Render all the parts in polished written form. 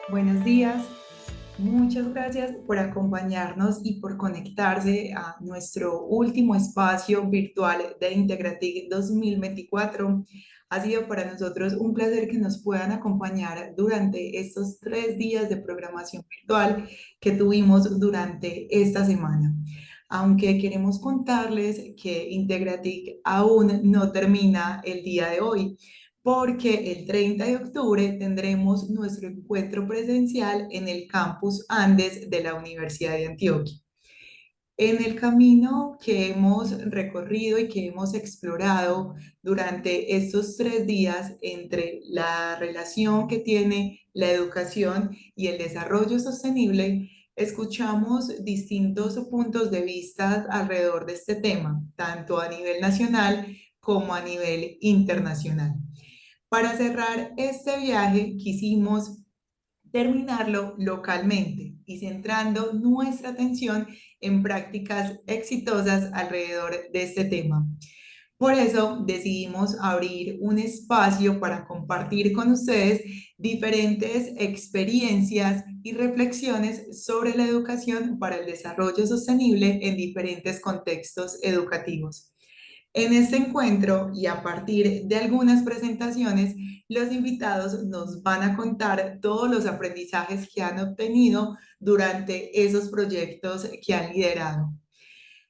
Buenos días, muchas gracias por acompañarnos y por conectarse a nuestro último espacio virtual de Integratic 2024. Ha sido para nosotros un placer que nos puedan acompañar durante estos 3 días de programación virtual que tuvimos durante esta semana. Aunque queremos contarles que Integratic aún no termina el día de hoy porque el 30 de octubre tendremos nuestro encuentro presencial en el campus Andes de la Universidad de Antioquia. En el camino que hemos recorrido y que hemos explorado durante estos 3 días entre la relación que tiene la educación y el desarrollo sostenible, escuchamos distintos puntos de vista alrededor de este tema, tanto a nivel nacional como a nivel internacional. Para cerrar este viaje, quisimos terminarlo localmente y centrando nuestra atención en prácticas exitosas alrededor de este tema. Por eso decidimos abrir un espacio para compartir con ustedes diferentes experiencias y reflexiones sobre la educación para el desarrollo sostenible en diferentes contextos educativos. En este encuentro y a partir de algunas presentaciones, los invitados nos van a contar todos los aprendizajes que han obtenido durante esos proyectos que han liderado.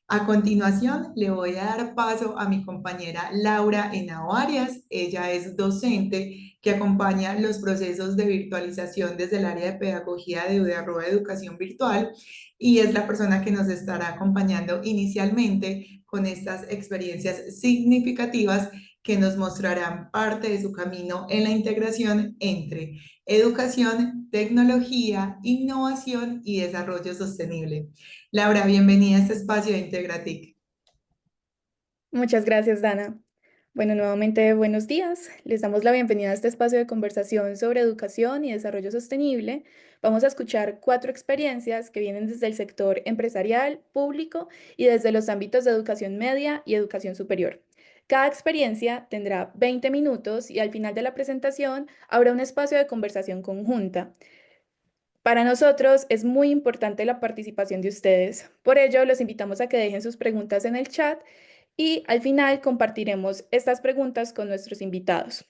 A continuación, le voy a dar paso a mi compañera Laura Henao Arias. Ella es docente que acompaña los procesos de virtualización desde el área de pedagogía de arroba educación virtual y es la persona que nos estará acompañando inicialmente con estas experiencias significativas que nos mostrarán parte de su camino en la integración entre educación, tecnología, innovación y desarrollo sostenible. Laura, bienvenida a este espacio de Integratic. Muchas gracias, Dana. Bueno, nuevamente buenos días. Les damos la bienvenida a este espacio de conversación sobre educación y desarrollo sostenible. Vamos a escuchar 4 experiencias que vienen desde el sector empresarial, público y desde los ámbitos de educación media y educación superior. Cada experiencia tendrá 20 minutos y al final de la presentación habrá un espacio de conversación conjunta. Para nosotros es muy importante la participación de ustedes. Por ello, los invitamos a que dejen sus preguntas en el chat y al final compartiremos estas preguntas con nuestros invitados.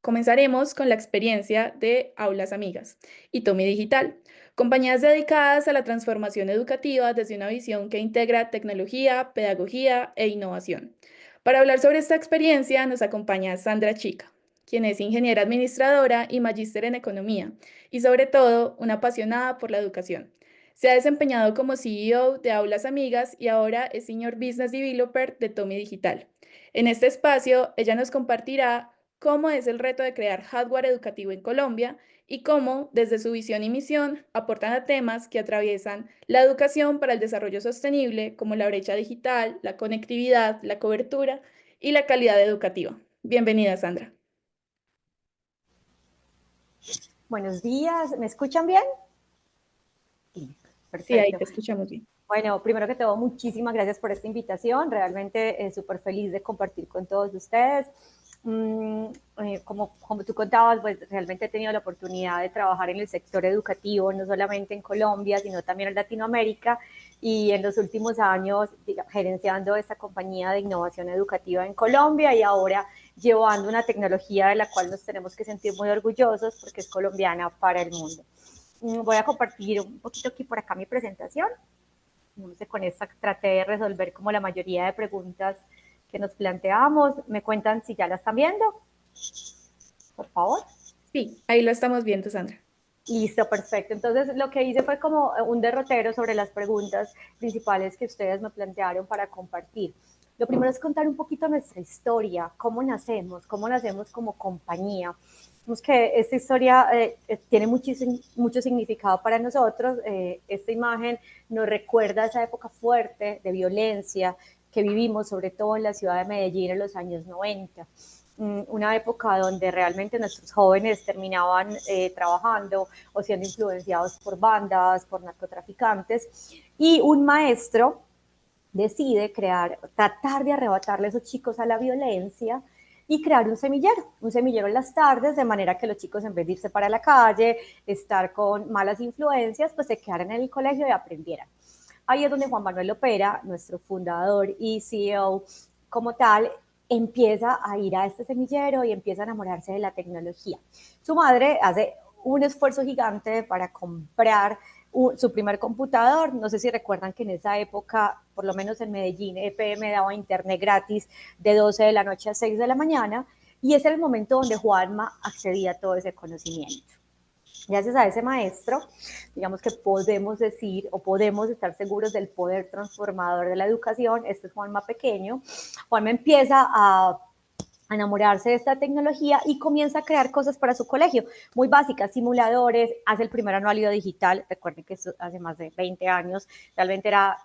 Comenzaremos con la experiencia de Aulas Amigas y Tomi Digital, compañías dedicadas a la transformación educativa desde una visión que integra tecnología, pedagogía e innovación. Para hablar sobre esta experiencia nos acompaña Sandra Chica, quien es ingeniera administradora y magíster en economía y sobre todo una apasionada por la educación. Se ha desempeñado como CEO de Aulas Amigas y ahora es Senior Business Developer de Tomi Digital. En este espacio, ella nos compartirá cómo es el reto de crear hardware educativo en Colombia y cómo, desde su visión y misión, aportan a temas que atraviesan la educación para el desarrollo sostenible, como la brecha digital, la conectividad, la cobertura y la calidad educativa. Bienvenida, Sandra. Buenos días, ¿me escuchan bien? Sí, Sí, ahí perfecto. te escuchamos bien. Bueno, primero que todo, muchísimas gracias por esta invitación. Realmente súper feliz de compartir con todos ustedes. Como tú contabas, pues realmente he tenido la oportunidad de trabajar en el sector educativo, no solamente en Colombia, sino también en Latinoamérica, y en los últimos años gerenciando esta compañía de innovación educativa en Colombia y ahora llevando una tecnología de la cual nos tenemos que sentir muy orgullosos porque es colombiana para el mundo. Voy a compartir un poquito aquí por acá mi presentación. No sé, con esta traté de resolver como la mayoría de preguntas que nos planteamos. ¿Me cuentan si ya la están viendo? Por favor. Sí, ahí lo estamos viendo, Sandra. Listo, perfecto. Entonces, lo que hice fue como un derrotero sobre las preguntas principales que ustedes me plantearon para compartir. Lo primero es contar un poquito nuestra historia, cómo nacemos como compañía. Vemos que esta historia tiene mucho significado para nosotros. Esta imagen nos recuerda esa época fuerte de violencia que vivimos, sobre todo en la ciudad de Medellín en los años 90. Una época donde realmente nuestros jóvenes terminaban trabajando o siendo influenciados por bandas, por narcotraficantes, y un maestro decide tratar de arrebatarle a esos chicos a la violencia y crear un semillero en las tardes, de manera que los chicos, en vez de irse para la calle, estar con malas influencias, pues se quedaran en el colegio y aprendieran. Ahí es donde Juan Manuel Opera, nuestro fundador y CEO como tal, empieza a ir a este semillero y empieza a enamorarse de la tecnología. Su madre hace un esfuerzo gigante para comprar su primer computador. No sé si recuerdan que en esa época, por lo menos en Medellín, EPM daba internet gratis de 12 de la noche a 6 de la mañana, y ese era el momento donde Juanma accedía a todo ese conocimiento. Gracias a ese maestro, digamos que podemos decir o podemos estar seguros del poder transformador de la educación. Este es Juanma pequeño. Juanma empieza a enamorarse de esta tecnología y comienza a crear cosas para su colegio, muy básicas, simuladores, hace el primer anuario digital. Recuerden que esto hace más de 20 años, realmente era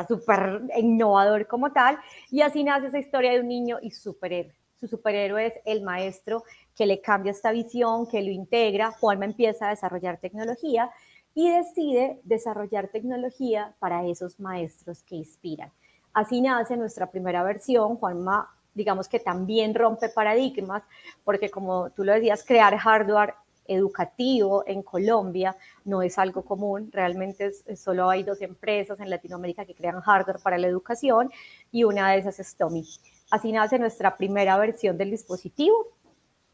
súper innovador como tal, y así nace esa historia de un niño y superhéroe. Su superhéroe es el maestro que le cambia esta visión, que lo integra. Juanma empieza a desarrollar tecnología y decide desarrollar tecnología para esos maestros que inspiran. Así nace nuestra primera versión. Juanma, digamos que también rompe paradigmas, porque como tú lo decías, crear hardware educativo en Colombia no es algo común. Realmente solo hay 2 empresas en Latinoamérica que crean hardware para la educación, y una de esas es Tommy. Así nace nuestra primera versión del dispositivo,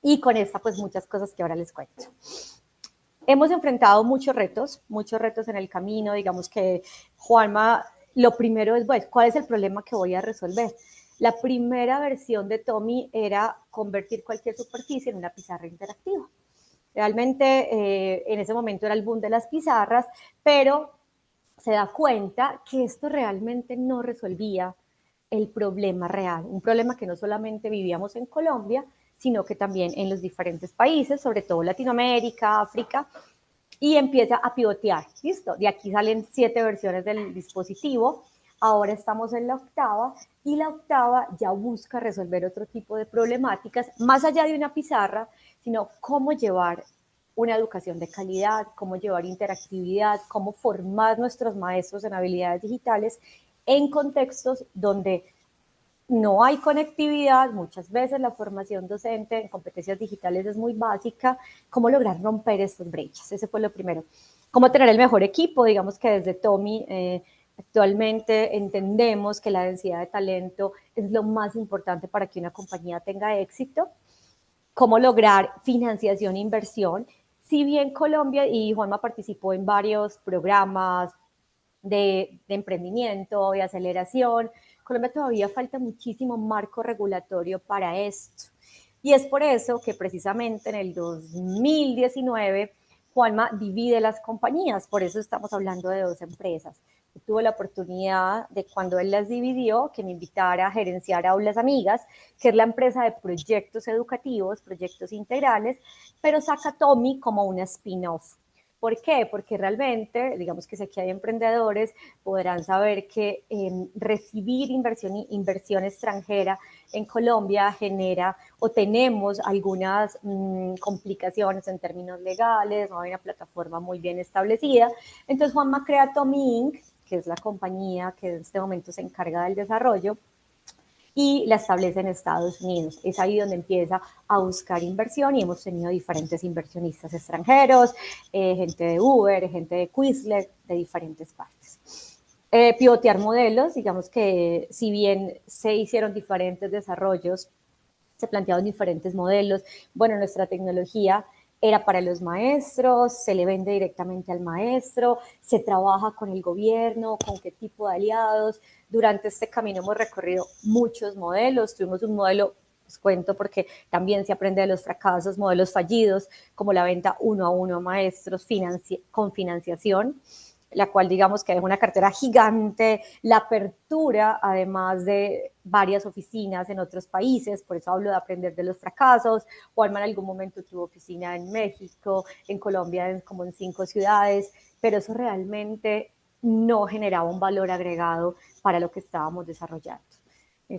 y con esta pues muchas cosas que ahora les cuento. Hemos enfrentado muchos retos en el camino. Digamos que Juanma, lo primero es, bueno, ¿cuál es el problema que voy a resolver? La primera versión de Tommy era convertir cualquier superficie en una pizarra interactiva. Realmente en ese momento era el boom de las pizarras, pero se da cuenta que esto realmente no resolvía el problema real, un problema que no solamente vivíamos en Colombia, sino que también en los diferentes países, sobre todo Latinoamérica, África, y empieza a pivotear. Listo, de aquí salen 7 versiones del dispositivo. Ahora estamos en la octava, y la octava ya busca resolver otro tipo de problemáticas, más allá de una pizarra, sino cómo llevar una educación de calidad, cómo llevar interactividad, cómo formar nuestros maestros en habilidades digitales en contextos donde no hay conectividad. Muchas veces la formación docente en competencias digitales es muy básica. ¿Cómo lograr romper estas brechas? Ese fue lo primero. ¿Cómo tener el mejor equipo? Digamos que desde Tommy actualmente entendemos que la densidad de talento es lo más importante para que una compañía tenga éxito. ¿Cómo lograr financiación e inversión? Si bien Colombia, y Juanma participó en varios programas de emprendimiento, de aceleración, Colombia todavía falta muchísimo marco regulatorio para esto. Y es por eso que precisamente en el 2019 Juanma divide las compañías. Por eso estamos hablando de 2 empresas. Yo tuve la oportunidad de, cuando él las dividió, que me invitara a gerenciar Aulas Amigas, que es la empresa de proyectos educativos, proyectos integrales, pero saca Tommy como una spin-off. ¿Por qué? Porque realmente, digamos que si aquí hay emprendedores, podrán saber que recibir inversión extranjera en Colombia genera o tenemos algunas complicaciones en términos legales, no hay una plataforma muy bien establecida. Entonces Juanma crea Tommy Inc., que es la compañía que en este momento se encarga del desarrollo, y la establece en Estados Unidos. Es ahí donde empieza a buscar inversión, y hemos tenido diferentes inversionistas extranjeros, gente de Uber, gente de Quizlet, de diferentes partes. Pivotear modelos. Digamos que si bien se hicieron diferentes desarrollos, se plantearon diferentes modelos. Bueno, nuestra tecnología era para los maestros, se le vende directamente al maestro, se trabaja con el gobierno, con qué tipo de aliados. Durante este camino hemos recorrido muchos modelos. Tuvimos un modelo, les cuento porque también se aprende de los fracasos, modelos fallidos, como la venta 1-a-1 a maestros con financiación, la cual digamos que es una cartera gigante, la apertura además de varias oficinas en otros países. Por eso hablo de aprender de los fracasos. Juanma en algún momento tuvo oficina en México, en Colombia, como en 5 ciudades, pero eso realmente no generaba un valor agregado para lo que estábamos desarrollando.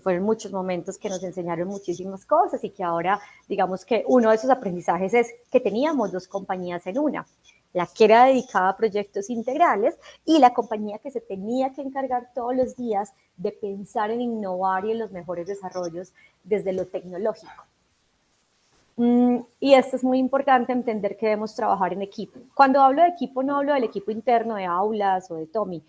Fueron muchos momentos que nos enseñaron muchísimas cosas, y que ahora, digamos que uno de esos aprendizajes es que teníamos 2 compañías en una. la que era dedicada a proyectos integrales y la compañía que se tenía que encargar todos los días de pensar en innovar y en los mejores desarrollos desde lo tecnológico. Y esto es muy importante, entender que debemos trabajar en equipo. Cuando hablo de equipo, no hablo del equipo interno de aulas o de Tommy,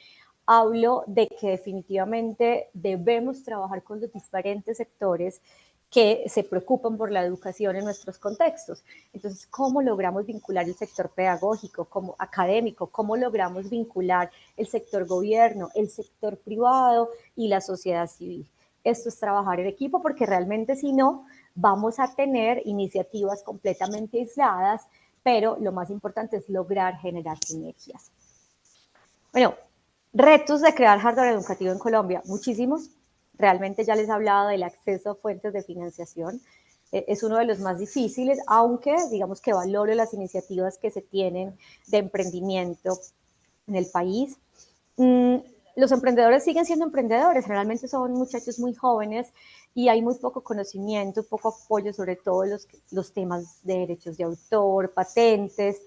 hablo de que definitivamente debemos trabajar con los diferentes sectores que se preocupan por la educación en nuestros contextos. Entonces, ¿cómo logramos vincular el sector pedagógico, como académico? ¿Cómo logramos vincular el sector gobierno, el sector privado y la sociedad civil? Esto es trabajar en equipo, porque realmente si no, vamos a tener iniciativas completamente aisladas, pero lo más importante es lograr generar sinergias. Bueno, retos de crear hardware educativo en Colombia, muchísimos. Realmente ya les he hablado del acceso a fuentes de financiación. Es uno de los más difíciles, aunque digamos que valoro las iniciativas que se tienen de emprendimiento en el país. Los emprendedores siguen siendo emprendedores, generalmente son muchachos muy jóvenes y hay muy poco conocimiento, poco apoyo sobre todo los temas de derechos de autor, patentes.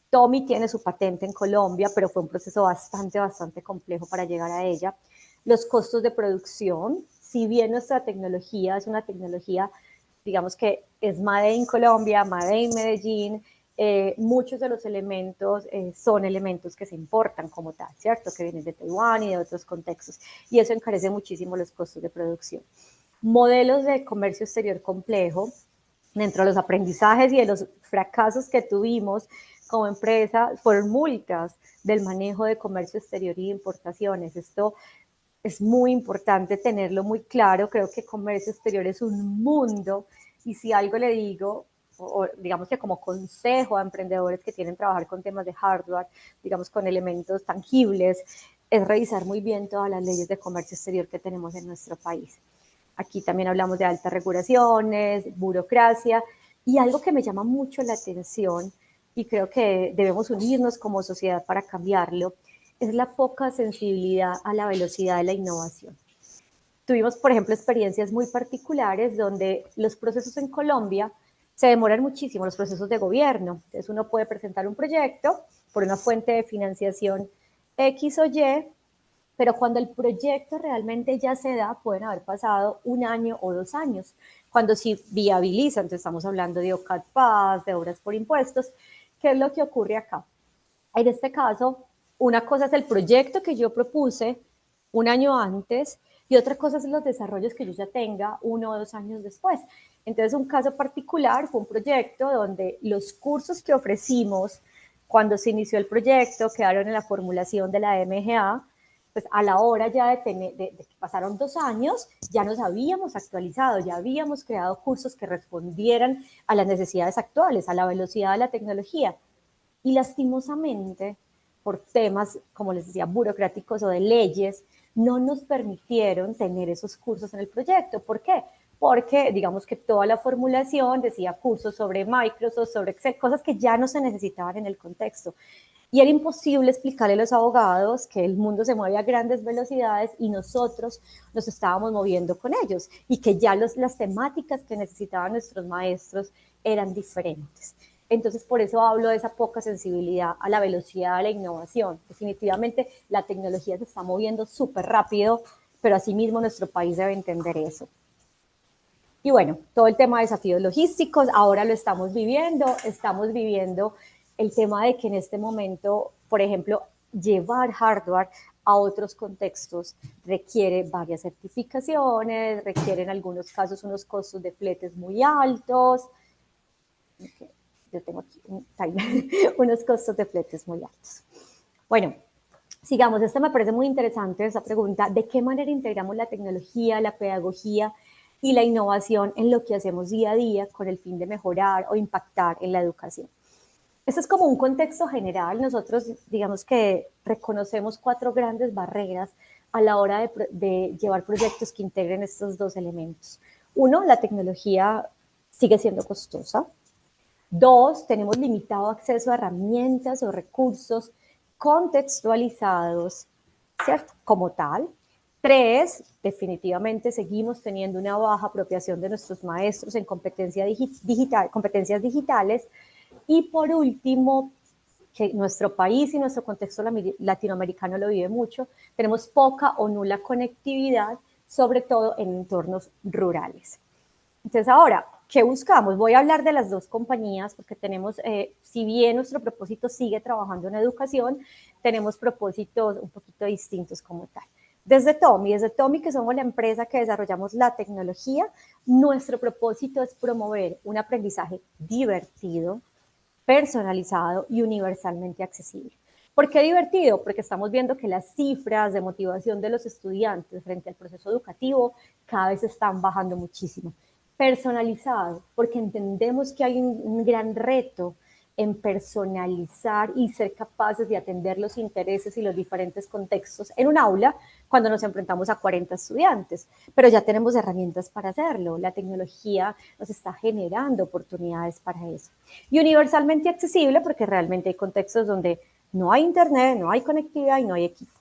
Tommy tiene su patente en Colombia, pero fue un proceso bastante complejo para llegar a ella. Los costos de producción, si bien nuestra tecnología es una tecnología, digamos que es made in Colombia, made in Medellín, muchos de los elementos son elementos que se importan como tal, ¿cierto? Que vienen de Taiwán y de otros contextos. Y eso encarece muchísimo los costos de producción. Modelos de comercio exterior complejo. Dentro de los aprendizajes y de los fracasos que tuvimos como empresa, fueron multas del manejo de comercio exterior y de importaciones. Esto es muy importante tenerlo muy claro. Creo que comercio exterior es un mundo, y si algo le digo, o digamos que como consejo a emprendedores que quieren trabajar con temas de hardware, digamos con elementos tangibles, es revisar muy bien todas las leyes de comercio exterior que tenemos en nuestro país. Aquí también hablamos de altas regulaciones, burocracia, y algo que me llama mucho la atención, y creo que debemos unirnos como sociedad para cambiarlo, es la poca sensibilidad a la velocidad de la innovación. Tuvimos, por ejemplo, experiencias muy particulares donde los procesos en Colombia se demoran muchísimo, los procesos de gobierno. Entonces uno puede presentar un proyecto por una fuente de financiación X o Y, pero cuando el proyecto realmente ya se da, pueden haber pasado 1 año o 2 años. Cuando se viabiliza, entonces estamos hablando de OCAD-PAS, de obras por impuestos. ¿Qué es lo que ocurre acá? En este caso, una cosa es el proyecto que yo propuse 1 año antes y otra cosa es los desarrollos que yo ya tenga 1 o 2 años después. Entonces, un caso particular fue un proyecto donde los cursos que ofrecimos cuando se inició el proyecto quedaron en la formulación de la MGA. Pues a la hora ya de que pasaron 2 años, ya nos habíamos actualizado, ya habíamos creado cursos que respondieran a las necesidades actuales, a la velocidad de la tecnología. Y lastimosamente, por temas, como les decía, burocráticos o de leyes, no nos permitieron tener esos cursos en el proyecto. ¿Por qué? Porque digamos que toda la formulación decía cursos sobre Microsoft, sobre Excel, cosas que ya no se necesitaban en el contexto. Y era imposible explicarle a los abogados que el mundo se mueve a grandes velocidades y nosotros nos estábamos moviendo con ellos y que ya las temáticas que necesitaban nuestros maestros eran diferentes. Entonces, por eso hablo de esa poca sensibilidad a la velocidad de la innovación. Definitivamente, la tecnología se está moviendo súper rápido, pero asimismo nuestro país debe entender eso. Y bueno, todo el tema de desafíos logísticos, ahora lo estamos viviendo el tema de que en este momento, por ejemplo, llevar hardware a otros contextos requiere varias certificaciones, requiere en algunos casos unos costos de fletes muy altos. Okay. Yo tengo aquí un timer, unos costos de fletes muy altos. Bueno, sigamos, esta me parece muy interesante, esa pregunta, ¿de qué manera integramos la tecnología, la pedagogía y la innovación en lo que hacemos día a día con el fin de mejorar o impactar en la educación? Esto es como un contexto general. Nosotros, digamos que reconocemos 4 grandes barreras a la hora de llevar proyectos que integren estos 2 elementos. 1, la tecnología sigue siendo costosa. 2, tenemos limitado acceso a herramientas o recursos contextualizados, ¿cierto? Como tal. 3, definitivamente seguimos teniendo una baja apropiación de nuestros maestros en competencias digitales. Y por último, que nuestro país y nuestro contexto latinoamericano lo vive mucho, tenemos poca o nula conectividad, sobre todo en entornos rurales. Entonces ahora, ¿qué buscamos? Voy a hablar de las dos compañías porque tenemos, si bien nuestro propósito sigue trabajando en educación, tenemos propósitos un poquito distintos como tal. Desde Tomi, que somos la empresa que desarrollamos la tecnología, nuestro propósito es promover un aprendizaje divertido, personalizado y universalmente accesible. ¿Por qué divertido? Porque estamos viendo que las cifras de motivación de los estudiantes frente al proceso educativo cada vez están bajando muchísimo. Personalizado, porque entendemos que hay un gran reto en personalizar y ser capaces de atender los intereses y los diferentes contextos en un aula cuando nos enfrentamos a 40 estudiantes, pero ya tenemos herramientas para hacerlo, la tecnología nos está generando oportunidades para eso. Y universalmente accesible porque realmente hay contextos donde no hay internet, no hay conectividad y no hay equipo.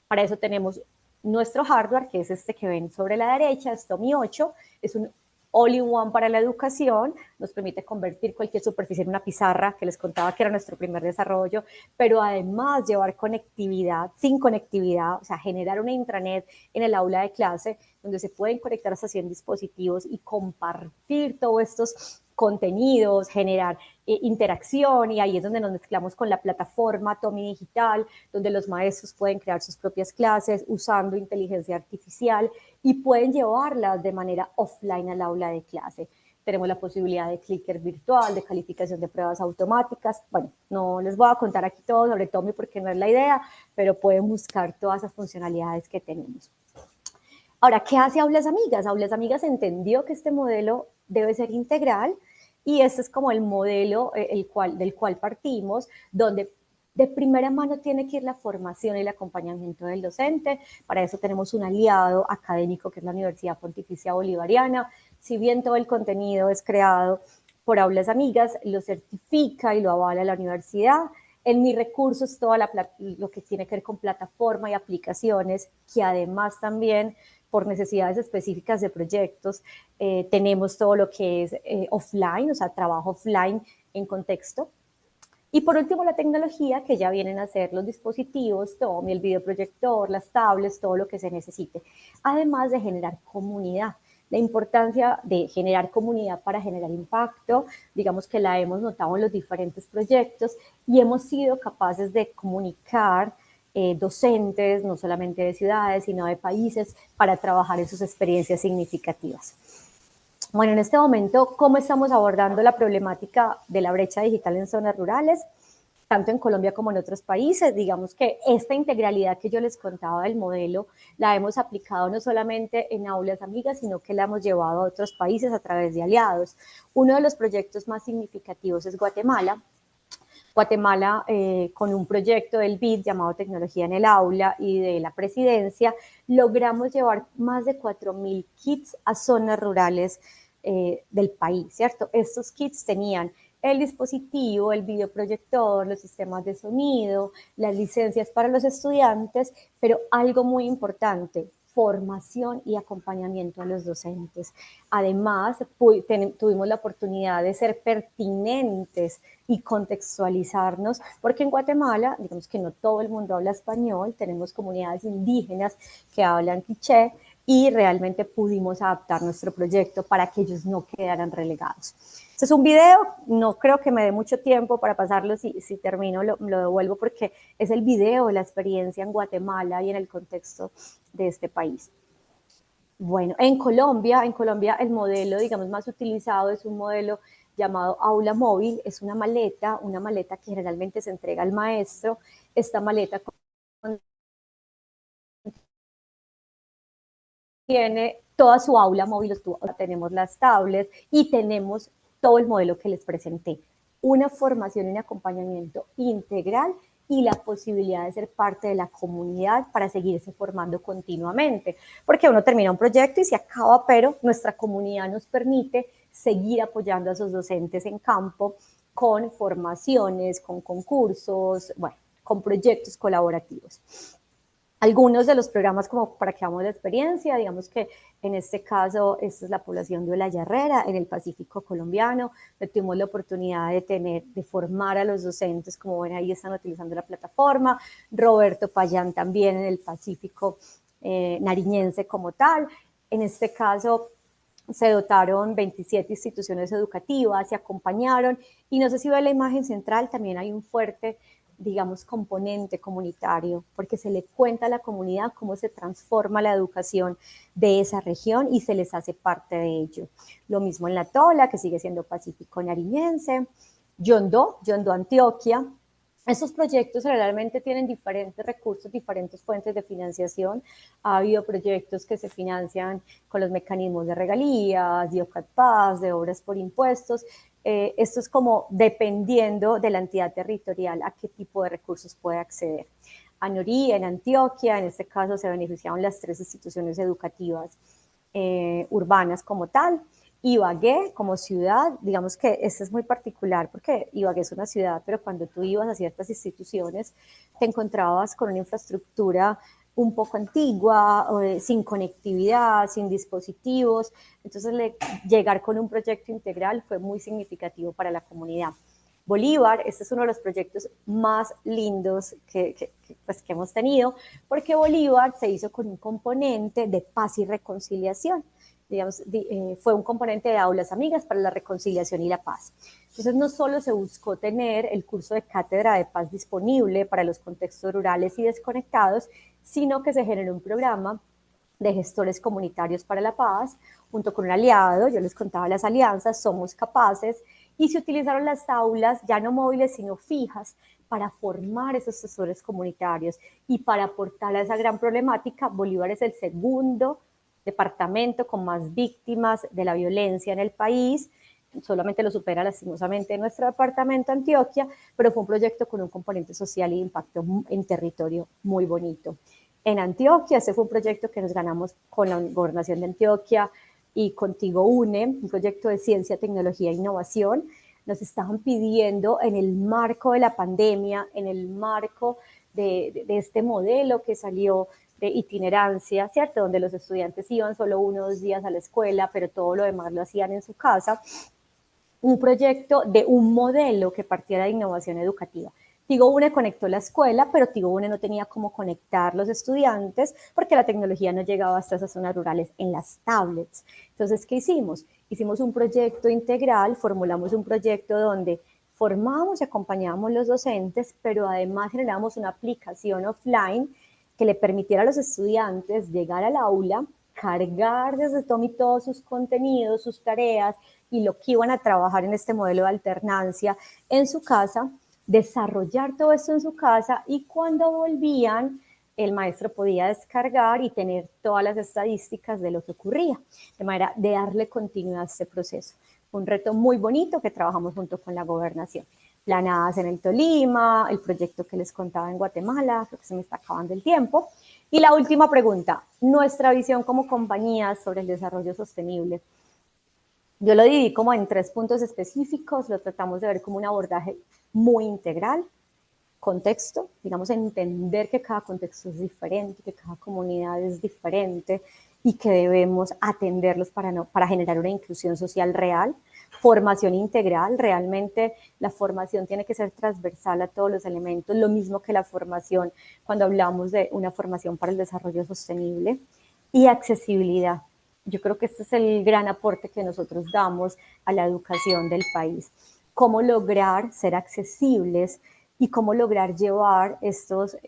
Para eso tenemos nuestro hardware, que es este que ven sobre la derecha, es Tomi 8, es un all-in-one para la educación, nos permite convertir cualquier superficie en una pizarra, que les contaba que era nuestro primer desarrollo, pero además llevar conectividad, sin conectividad, o sea, generar una intranet en el aula de clase, donde se pueden conectar hasta 100 dispositivos y compartir todos estos contenidos, generar interacción, y ahí es donde nos mezclamos con la plataforma Tomi Digital, donde los maestros pueden crear sus propias clases usando inteligencia artificial y pueden llevarlas de manera offline al aula de clase. Tenemos la posibilidad de clicker virtual, de calificación de pruebas automáticas. Bueno, no les voy a contar aquí todo sobre Tomi porque no es la idea, pero pueden buscar todas esas funcionalidades que tenemos. Ahora, ¿qué hace Aulas Amigas? Aulas Amigas entendió que este modelo debe ser integral y este es como el modelo del cual partimos, donde de primera mano tiene que ir la formación y el acompañamiento del docente. Para eso tenemos un aliado académico que es la Universidad Pontificia Bolivariana. Si bien todo el contenido es creado por Aulas Amigas, lo certifica y lo avala la universidad. En Mi Recursos, todo lo que tiene que ver con plataforma y aplicaciones, que además también por necesidades específicas de proyectos, tenemos todo lo que es offline, o sea, trabajo offline en contexto. Y por último, la tecnología, que ya vienen a ser los dispositivos, Tomi, el videoproyector, las tablets, todo lo que se necesite. Además de generar comunidad. La importancia de generar comunidad para generar impacto, digamos que la hemos notado en los diferentes proyectos y hemos sido capaces de comunicar docentes, no solamente de ciudades, sino de países, para trabajar en sus experiencias significativas. Bueno, en este momento, ¿cómo estamos abordando la problemática de la brecha digital en zonas rurales? Tanto en Colombia como en otros países. Digamos que esta integralidad que yo les contaba del modelo la hemos aplicado no solamente en Aulas Amigas, sino que la hemos llevado a otros países a través de aliados. Uno de los proyectos más significativos es Guatemala. Guatemala, con un proyecto del BID llamado Tecnología en el Aula y de la Presidencia, logramos llevar más de 4.000 kits a zonas rurales del país, ¿cierto? Estos kits tenían el dispositivo, el videoproyector, los sistemas de sonido, las licencias para los estudiantes, pero algo muy importante, formación y acompañamiento a los docentes. Además, tuvimos la oportunidad de ser pertinentes y contextualizarnos, porque en Guatemala, digamos que no todo el mundo habla español, tenemos comunidades indígenas que hablan quiché y realmente pudimos adaptar nuestro proyecto para que ellos no quedaran relegados. Este es un video, no creo que me dé mucho tiempo para pasarlo, si termino lo devuelvo porque es el video de la experiencia en Guatemala y en el contexto de este país. Bueno, en Colombia el modelo, digamos, más utilizado es un modelo llamado aula móvil, es una maleta que generalmente se entrega al maestro. Esta maleta tiene toda su aula móvil, tenemos las tablets y tenemos todo el modelo que les presenté. Una formación y un acompañamiento integral y la posibilidad de ser parte de la comunidad para seguirse formando continuamente. Porque uno termina un proyecto y se acaba, pero nuestra comunidad nos permite seguir apoyando a esos docentes en campo con formaciones, con concursos, bueno, con proyectos colaborativos. algunos de los programas como para que hagamos la experiencia, digamos que en este caso, esta es la población de Olaya Herrera, en el Pacífico colombiano, tuvimos la oportunidad de formar a los docentes, como ven ahí están utilizando la plataforma, Roberto Payán también en el Pacífico nariñense como tal, en este caso se dotaron 27 instituciones educativas, se acompañaron, y no sé si ve la imagen central, también hay un fuerte, digamos, componente comunitario, porque se le cuenta a la comunidad cómo se transforma la educación de esa región y se les hace parte de ello. Lo mismo en La Tola, que sigue siendo Pacífico Nariñense, Yondó, Antioquia. Estos proyectos realmente tienen diferentes recursos, diferentes fuentes de financiación. Ha habido proyectos que se financian con los mecanismos de regalías, de OCATPAS, de obras por impuestos. Esto es como dependiendo de la entidad territorial a qué tipo de recursos puede acceder. Anorí, en Antioquia, en este caso se beneficiaron las 3 instituciones educativas urbanas como tal. Ibagué como ciudad, digamos que este es muy particular porque Ibagué es una ciudad, pero cuando tú ibas a ciertas instituciones te encontrabas con una infraestructura un poco antigua, sin conectividad, sin dispositivos. Entonces, llegar con un proyecto integral fue muy significativo para la comunidad. Bolívar, este es uno de los proyectos más lindos pues, que hemos tenido, porque Bolívar se hizo con un componente de paz y reconciliación. Digamos, fue un componente de aulas amigas para la reconciliación y la paz. Entonces, no solo se buscó tener el curso de cátedra de paz disponible para los contextos rurales y desconectados, sino que se generó un programa de gestores comunitarios para la paz, junto con un aliado, yo les contaba las alianzas, Somos Capaces, y se utilizaron las aulas ya no móviles, sino fijas, para formar esos gestores comunitarios y para aportar a esa gran problemática. Bolívar es el segundo departamento con más víctimas de la violencia en el país, solamente lo supera lastimosamente nuestro departamento Antioquia, pero fue un proyecto con un componente social y de impacto en territorio muy bonito. En Antioquia, ese fue un proyecto que nos ganamos con la Gobernación de Antioquia y Contigo UNE, un proyecto de ciencia, tecnología e innovación. Nos estaban pidiendo en el marco de la pandemia, en el marco de este modelo que salió de itinerancia, ¿cierto? Donde los estudiantes iban solo 1 o 2 días a la escuela, pero todo lo demás lo hacían en su casa, un proyecto de un modelo que partiera de innovación educativa. Tigo Une conectó la escuela, pero Tigo Une no tenía cómo conectar los estudiantes porque la tecnología no llegaba hasta esas zonas rurales en las tablets. Entonces, ¿qué hicimos? Hicimos un proyecto integral, formulamos un proyecto donde formamos y acompañábamos los docentes, pero además generamos una aplicación offline que le permitiera a los estudiantes llegar al aula, cargar desde todos sus contenidos, sus tareas y lo que iban a trabajar en este modelo de alternancia en su casa, desarrollar todo esto en su casa, y cuando volvían el maestro podía descargar y tener todas las estadísticas de lo que ocurría, de manera de darle continuidad a este proceso. Un reto muy bonito que trabajamos junto con la gobernación. Planadas en el Tolima, el proyecto que les contaba en Guatemala, creo que se me está acabando el tiempo. Y la última pregunta, nuestra visión como compañía sobre el desarrollo sostenible. Yo lo dividí como en 3 puntos específicos, lo tratamos de ver como un abordaje muy integral. Contexto, digamos, entender que cada contexto es diferente, que cada comunidad es diferente y que debemos atenderlos para generar una inclusión social real. Formación integral, realmente la formación tiene que ser transversal a todos los elementos, lo mismo que la formación cuando hablamos de una formación para el desarrollo sostenible. Y accesibilidad. Yo creo que este es el gran aporte que nosotros damos a la educación del país. Cómo lograr ser accesibles y cómo lograr llevar estos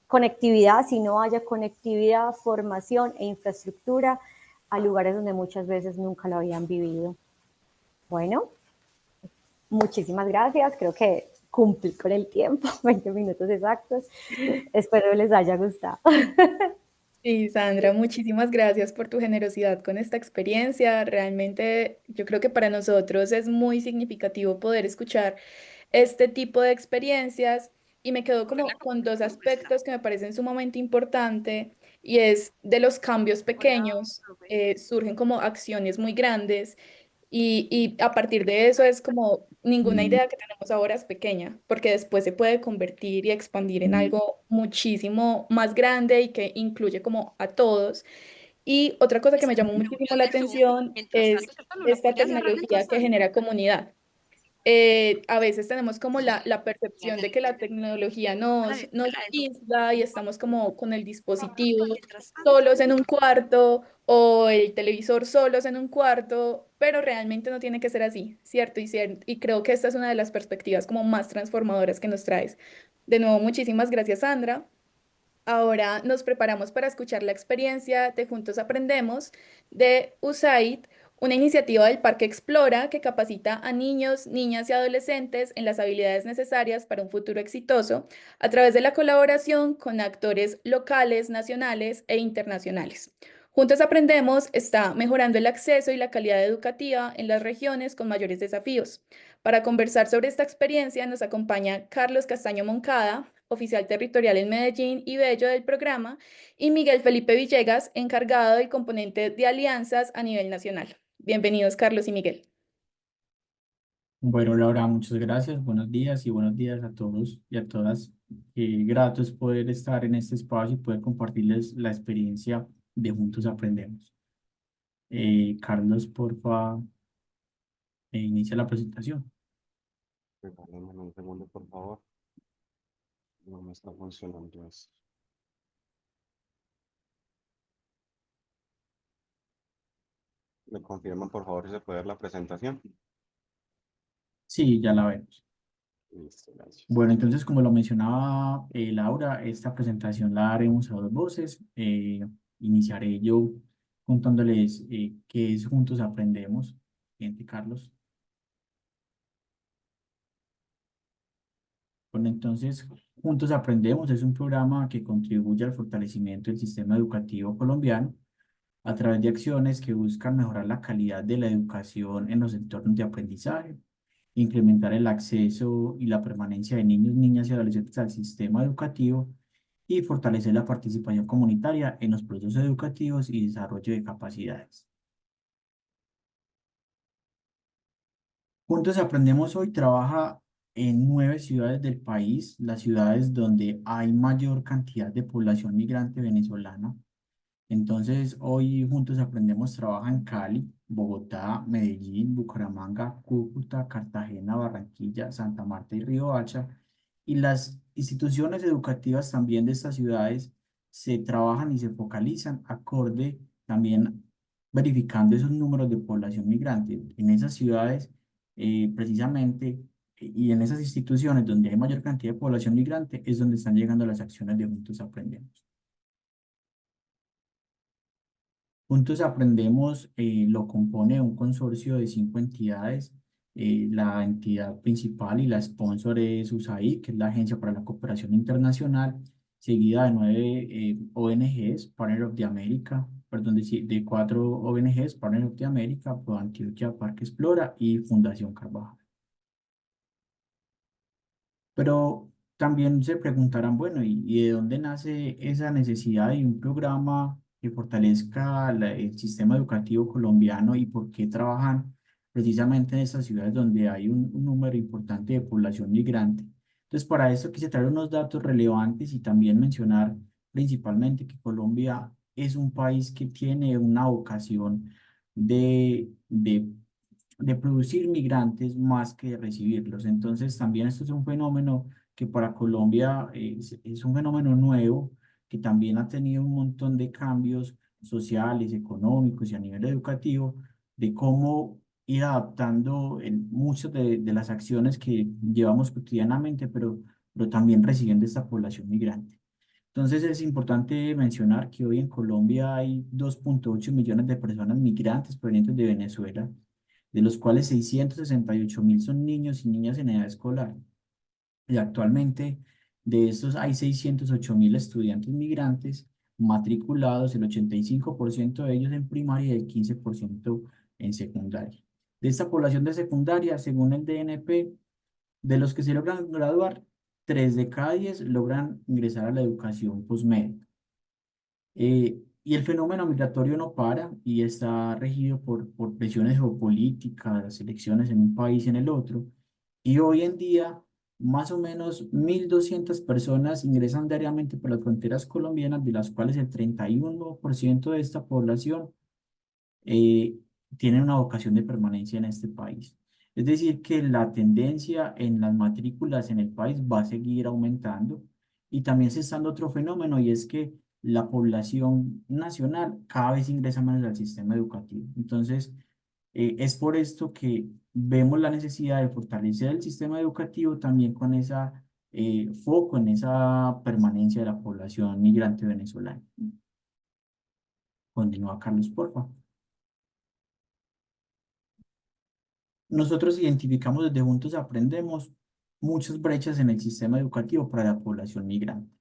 conectividad, si no haya conectividad, formación e infraestructura a lugares donde muchas veces nunca lo habían vivido. Bueno, muchísimas gracias. Creo que cumplí con el tiempo, 20 minutos exactos. Espero les haya gustado. Sí, Sandra, muchísimas gracias por tu generosidad con esta experiencia. Realmente yo creo que para nosotros es muy significativo poder escuchar este tipo de experiencias y me quedo como con 2 aspectos que me parecen sumamente importante y es de los cambios pequeños surgen como acciones muy grandes Y a partir de eso es como ninguna Mm, idea que tenemos ahora es pequeña, porque después se puede convertir y expandir en algo muchísimo más grande y que incluye como a todos. Y otra cosa que me llamó muchísimo la atención es esta tecnología que genera comunidad. A veces tenemos como la percepción de que la tecnología nos aísla y estamos como con el dispositivo solos en un cuarto o el televisor solos en un cuarto, pero realmente no tiene que ser así, ¿cierto? Y creo que esta es una de las perspectivas como más transformadoras que nos traes. De nuevo, muchísimas gracias, Sandra. Ahora nos preparamos para escuchar la experiencia de Juntos Aprendemos de USAID, una iniciativa del Parque Explora que capacita a niños, niñas y adolescentes en las habilidades necesarias para un futuro exitoso a través de la colaboración con actores locales, nacionales e internacionales. Juntos Aprendemos está mejorando el acceso y la calidad educativa en las regiones con mayores desafíos. Para conversar sobre esta experiencia nos acompaña Carlos Castaño Moncada, oficial territorial en Medellín y Bello del programa, y Miguel Felipe Villegas, encargado del componente de alianzas a nivel nacional. Bienvenidos, Carlos y Miguel. Bueno, Laura, muchas gracias. Buenos días y buenos días a todos y a todas. Grato es poder estar en este espacio y poder compartirles la experiencia de Juntos Aprendemos. Carlos, porfa, inicia la presentación. Regálame un segundo, por favor. No me está funcionando esto. ¿Me confirman, por favor, si se puede ver la presentación? Sí, ya la vemos. Listo, gracias. Bueno, entonces, como lo mencionaba Laura, esta presentación la haremos a dos voces. Iniciaré yo contándoles qué es Juntos Aprendemos. Siguiente, Carlos. Bueno, entonces, Juntos Aprendemos es un programa que contribuye al fortalecimiento del sistema educativo colombiano a través de acciones que buscan mejorar la calidad de la educación en los entornos de aprendizaje, incrementar el acceso y la permanencia de niños, niñas y adolescentes al sistema educativo y fortalecer la participación comunitaria en los procesos educativos y desarrollo de capacidades. Juntos Aprendemos hoy trabaja en 9 ciudades del país, las ciudades donde hay mayor cantidad de población migrante venezolana. Entonces, hoy Juntos Aprendemos trabaja en Cali, Bogotá, Medellín, Bucaramanga, Cúcuta, Cartagena, Barranquilla, Santa Marta y Riohacha. Y las instituciones educativas también de estas ciudades se trabajan y se focalizan acorde también verificando esos números de población migrante. En esas ciudades, precisamente, y en esas instituciones donde hay mayor cantidad de población migrante, es donde están llegando las acciones de Juntos Aprendemos. Juntos Aprendemos lo compone un consorcio de 5 entidades. La entidad principal y la sponsor es USAID, que es la Agencia para la Cooperación Internacional, seguida de 9 ONGs, Partner of the America, perdón, de 4 ONGs, Partner of the America, ProAntioquia, Parque Explora y Fundación Carvajal. Pero también se preguntarán, bueno, ¿y de dónde nace esa necesidad de un programa que fortalezca el sistema educativo colombiano y por qué trabajan precisamente en estas ciudades donde hay un número importante de población migrante? Entonces, para eso quise traer unos datos relevantes y también mencionar principalmente que Colombia es un país que tiene una vocación de producir migrantes más que de recibirlos. Entonces, también esto es un fenómeno que para Colombia es un fenómeno nuevo, que también ha tenido un montón de cambios sociales, económicos y a nivel educativo, de cómo ir adaptando muchas de las acciones que llevamos cotidianamente, pero también recibiendo esta población migrante. Entonces es importante mencionar que hoy en Colombia hay 2,8 millones de personas migrantes provenientes de Venezuela, de los cuales 668.000 son niños y niñas en edad escolar. Y actualmente de estos hay 608.000 estudiantes migrantes matriculados, el 85% de ellos en primaria y el 15% en secundaria. De esta población de secundaria, según el DNP, de los que se logran graduar, 3 de cada 10 logran ingresar a la educación posmédica. Y el fenómeno migratorio no para y está regido por presiones geopolíticas, elecciones en un país y en el otro. Y hoy en día, más o menos 1.200 personas ingresan diariamente por las fronteras colombianas, de las cuales el 31% de esta población eh, tienen una vocación de permanencia en este país. Es decir, que la tendencia en las matrículas en el país va a seguir aumentando y también se está dando otro fenómeno y es que la población nacional cada vez ingresa menos al sistema educativo. Entonces, es por esto que vemos la necesidad de fortalecer el sistema educativo también con esa foco en esa permanencia de la población migrante venezolana. Continúa, Carlos, por favor. Nosotros identificamos desde Juntos Aprendemos muchas brechas en el sistema educativo para la población migrante,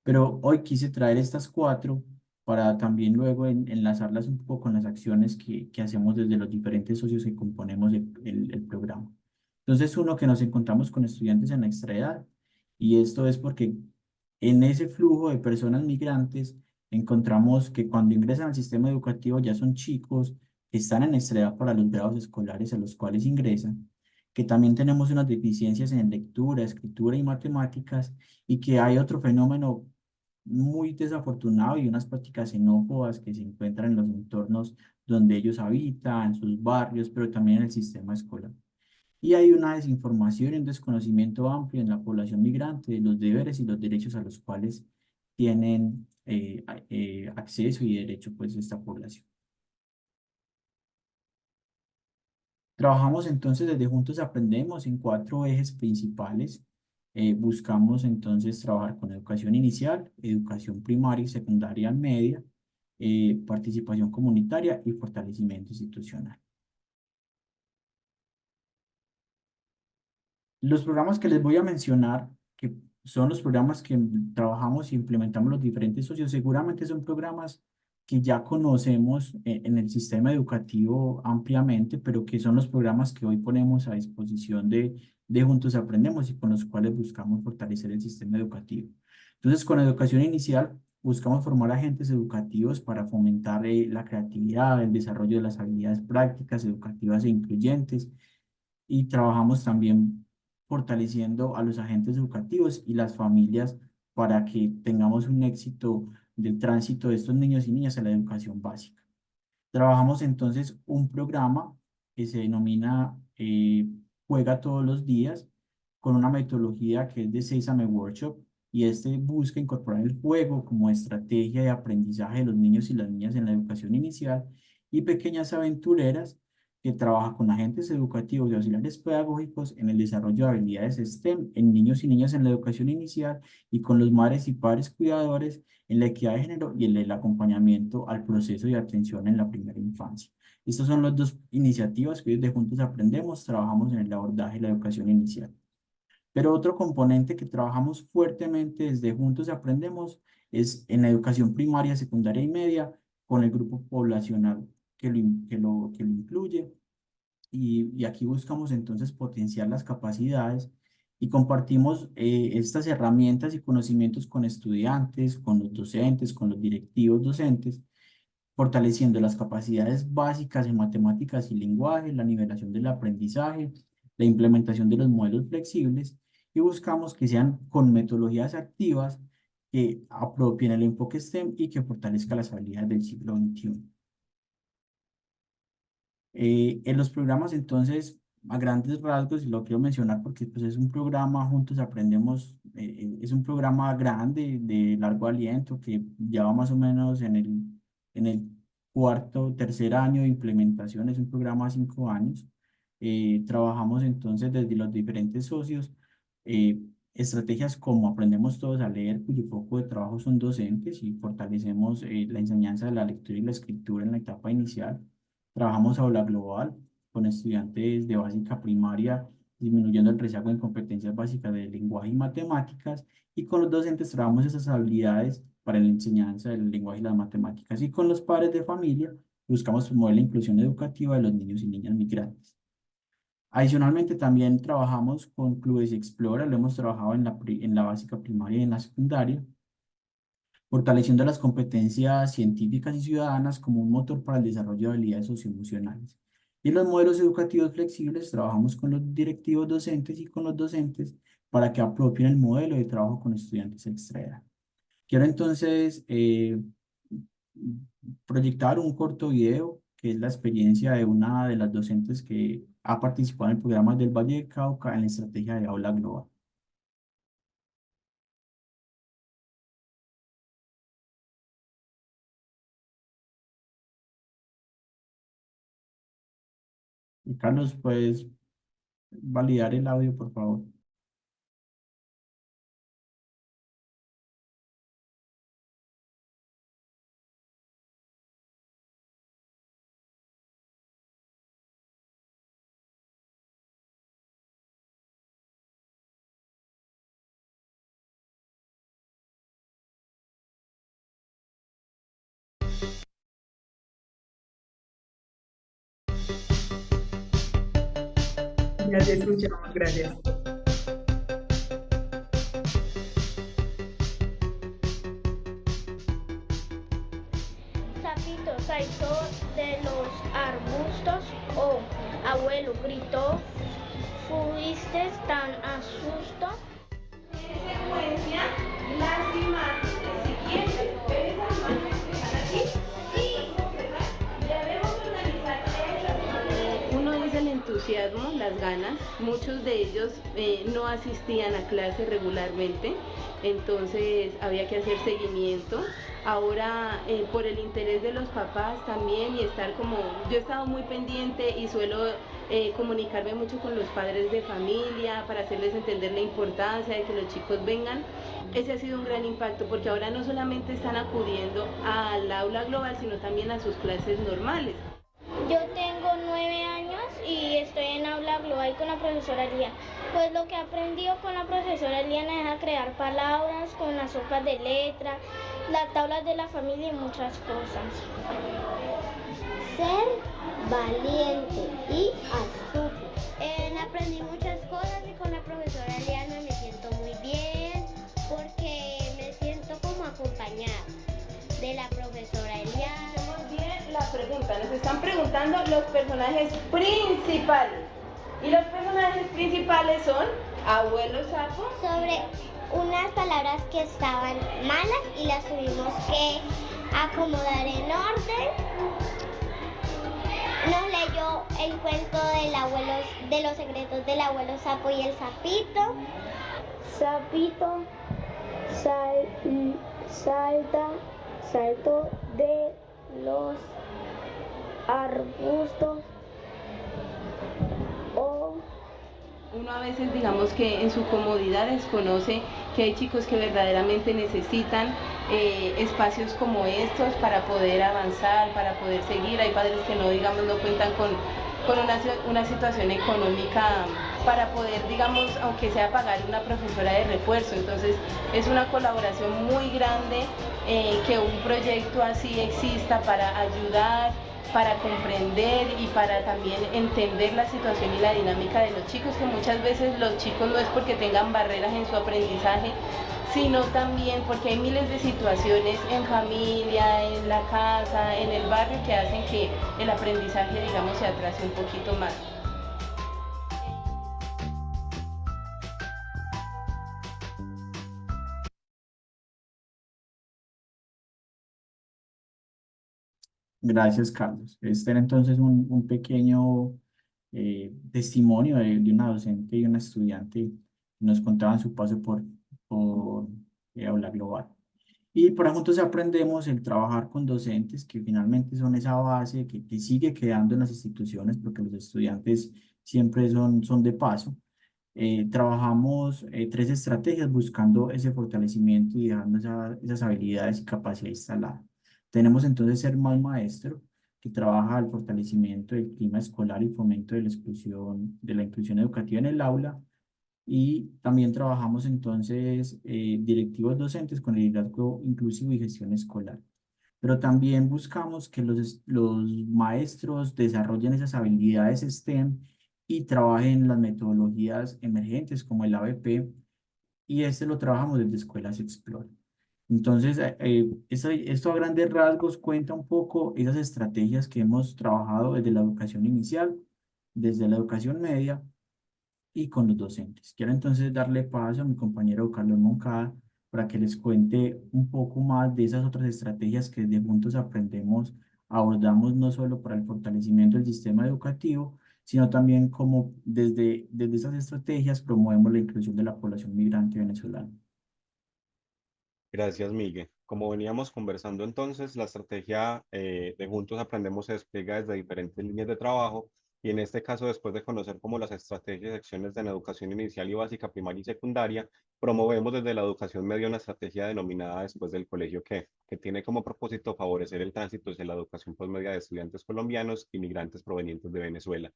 pero hoy quise traer estas cuatro para también luego enlazarlas un poco con las acciones que hacemos desde los diferentes socios que componemos el programa. Entonces, uno, que nos encontramos con estudiantes en extra edad, y esto es porque en ese flujo de personas migrantes encontramos que cuando ingresan al sistema educativo ya son chicos que están en extra edad para los grados escolares a los cuales ingresan, que también tenemos unas deficiencias en lectura, escritura y matemáticas, y que hay otro fenómeno muy desafortunado y unas prácticas xenófobas que se encuentran en los entornos donde ellos habitan, en sus barrios, pero también en el sistema escolar. Y hay una desinformación y un desconocimiento amplio en la población migrante de los deberes y los derechos a los cuales tienen acceso y derecho pues esta población. Trabajamos entonces desde Juntos Aprendemos en 4 ejes principales. Buscamos entonces trabajar con educación inicial, educación primaria y secundaria media, participación comunitaria y fortalecimiento institucional. Los programas que les voy a mencionar, que son los programas que trabajamos e implementamos los diferentes socios, seguramente son programas que ya conocemos en el sistema educativo ampliamente, pero que son los programas que hoy ponemos a disposición de Juntos Aprendemos y con los cuales buscamos fortalecer el sistema educativo. Entonces, con educación inicial, buscamos formar agentes educativos para fomentar la creatividad, el desarrollo de las habilidades prácticas, educativas e incluyentes, y trabajamos también fortaleciendo a los agentes educativos y las familias para que tengamos un éxito del tránsito de estos niños y niñas a la educación básica. Trabajamos entonces un programa que se denomina Juega todos los días, con una metodología que es de Sésame Workshop, y este busca incorporar el juego como estrategia de aprendizaje de los niños y las niñas en la educación inicial, y Pequeñas Aventureras, que trabaja con agentes educativos y auxiliares pedagógicos en el desarrollo de habilidades STEM en niños y niñas en la educación inicial, y con los madres y padres cuidadores en la equidad de género y en el acompañamiento al proceso de atención en la primera infancia. Estas son las dos iniciativas que desde Juntos Aprendemos trabajamos en el abordaje de la educación inicial. Pero otro componente que trabajamos fuertemente desde Juntos Aprendemos es en la educación primaria, secundaria y media, con el grupo poblacional que lo incluye. Y aquí buscamos entonces potenciar las capacidades y compartimos estas herramientas y conocimientos con estudiantes, con los docentes, con los directivos docentes, fortaleciendo las capacidades básicas en matemáticas y lenguaje, la nivelación del aprendizaje, la implementación de los modelos flexibles, y buscamos que sean con metodologías activas que apropien el enfoque STEM y que fortalezca las habilidades del siglo XXI. En los programas, entonces, a grandes rasgos, y lo quiero mencionar porque pues, es un programa, Juntos Aprendemos, es un programa grande, de largo aliento, que ya va más o menos en el cuarto, tercer año de implementación, es un programa de 5 años. Trabajamos entonces desde los diferentes socios, eh, estrategias como Aprendemos Todos a Leer, cuyo foco de trabajo son docentes, y fortalecemos la enseñanza de la lectura y la escritura en la etapa inicial. Trabajamos aula global con estudiantes de básica primaria, disminuyendo el rezago en competencias básicas de lenguaje y matemáticas, y con los docentes trabajamos esas habilidades para la enseñanza del lenguaje y las matemáticas, y con los padres de familia buscamos promover la inclusión educativa de los niños y niñas migrantes. Adicionalmente, también trabajamos con Clubes Explora, lo hemos trabajado en la básica primaria y en la secundaria, fortaleciendo las competencias científicas y ciudadanas como un motor para el desarrollo de habilidades socioemocionales. Y en los modelos educativos flexibles trabajamos con los directivos docentes y con los docentes para que apropien el modelo de trabajo con estudiantes extra. Quiero entonces proyectar un corto video que es la experiencia de una de las docentes que ha participado en el programa del Valle del Cauca en la estrategia de aula global. Y Carlos, ¿puedes validar el audio, por favor? Ya te escuchamos, gracias. Sapito saltó de los arbustos, oh, abuelo gritó, fuiste tan asusto. En secuencia, las imágenes siguientes. ¿Ves las imágenes que están aquí? Sí. Debemos organizar estas. Uno es el entusiasmo, las ganas. Muchos de ellos no asistían a clase regularmente, entonces había que hacer seguimiento. Ahora, por el interés de los papás también y estar como, yo he estado muy pendiente y suelo comunicarme mucho con los padres de familia para hacerles entender la importancia de que los chicos vengan. Ese ha sido un gran impacto porque ahora no solamente están acudiendo al aula global, sino también a sus clases normales. Yo tengo 9 años y estoy en aula global con la profesora Liana. Pues lo que he aprendido con la profesora Liana es a crear palabras con las hojas de letra, las tablas de la familia y muchas cosas. Ser valiente y astuto. Aprendí muchas cosas y con la profesora Liana me siento muy bien porque me siento como acompañada de la profesora Eliana. Muy bien la pregunta, nos están preguntando los personajes principales. Y los personajes principales son Abuelo Sapo. Sobre unas palabras que estaban malas y las tuvimos que acomodar en orden. Nos leyó el cuento de los secretos del abuelo Sapo y el sapito. Sapito saltó de los arbustos. Uno a veces, digamos que en su comodidad desconoce que hay chicos que verdaderamente necesitan espacios como estos para poder avanzar, para poder seguir. Hay padres que no, digamos, no cuentan con una situación económica para poder, digamos, aunque sea pagar una profesora de refuerzo. Entonces es una colaboración muy grande que un proyecto así exista para ayudar, para comprender y para también entender la situación y la dinámica de los chicos, que muchas veces los chicos no es porque tengan barreras en su aprendizaje, sino también porque hay miles de situaciones en familia, en la casa, en el barrio que hacen que el aprendizaje, digamos, se atrase un poquito más. Gracias, Carlos. Este era entonces un pequeño testimonio de una docente y una estudiante que nos contaban su paso por Aula Global. Y por Juntos Aprendemos el trabajar con docentes que finalmente son esa base que sigue quedando en las instituciones porque los estudiantes siempre son de paso. Trabajamos 3 estrategias buscando ese fortalecimiento y dejando esas habilidades y capacidad instalada. Tenemos entonces Ser Más Maestro, que trabaja el fortalecimiento del clima escolar y fomento de la inclusión educativa en el aula. Y también trabajamos entonces directivos docentes con el liderazgo inclusivo y gestión escolar. Pero también buscamos que los maestros desarrollen esas habilidades STEM y trabajen las metodologías emergentes como el ABP, y este lo trabajamos desde Escuelas Explora. Entonces, esto a grandes rasgos cuenta un poco esas estrategias que hemos trabajado desde la educación inicial, desde la educación media y con los docentes. Quiero entonces darle paso a mi compañero Carlos Moncada para que les cuente un poco más de esas otras estrategias que desde Juntos Aprendemos abordamos no solo para el fortalecimiento del sistema educativo, sino también como desde esas estrategias promovemos la inclusión de la población migrante venezolana. Gracias, Miguel. Como veníamos conversando entonces, la estrategia de Juntos Aprendemos se despliega desde diferentes líneas de trabajo y en este caso, después de conocer cómo las estrategias y acciones de la educación inicial y básica, primaria y secundaria, promovemos desde la educación media una estrategia denominada Después del Colegio que tiene como propósito favorecer el tránsito hacia la educación posmedia de estudiantes colombianos y migrantes provenientes de Venezuela.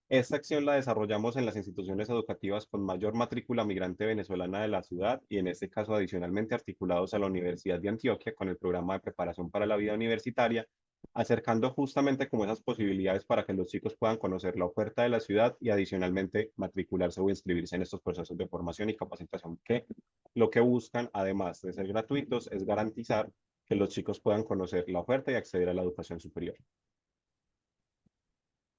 Esta acción la desarrollamos en las instituciones educativas con mayor matrícula migrante venezolana de la ciudad y en este caso adicionalmente articulados a la Universidad de Antioquia con el programa de preparación para la vida universitaria, acercando justamente como esas posibilidades para que los chicos puedan conocer la oferta de la ciudad y adicionalmente matricularse o inscribirse en estos procesos de formación y capacitación que lo que buscan, además de ser gratuitos, es garantizar que los chicos puedan conocer la oferta y acceder a la educación superior.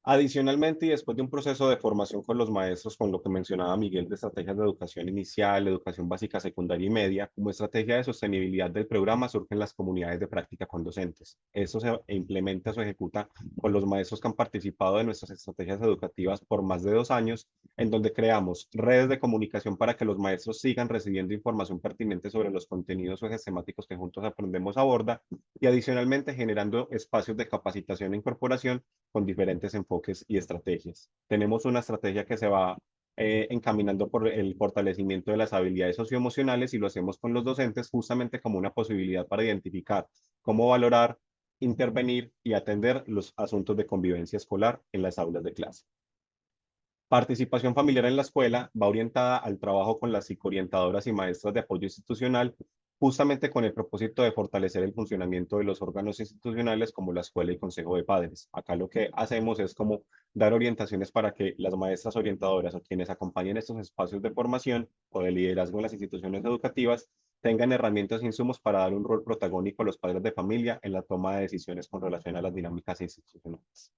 Adicionalmente, y después de un proceso de formación con los maestros, con lo que mencionaba Miguel de estrategias de educación inicial, educación básica, secundaria y media, como estrategia de sostenibilidad del programa surgen las comunidades de práctica con docentes. Eso se implementa, se ejecuta con los maestros que han participado de nuestras estrategias educativas por más de 2 años, en donde creamos redes de comunicación para que los maestros sigan recibiendo información pertinente sobre los contenidos o ejes temáticos que Juntos Aprendemos aborda y adicionalmente generando espacios de capacitación e incorporación con diferentes enfoques y estrategias. Tenemos una estrategia que se va encaminando por el fortalecimiento de las habilidades socioemocionales y lo hacemos con los docentes justamente como una posibilidad para identificar cómo valorar, intervenir y atender los asuntos de convivencia escolar en las aulas de clase. Participación familiar en la escuela va orientada al trabajo con las psicoorientadoras y maestras de apoyo institucional, justamente con el propósito de fortalecer el funcionamiento de los órganos institucionales como la escuela y consejo de padres. Acá lo que hacemos es como dar orientaciones para que las maestras orientadoras o quienes acompañen estos espacios de formación o de liderazgo en las instituciones educativas tengan herramientas e insumos para dar un rol protagónico a los padres de familia en la toma de decisiones con relación a las dinámicas institucionales.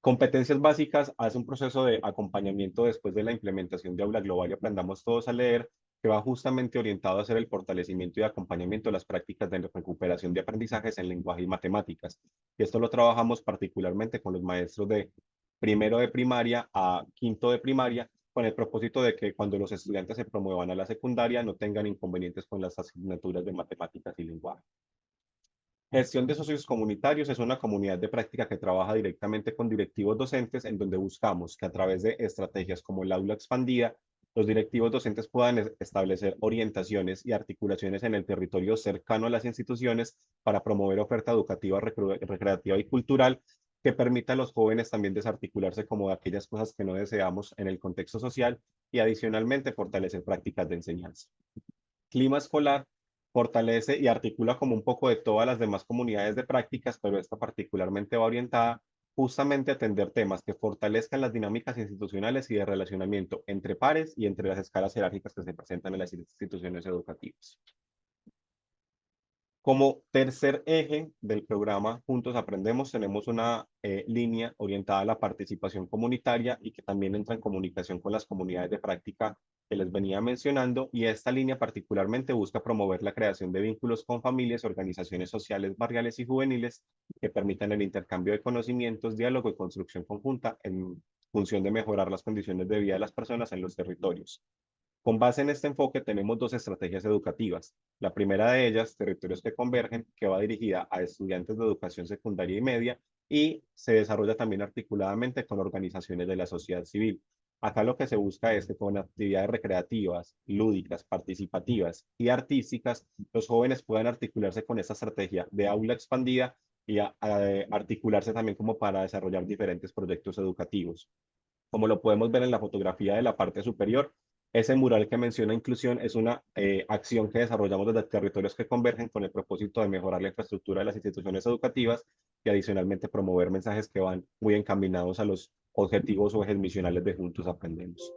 Competencias básicas hace un proceso de acompañamiento después de la implementación de Aula Global y Aprendamos Todos a Leer, que va justamente orientado a hacer el fortalecimiento y acompañamiento de las prácticas de recuperación de aprendizajes en lenguaje y matemáticas. Y esto lo trabajamos particularmente con los maestros de primero de primaria a quinto de primaria, con el propósito de que cuando los estudiantes se promuevan a la secundaria no tengan inconvenientes con las asignaturas de matemáticas y lenguaje. Gestión de socios comunitarios es una comunidad de práctica que trabaja directamente con directivos docentes en donde buscamos que a través de estrategias como el aula expandida, los directivos docentes puedan establecer orientaciones y articulaciones en el territorio cercano a las instituciones para promover oferta educativa, recreativa y cultural que permita a los jóvenes también desarticularse como de aquellas cosas que no deseamos en el contexto social y adicionalmente fortalecer prácticas de enseñanza. Clima escolar fortalece y articula como un poco de todas las demás comunidades de prácticas, pero esta particularmente va orientada justamente a atender temas que fortalezcan las dinámicas institucionales y de relacionamiento entre pares y entre las escalas jerárquicas que se presentan en las instituciones educativas. Como tercer eje del programa Juntos Aprendemos, tenemos una línea orientada a la participación comunitaria y que también entra en comunicación con las comunidades de práctica que les venía mencionando, y esta línea particularmente busca promover la creación de vínculos con familias, organizaciones sociales, barriales y juveniles que permitan el intercambio de conocimientos, diálogo y construcción conjunta en función de mejorar las condiciones de vida de las personas en los territorios. Con base en este enfoque tenemos dos estrategias educativas. La primera de ellas, Territorios que Convergen, que va dirigida a estudiantes de educación secundaria y media y se desarrolla también articuladamente con organizaciones de la sociedad civil. Acá lo que se busca es que con actividades recreativas, lúdicas, participativas y artísticas, los jóvenes puedan articularse con esta estrategia de aula expandida y articularse también como para desarrollar diferentes proyectos educativos. Como lo podemos ver en la fotografía de la parte superior, ese mural que menciona inclusión es una acción que desarrollamos desde Territorios que Convergen con el propósito de mejorar la infraestructura de las instituciones educativas y adicionalmente promover mensajes que van muy encaminados a los objetivos o ejes misionales de Juntos Aprendemos.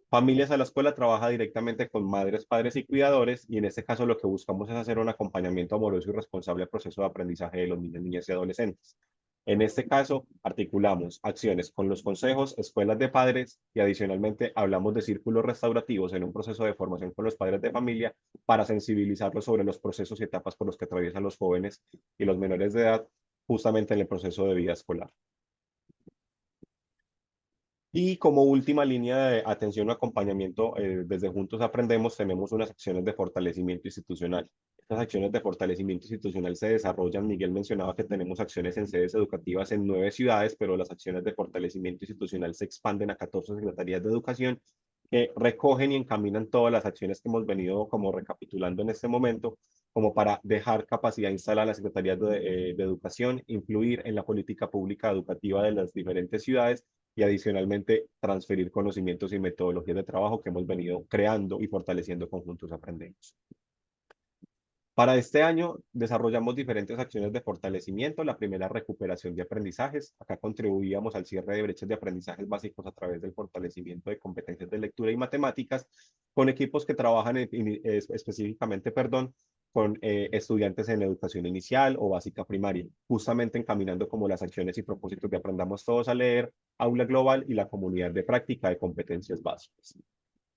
Familias a la Escuela trabaja directamente con madres, padres y cuidadores, y en este caso lo que buscamos es hacer un acompañamiento amoroso y responsable al proceso de aprendizaje de los niños, niñas y adolescentes. En este caso, articulamos acciones con los consejos, escuelas de padres y adicionalmente hablamos de círculos restaurativos en un proceso de formación con los padres de familia para sensibilizarlos sobre los procesos y etapas por los que atraviesan los jóvenes y los menores de edad justamente en el proceso de vida escolar. Y como última línea de atención o acompañamiento, desde Juntos Aprendemos tenemos unas acciones de fortalecimiento institucional. Estas acciones de fortalecimiento institucional se desarrollan, Miguel mencionaba que tenemos acciones en sedes educativas en 9 ciudades, pero las acciones de fortalecimiento institucional se expanden a 14 secretarías de educación que recogen y encaminan todas las acciones que hemos venido como recapitulando en este momento, como para dejar capacidad instalada a las secretarías de educación, influir en la política pública educativa de las diferentes ciudades y adicionalmente transferir conocimientos y metodologías de trabajo que hemos venido creando y fortaleciendo con Juntos Aprendemos. Para este año desarrollamos diferentes acciones de fortalecimiento. La primera, recuperación de aprendizajes. Acá contribuíamos al cierre de brechas de aprendizajes básicos a través del fortalecimiento de competencias de lectura y matemáticas con equipos que trabajan específicamente, con estudiantes en educación inicial o básica primaria, justamente encaminando como las acciones y propósitos de Aprendamos Todos a Leer, Aula Global y la comunidad de práctica de competencias básicas.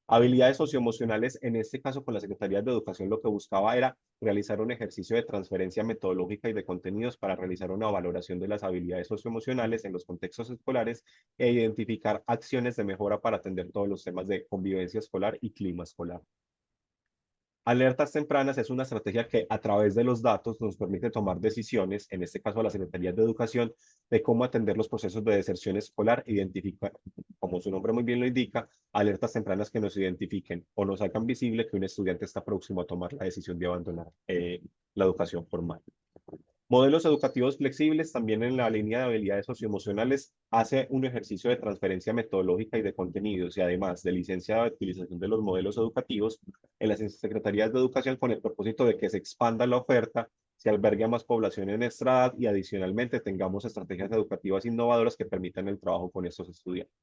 Habilidades socioemocionales, en este caso con la Secretaría de Educación, lo que buscaba era realizar un ejercicio de transferencia metodológica y de contenidos para realizar una valoración de las habilidades socioemocionales en los contextos escolares e identificar acciones de mejora para atender todos los temas de convivencia escolar y clima escolar. Alertas tempranas es una estrategia que a través de los datos nos permite tomar decisiones, en este caso a la Secretaría de Educación, de cómo atender los procesos de deserción escolar, identificar, como su nombre muy bien lo indica, alertas tempranas que nos identifiquen o nos hagan visible que un estudiante está próximo a tomar la decisión de abandonar la educación formal. Modelos educativos flexibles, también en la línea de habilidades socioemocionales, hace un ejercicio de transferencia metodológica y de contenidos y además de licencia de utilización de los modelos educativos en las secretarías de educación con el propósito de que se expanda la oferta, se albergue a más población en nuestra edad y adicionalmente tengamos estrategias educativas innovadoras que permitan el trabajo con estos estudiantes.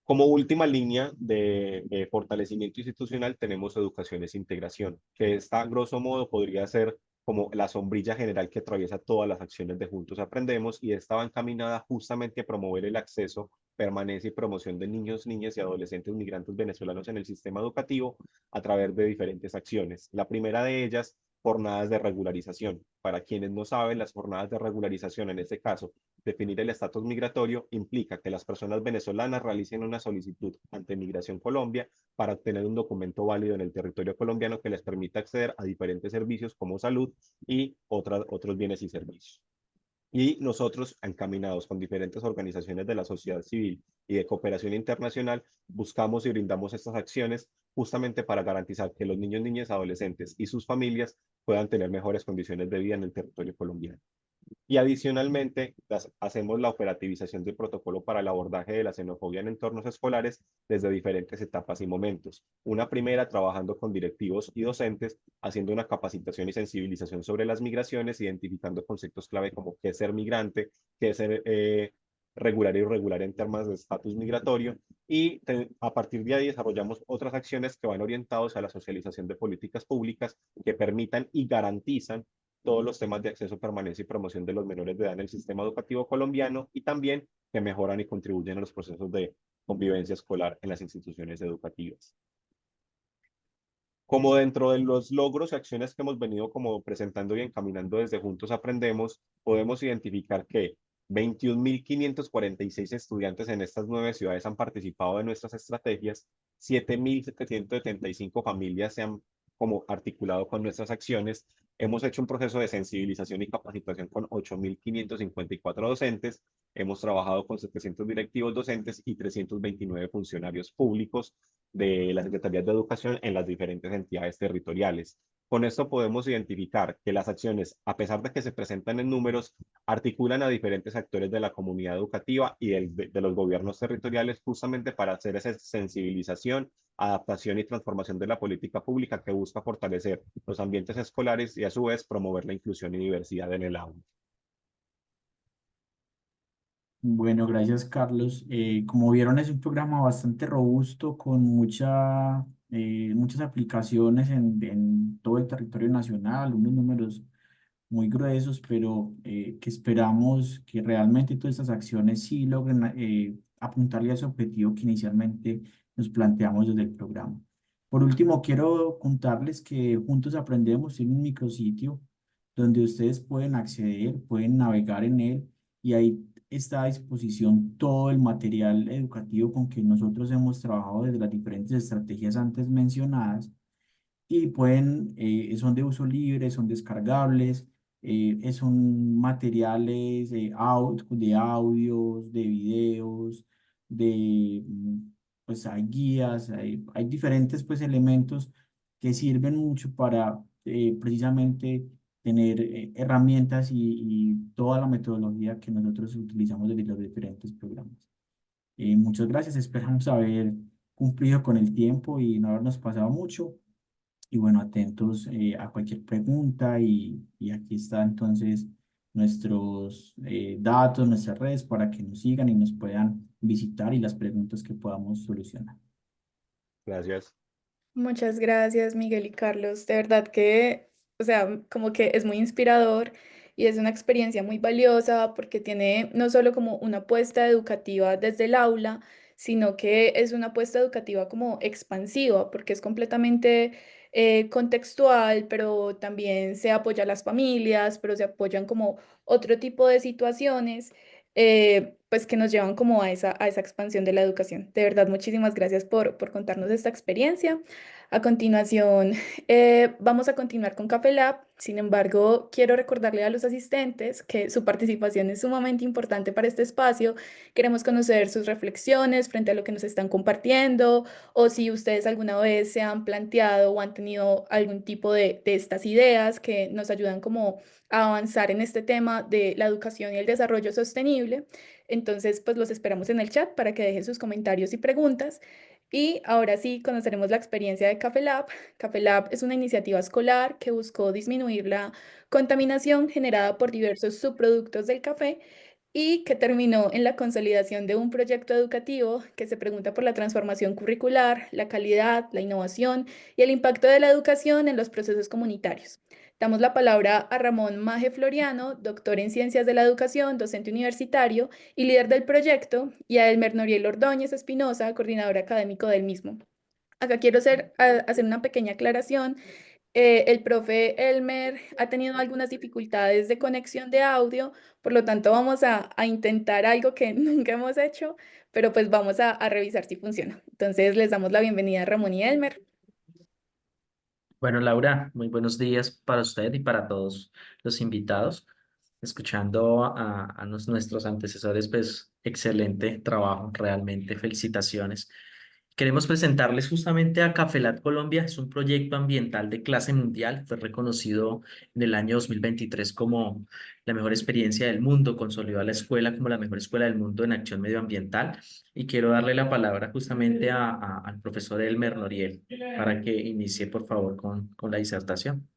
Como última línea de fortalecimiento institucional tenemos educación es integración, que esta, grosso modo, podría ser como la sombrilla general que atraviesa todas las acciones de Juntos Aprendemos y esta va encaminada justamente a promover el acceso, permanencia y promoción de niños, niñas y adolescentes migrantes venezolanos en el sistema educativo a través de diferentes acciones. La primera de ellas, jornadas de regularización. Para quienes no saben, las jornadas de regularización, en este caso, definir el estatus migratorio, implica que las personas venezolanas realicen una solicitud ante Migración Colombia para obtener un documento válido en el territorio colombiano que les permita acceder a diferentes servicios como salud y otros bienes y servicios. Y nosotros, encaminados con diferentes organizaciones de la sociedad civil y de cooperación internacional, buscamos y brindamos estas acciones justamente para garantizar que los niños, niñas, adolescentes y sus familias puedan tener mejores condiciones de vida en el territorio colombiano. Y adicionalmente, hacemos la operativización del protocolo para el abordaje de la xenofobia en entornos escolares desde diferentes etapas y momentos. Una primera, trabajando con directivos y docentes, haciendo una capacitación y sensibilización sobre las migraciones, identificando conceptos clave como qué es ser migrante, qué es ser regular e irregular en temas de estatus migratorio. Y a partir de ahí desarrollamos otras acciones que van orientados a la socialización de políticas públicas que permitan y garantizan todos los temas de acceso, permanencia y promoción de los menores de edad en el sistema educativo colombiano y también que mejoran y contribuyen a los procesos de convivencia escolar en las instituciones educativas. Como dentro de los logros y acciones que hemos venido como presentando y encaminando desde Juntos Aprendemos, podemos identificar que 21.546 estudiantes en estas 9 ciudades han participado de nuestras estrategias, 7.775 familias se han como articulado con nuestras acciones. Hemos hecho un proceso de sensibilización y capacitación con 8.554 docentes. Hemos trabajado con 700 directivos docentes y 329 funcionarios públicos de las Secretarías de Educación en las diferentes entidades territoriales. Con esto podemos identificar que las acciones, a pesar de que se presentan en números, articulan a diferentes actores de la comunidad educativa y de los gobiernos territoriales justamente para hacer esa sensibilización, adaptación y transformación de la política pública que busca fortalecer los ambientes escolares y a su vez promover la inclusión y diversidad en el aula. Bueno, gracias, Carlos. Como vieron, es un programa bastante robusto con muchas aplicaciones en todo el territorio nacional, unos números muy gruesos, pero que esperamos que realmente todas estas acciones sí logren apuntarle a ese objetivo que inicialmente nos planteamos desde el programa. Por último, quiero contarles que Juntos Aprendemos tiene un micrositio donde ustedes pueden acceder, pueden navegar en él y ahí está a disposición todo el material educativo con que nosotros hemos trabajado desde las diferentes estrategias antes mencionadas y son de uso libre, son descargables, son materiales de audios, de videos, pues hay guías, hay diferentes pues elementos que sirven mucho para precisamente tener herramientas y toda la metodología que nosotros utilizamos desde los diferentes programas. Muchas gracias, esperamos haber cumplido con el tiempo y no habernos pasado mucho. Y bueno, atentos a cualquier pregunta y aquí está entonces nuestros datos, nuestras redes para que nos sigan y nos puedan visitar y las preguntas que podamos solucionar. Gracias. Muchas gracias, Miguel y Carlos. De verdad que, o sea, como que es muy inspirador y es una experiencia muy valiosa porque tiene no solo como una apuesta educativa desde el aula, sino que es una apuesta educativa como expansiva porque es completamente contextual, pero también se apoya a las familias, pero se apoyan como otro tipo de situaciones. Pues que nos llevan como a esa expansión de la educación. De verdad, muchísimas gracias por contarnos esta experiencia. A continuación, vamos a continuar con Café Lab. Sin embargo, quiero recordarle a los asistentes que su participación es sumamente importante para este espacio. Queremos conocer sus reflexiones frente a lo que nos están compartiendo o si ustedes alguna vez se han planteado o han tenido algún tipo de estas ideas que nos ayudan como a avanzar en este tema de la educación y el desarrollo sostenible. Entonces, pues los esperamos en el chat para que dejen sus comentarios y preguntas. Y ahora sí, conoceremos la experiencia de Café Lab. Café Lab es una iniciativa escolar que buscó disminuir la contaminación generada por diversos subproductos del café y que terminó en la consolidación de un proyecto educativo que se pregunta por la transformación curricular, la calidad, la innovación y el impacto de la educación en los procesos comunitarios. Damos la palabra a Ramón Maje Floriano, doctor en Ciencias de la Educación, docente universitario y líder del proyecto, y a Elmer Noriel Ordóñez Espinosa, coordinador académico del mismo. Acá quiero hacer una pequeña aclaración. El profe Elmer ha tenido algunas dificultades de conexión de audio, por lo tanto vamos a intentar algo que nunca hemos hecho, pero pues vamos a revisar si funciona. Entonces les damos la bienvenida a Ramón y Elmer. Bueno, Laura, muy buenos días para usted y para todos los invitados. Escuchando a nuestros antecesores, pues excelente trabajo, realmente felicitaciones. Queremos presentarles justamente a Cafelat Colombia. Es un proyecto ambiental de clase mundial. Fue reconocido en el año 2023 como la mejor experiencia del mundo. Consolidó a la escuela como la mejor escuela del mundo en acción medioambiental. Y quiero darle la palabra justamente al profesor Elmer Noriel para que inicie, por favor, con la disertación.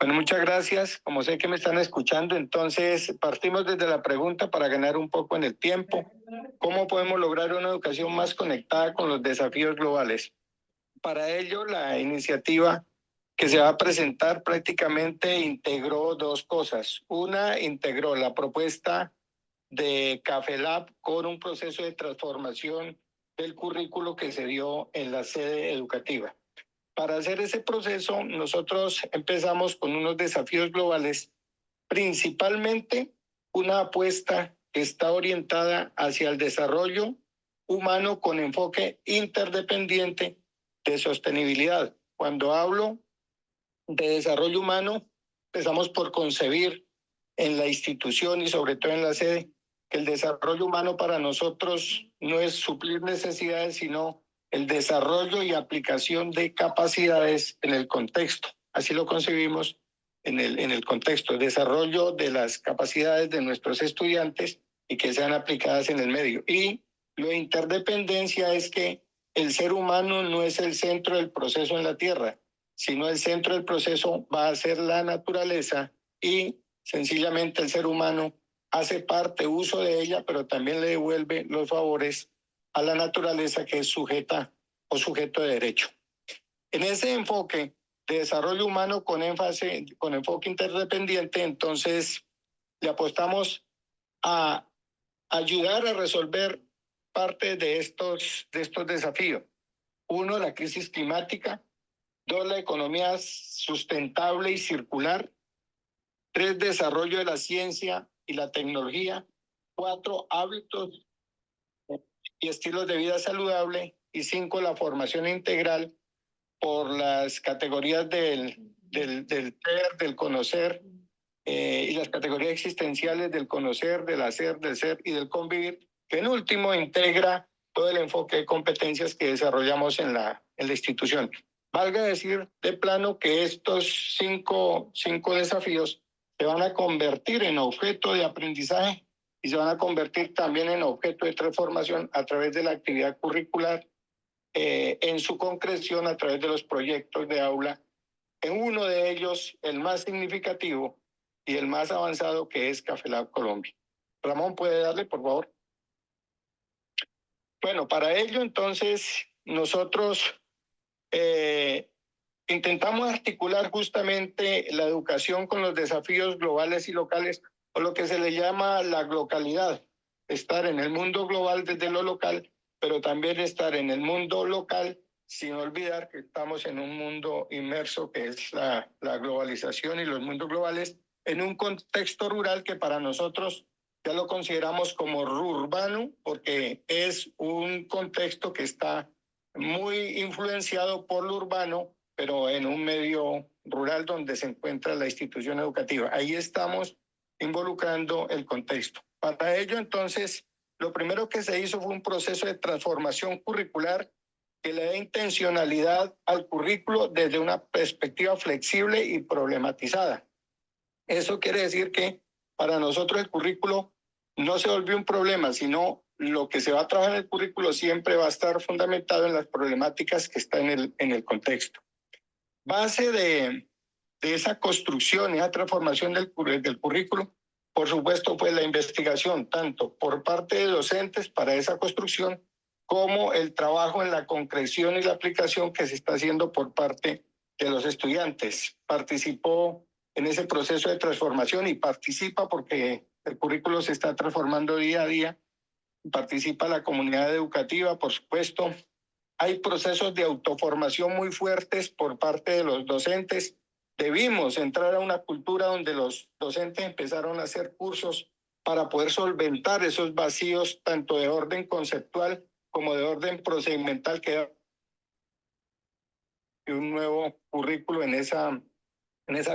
Bueno, muchas gracias. Como sé que me están escuchando, entonces partimos desde la pregunta para ganar un poco en el tiempo. ¿Cómo podemos lograr una educación más conectada con los desafíos globales? Para ello, la iniciativa que se va a presentar prácticamente integró dos cosas. Una, integró la propuesta de Café Lab con un proceso de transformación del currículo que se dio en la sede educativa. Para hacer ese proceso, nosotros empezamos con unos desafíos globales, principalmente una apuesta que está orientada hacia el desarrollo humano con enfoque interdependiente de sostenibilidad. Cuando hablo de desarrollo humano, empezamos por concebir en la institución y sobre todo en la sede que el desarrollo humano para nosotros no es suplir necesidades, sino el desarrollo y aplicación de capacidades en el contexto. Así lo concebimos en el contexto, desarrollo de las capacidades de nuestros estudiantes y que sean aplicadas en el medio. Y lo de interdependencia es que el ser humano no es el centro del proceso en la Tierra, sino el centro del proceso va a ser la naturaleza y sencillamente el ser humano hace parte, uso de ella, pero también le devuelve los favores a la naturaleza que es sujeta o sujeto de derecho. En ese enfoque de desarrollo humano con enfoque interdependiente, entonces le apostamos a ayudar a resolver parte de estos desafíos. Uno, la crisis climática. Dos, la economía sustentable y circular. Tres, desarrollo de la ciencia y la tecnología. Cuatro, hábitos y estilos de vida saludable. Y cinco, la formación integral por las categorías del ser, del conocer, y las categorías existenciales del conocer, del hacer, del ser y del convivir, que en último integra todo el enfoque de competencias que desarrollamos en la institución. Valga decir de plano que estos cinco desafíos se van a convertir en objeto de aprendizaje y se van a convertir también en objeto de transformación a través de la actividad curricular, en su concreción a través de los proyectos de aula. En uno de ellos, el más significativo y el más avanzado, que es Café Lab Colombia. Ramón, ¿puede darle, por favor? Bueno, para ello, entonces, nosotros intentamos articular justamente la educación con los desafíos globales y locales, o lo que se le llama la localidad. Estar en el mundo global desde lo local, pero también estar en el mundo local, sin olvidar que estamos en un mundo inmerso que es la globalización y los mundos globales, en un contexto rural que para nosotros ya lo consideramos como rurbano, porque es un contexto que está muy influenciado por lo urbano, pero en un medio rural donde se encuentra la institución educativa. Ahí estamos involucrando el contexto. Para ello, entonces, lo primero que se hizo fue un proceso de transformación curricular que le dé intencionalidad al currículo desde una perspectiva flexible y problematizada. Eso quiere decir que para nosotros el currículo no se volvió un problema, sino lo que se va a trabajar en el currículo siempre va a estar fundamentado en las problemáticas que están en el contexto. Base de esa construcción, esa transformación del currículo, por supuesto, fue la investigación, tanto por parte de docentes para esa construcción, como el trabajo en la concreción y la aplicación que se está haciendo por parte de los estudiantes. Participó en ese proceso de transformación y participa porque el currículo se está transformando día a día. Participa la comunidad educativa, por supuesto. Hay procesos de autoformación muy fuertes por parte de los docentes. Debimos entrar a una cultura donde los docentes empezaron a hacer cursos para poder solventar esos vacíos, tanto de orden conceptual como de orden procedimental, que da un nuevo currículo en esa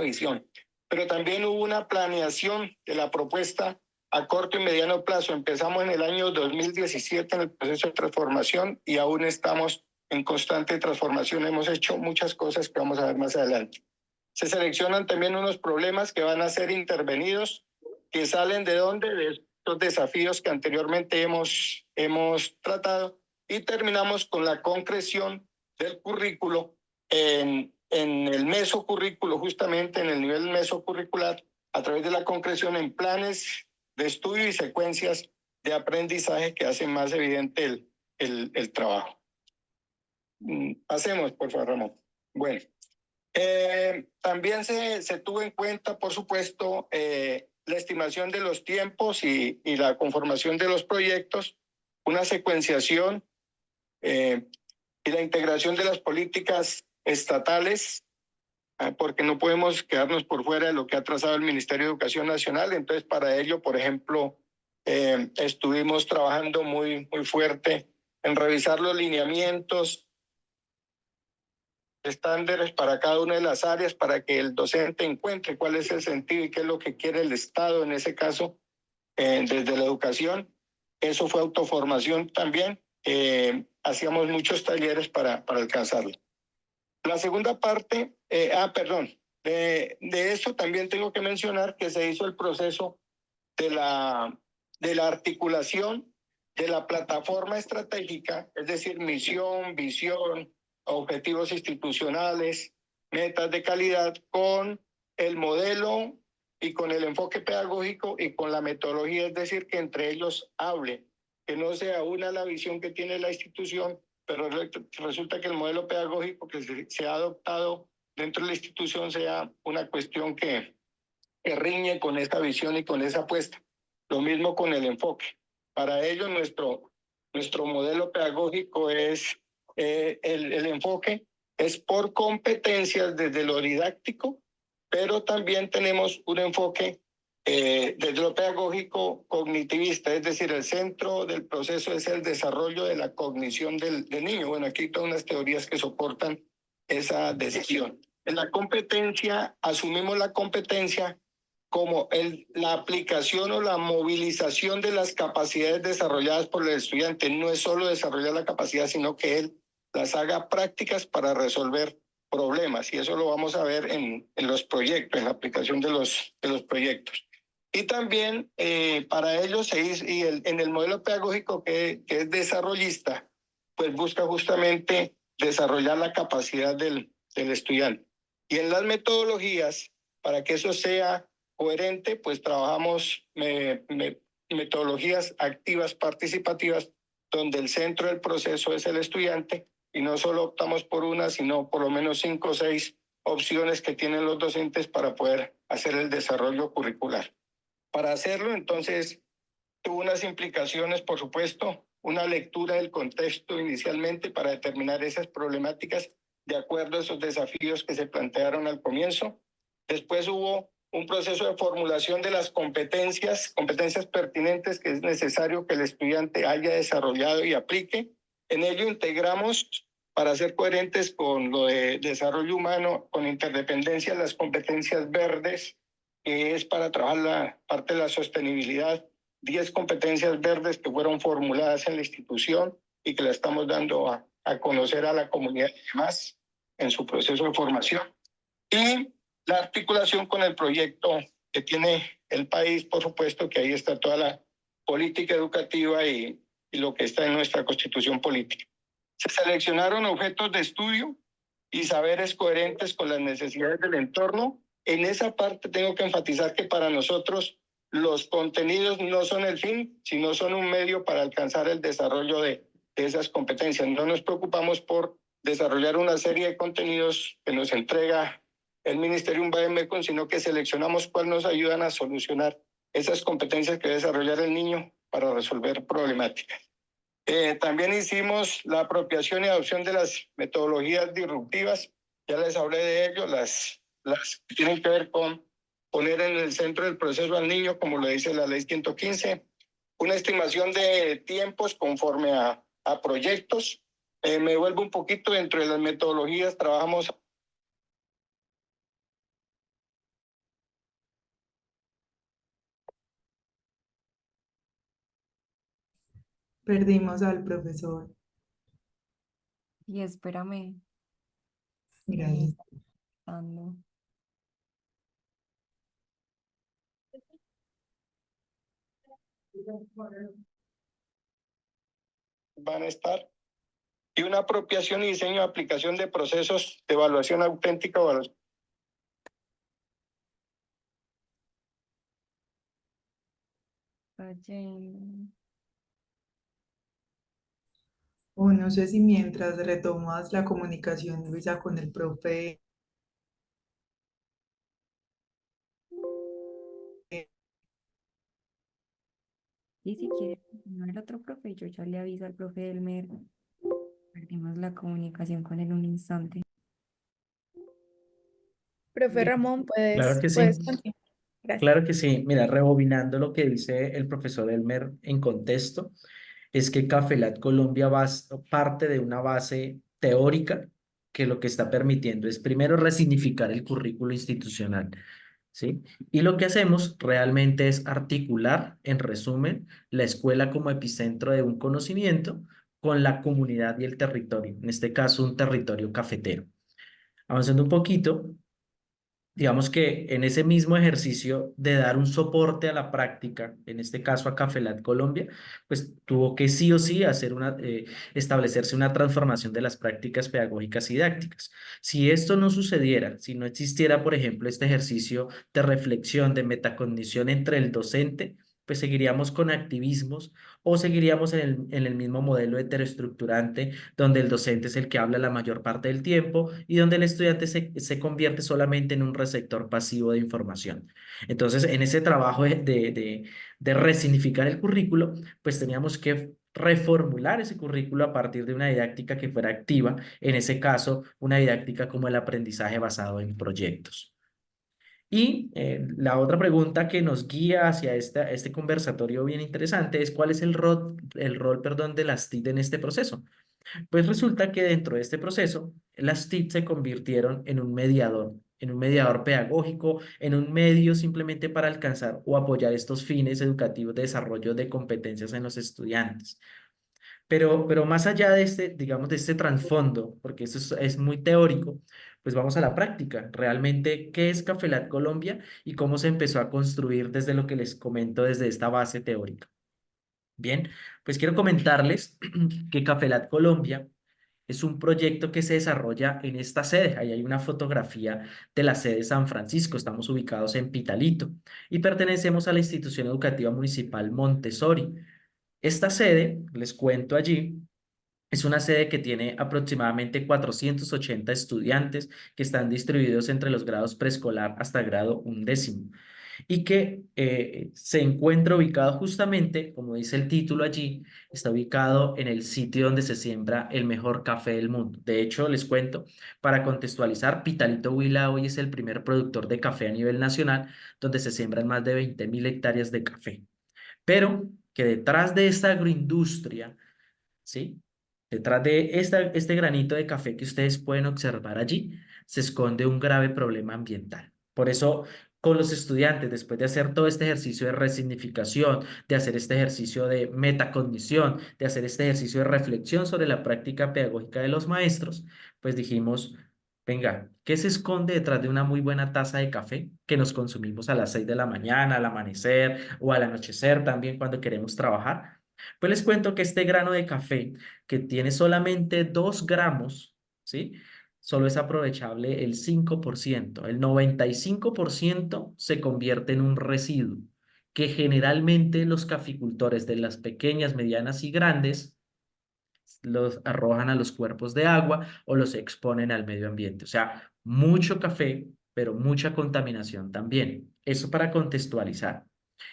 visión. Pero también hubo una planeación de la propuesta a corto y mediano plazo. Empezamos en el año 2017 en el proceso de transformación y aún estamos en constante transformación. Hemos hecho muchas cosas que vamos a ver más adelante. Se seleccionan también unos problemas que van a ser intervenidos, que salen de dónde, de estos desafíos que anteriormente hemos tratado, y terminamos con la concreción del currículo en el mesocurrículo, justamente en el nivel mesocurricular, a través de la concreción en planes de estudio y secuencias de aprendizaje que hacen más evidente el trabajo. Pasemos, por favor, Ramón. Bueno, también se tuvo en cuenta, por supuesto, la estimación de los tiempos y la conformación de los proyectos, una secuenciación y la integración de las políticas estatales, porque no podemos quedarnos por fuera de lo que ha trazado el Ministerio de Educación Nacional. Entonces, para ello, por ejemplo, estuvimos trabajando muy fuerte en revisar los lineamientos, estándares para cada una de las áreas, para que el docente encuentre cuál es el sentido y qué es lo que quiere el Estado, en ese caso, desde la educación. Eso fue autoformación también. Hacíamos muchos talleres para alcanzarlo. La segunda parte, de eso también tengo que mencionar que se hizo el proceso de la articulación de la plataforma estratégica, es decir, misión, visión, objetivos institucionales, metas de calidad, con el modelo y con el enfoque pedagógico y con la metodología, es decir, que entre ellos hablen, que no sea una la visión que tiene la institución, pero resulta que el modelo pedagógico que se ha adoptado dentro de la institución sea una cuestión que riñe con esta visión y con esa apuesta. Lo mismo con el enfoque. Para ello, nuestro modelo pedagógico es el enfoque es por competencias desde lo didáctico, pero también tenemos un enfoque desde lo pedagógico cognitivista, es decir, el centro del proceso es el desarrollo de la cognición del niño. Bueno, aquí hay todas unas teorías que soportan esa decisión. En la competencia, asumimos la competencia como la aplicación o la movilización de las capacidades desarrolladas por el estudiante. No es solo desarrollar la capacidad, sino que él las haga prácticas para resolver problemas. Y eso lo vamos a ver en los proyectos, en la aplicación de los proyectos. Y también para ello se hizo, en el modelo pedagógico que es desarrollista, pues busca justamente desarrollar la capacidad del estudiante. Y en las metodologías, para que eso sea coherente, pues trabajamos metodologías activas participativas, donde el centro del proceso es el estudiante y no solo optamos por una, sino por lo menos 5 o 6 opciones que tienen los docentes para poder hacer el desarrollo curricular. Para hacerlo, entonces, tuvo unas implicaciones, por supuesto, una lectura del contexto inicialmente para determinar esas problemáticas de acuerdo a esos desafíos que se plantearon al comienzo. Después hubo un proceso de formulación de las competencias pertinentes que es necesario que el estudiante haya desarrollado y aplique. En ello integramos, para ser coherentes con lo de desarrollo humano, con interdependencia, las competencias verdes, que es para trabajar la parte de la sostenibilidad, 10 competencias verdes que fueron formuladas en la institución y que la estamos dando a conocer a la comunidad y demás en su proceso de formación. Y la articulación con el proyecto que tiene el país, por supuesto, que ahí está toda la política educativa y lo que está en nuestra constitución política. Se seleccionaron objetos de estudio y saberes coherentes con las necesidades del entorno. En esa parte tengo que enfatizar que para nosotros los contenidos no son el fin, sino son un medio para alcanzar el desarrollo de esas competencias. No nos preocupamos por desarrollar una serie de contenidos que nos entrega el Ministerio Unbaemecum, sino que seleccionamos cuáles nos ayudan a solucionar esas competencias que debe desarrollar el niño para resolver problemáticas. También hicimos la apropiación y adopción de las metodologías disruptivas. Ya les hablé de ello, las que tienen que ver con poner en el centro del proceso al niño, como lo dice la ley 115, una estimación de tiempos conforme a proyectos. Me vuelvo un poquito dentro de las metodologías, trabajamos. Perdimos al profesor. Y espérame. Gracias. Ando. Van a estar. Y una apropiación y diseño de aplicación de procesos de evaluación auténtica. O no sé si mientras retomas la comunicación, Luisa, con el profe. Y si quiere continuar el otro profe, yo ya le aviso al profe Elmer. Perdimos la comunicación con él un instante. Profe Ramón, Claro que sí. puedes continuar. Gracias. Claro que sí. Mira, rebobinando lo que dice el profesor Elmer en contexto, es que Cafelat Colombia parte de una base teórica que lo que está permitiendo es primero resignificar el currículo institucional, ¿sí? Y lo que hacemos realmente es articular, en resumen, la escuela como epicentro de un conocimiento con la comunidad y el territorio, en este caso un territorio cafetero. Avanzando un poquito, digamos que en ese mismo ejercicio de dar un soporte a la práctica, en este caso a Cafelat Colombia, pues tuvo que sí o sí establecerse una transformación de las prácticas pedagógicas y didácticas. Si esto no sucediera, si no existiera, por ejemplo, este ejercicio de reflexión, de metacognición entre el docente, pues seguiríamos con activismos o seguiríamos en el mismo modelo heteroestructurante donde el docente es el que habla la mayor parte del tiempo y donde el estudiante se convierte solamente en un receptor pasivo de información. Entonces, en ese trabajo de resignificar el currículo, pues teníamos que reformular ese currículo a partir de una didáctica que fuera activa, en ese caso, una didáctica como el aprendizaje basado en proyectos. Y la otra pregunta que nos guía hacia este conversatorio bien interesante es ¿cuál es el rol, de las TIC en este proceso? Pues resulta que dentro de este proceso, las TIC se convirtieron en un mediador pedagógico, en un medio simplemente para alcanzar o apoyar estos fines educativos de desarrollo de competencias en los estudiantes. Pero más allá de este, digamos, de este trasfondo, porque eso es muy teórico, pues vamos a la práctica. Realmente, ¿qué es Cafelat Colombia y cómo se empezó a construir desde lo que les comento, desde esta base teórica? Bien, pues quiero comentarles que Cafelat Colombia es un proyecto que se desarrolla en esta sede. Ahí hay una fotografía de la sede de San Francisco. Estamos ubicados en Pitalito y pertenecemos a la institución educativa municipal Montessori. Esta sede, les cuento allí, es una sede que tiene aproximadamente 480 estudiantes que están distribuidos entre los grados preescolar hasta grado 11 y que se encuentra ubicado justamente, como dice el título allí, está ubicado en el sitio donde se siembra el mejor café del mundo. De hecho, les cuento, para contextualizar, Pitalito Huila hoy es el primer productor de café a nivel nacional, donde se siembran más de 20.000 hectáreas de café. Pero que detrás de esta agroindustria, ¿sí? Detrás de este granito de café que ustedes pueden observar allí, se esconde un grave problema ambiental. Por eso, con los estudiantes, después de hacer todo este ejercicio de resignificación, de hacer este ejercicio de metacognición, de hacer este ejercicio de reflexión sobre la práctica pedagógica de los maestros, pues dijimos, venga, ¿qué se esconde detrás de una muy buena taza de café que nos consumimos a las 6 de la mañana, al amanecer o al anochecer también cuando queremos trabajar? Pues les cuento que este grano de café, que tiene solamente 2 gramos, ¿sí? Solo es aprovechable el 5%. El 95% se convierte en un residuo que generalmente los caficultores de las pequeñas, medianas y grandes los arrojan a los cuerpos de agua o los exponen al medio ambiente. O sea, mucho café, pero mucha contaminación también. Eso para contextualizar.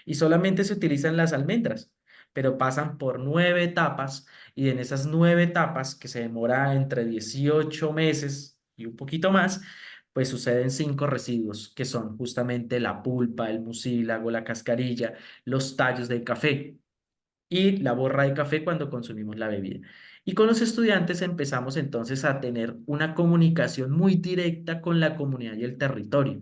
Y solamente se utilizan las almendras, pero pasan por 9 etapas y en esas 9 etapas, que se demora entre 18 meses y un poquito más, pues suceden 5 residuos, que son justamente la pulpa, el mucílago, la cascarilla, los tallos del café y la borra de café cuando consumimos la bebida. Y con los estudiantes empezamos entonces a tener una comunicación muy directa con la comunidad y el territorio.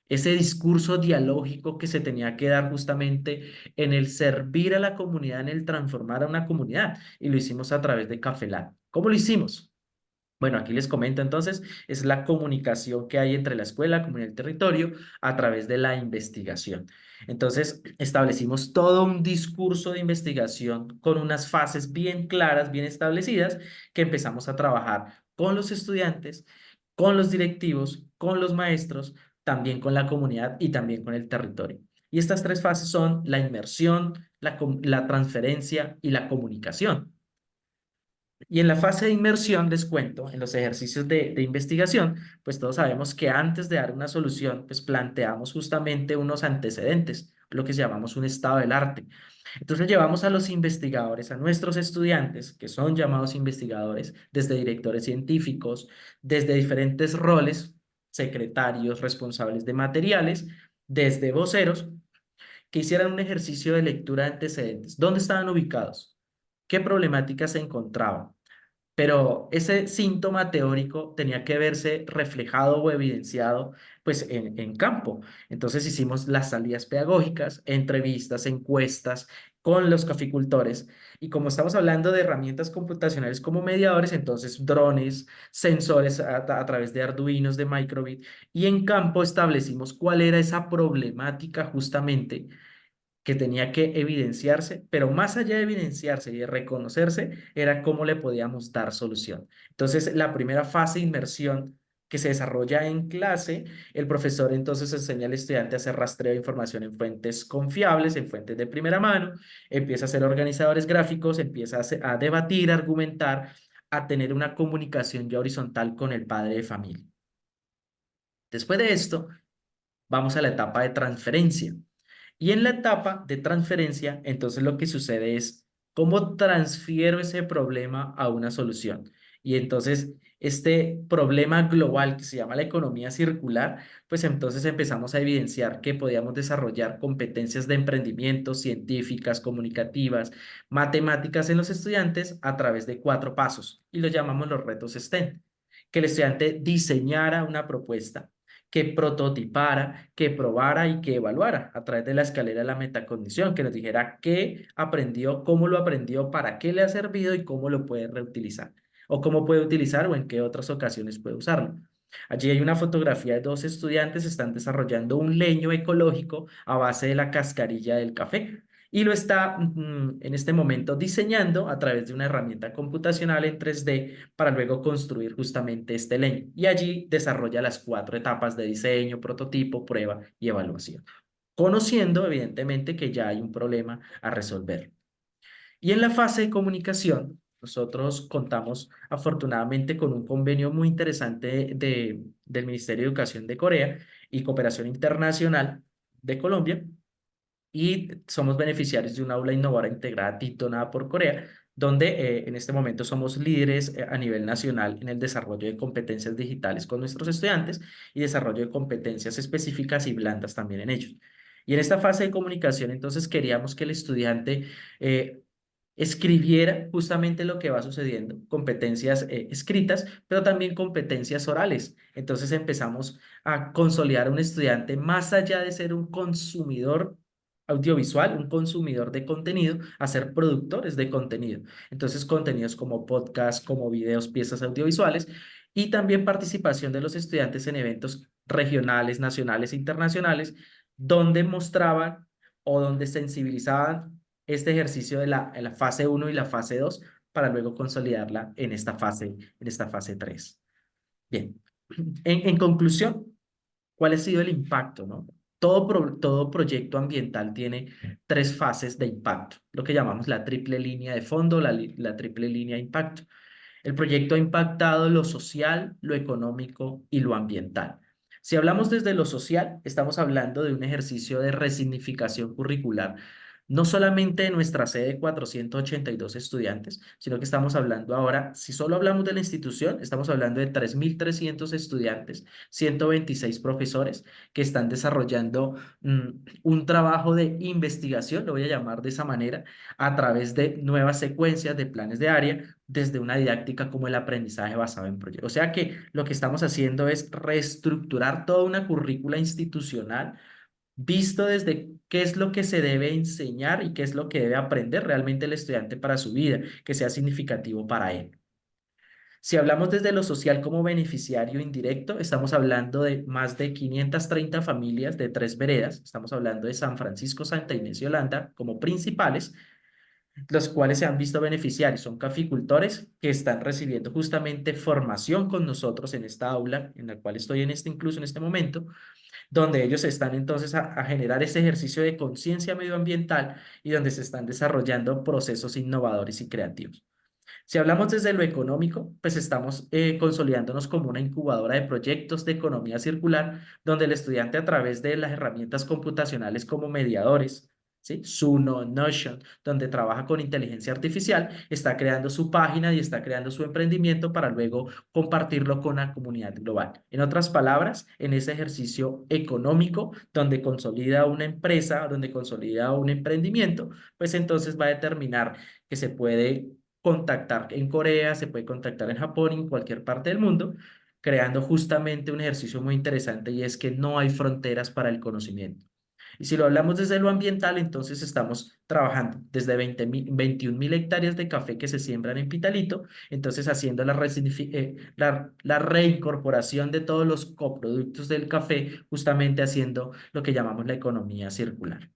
Ese discurso dialógico que se tenía que dar justamente en el servir a la comunidad, en el transformar a una comunidad. Y lo hicimos a través de Cafelat. ¿Cómo lo hicimos? Bueno, aquí les comento entonces, es la comunicación que hay entre la escuela, la comunidad y el territorio a través de la investigación. Entonces, establecimos todo un discurso de investigación con unas fases bien claras, bien establecidas, que empezamos a trabajar con los estudiantes, con los directivos, con los maestros, también con la comunidad y también con el territorio. Y estas 3 fases son la inmersión, la transferencia y la comunicación. Y en la fase de inmersión, les cuento, en los ejercicios de investigación, pues todos sabemos que antes de dar una solución, pues planteamos justamente unos antecedentes, lo que llamamos un estado del arte. Entonces llevamos a los investigadores, a nuestros estudiantes, que son llamados investigadores, desde directores científicos, desde diferentes roles, secretarios, responsables de materiales, desde voceros, que hicieran un ejercicio de lectura de antecedentes. ¿Dónde estaban ubicados? ¿Qué problemáticas se encontraban? Pero ese síntoma teórico tenía que verse reflejado o evidenciado pues en campo. Entonces hicimos las salidas pedagógicas, entrevistas, encuestas, con los caficultores. Y como estamos hablando de herramientas computacionales como mediadores, entonces drones, sensores a través de Arduinos, de Microbit, y en campo establecimos cuál era esa problemática justamente que tenía que evidenciarse, pero más allá de evidenciarse y de reconocerse, era cómo le podíamos dar solución. Entonces, la primera fase de inmersión que se desarrolla en clase, el profesor entonces enseña al estudiante a hacer rastreo de información en fuentes confiables, en fuentes de primera mano, empieza a hacer organizadores gráficos, empieza a debatir, a argumentar, a tener una comunicación ya horizontal con el padre de familia. Después de esto, vamos a la etapa de transferencia. Y en la etapa de transferencia, entonces lo que sucede es cómo transfiero ese problema a una solución. Y entonces este problema global que se llama la economía circular, pues entonces empezamos a evidenciar que podíamos desarrollar competencias de emprendimiento, científicas, comunicativas, matemáticas en los estudiantes a través de 4 pasos y los llamamos los retos STEM. Que el estudiante diseñara una propuesta, que prototipara, que probara y que evaluara a través de la escalera de la metacognición, que nos dijera qué aprendió, cómo lo aprendió, para qué le ha servido y cómo lo puede reutilizar, o cómo puede utilizar o en qué otras ocasiones puede usarlo. Allí hay una fotografía de 2 estudiantes, están desarrollando un leño ecológico a base de la cascarilla del café y lo está en este momento diseñando a través de una herramienta computacional en 3D para luego construir justamente este leño. Y allí desarrolla las 4 etapas de diseño, prototipo, prueba y evaluación, conociendo evidentemente que ya hay un problema a resolver. Y en la fase de comunicación, nosotros contamos afortunadamente con un convenio muy interesante del Ministerio de Educación de Corea y Cooperación Internacional de Colombia, y somos beneficiarios de una aula innovadora integrada donada por Corea, donde en este momento somos líderes a nivel nacional en el desarrollo de competencias digitales con nuestros estudiantes y desarrollo de competencias específicas y blandas también en ellos. Y en esta fase de comunicación, entonces queríamos que el estudiante escribiera justamente lo que va sucediendo, competencias escritas, pero también competencias orales. Entonces empezamos a consolidar a un estudiante más allá de ser un consumidor audiovisual, un consumidor de contenido, a ser productores de contenido. Entonces, contenidos como podcasts, como videos, piezas audiovisuales y también participación de los estudiantes en eventos regionales, nacionales e internacionales, donde mostraban o donde sensibilizaban este ejercicio de la fase 1 y la fase 2 para luego consolidarla en esta fase 3. Bien, en conclusión, ¿cuál ha sido el impacto, no? Todo proyecto ambiental tiene 3 fases de impacto, lo que llamamos la triple línea de fondo, la triple línea de impacto. El proyecto ha impactado lo social, lo económico y lo ambiental. Si hablamos desde lo social, estamos hablando de un ejercicio de resignificación curricular, no solamente de nuestra sede de 482 estudiantes, sino que estamos hablando ahora, si solo hablamos de la institución, estamos hablando de 3.300 estudiantes, 126 profesores que están desarrollando un trabajo de investigación, lo voy a llamar de esa manera, a través de nuevas secuencias de planes de área, desde una didáctica como el aprendizaje basado en proyectos. O sea que lo que estamos haciendo es reestructurar toda una currícula institucional visto desde qué es lo que se debe enseñar y qué es lo que debe aprender realmente el estudiante para su vida, que sea significativo para él. Si hablamos desde lo social como beneficiario indirecto, estamos hablando de más de 530 familias de 3 veredas, estamos hablando de San Francisco, Santa Inés y Holanda como principales, los cuales se han visto beneficiarios. Son caficultores que están recibiendo justamente formación con nosotros en esta aula, en la cual estoy incluso en este momento, donde ellos están entonces a generar ese ejercicio de conciencia medioambiental y donde se están desarrollando procesos innovadores y creativos. Si hablamos desde lo económico, pues estamos consolidándonos como una incubadora de proyectos de economía circular, donde el estudiante a través de las herramientas computacionales como mediadores, ¿sí? Suno, Notion, donde trabaja con inteligencia artificial, está creando su página y está creando su emprendimiento para luego compartirlo con la comunidad global. En otras palabras, en ese ejercicio económico, donde consolida una empresa, donde consolida un emprendimiento, pues entonces va a determinar que se puede contactar en Corea, se puede contactar en Japón y en cualquier parte del mundo, creando justamente un ejercicio muy interesante y es que no hay fronteras para el conocimiento. Y si lo hablamos desde lo ambiental, entonces estamos trabajando desde 21.000 hectáreas de café que se siembran en Pitalito, entonces haciendo la reincorporación de todos los coproductos del café, justamente haciendo lo que llamamos la economía circular.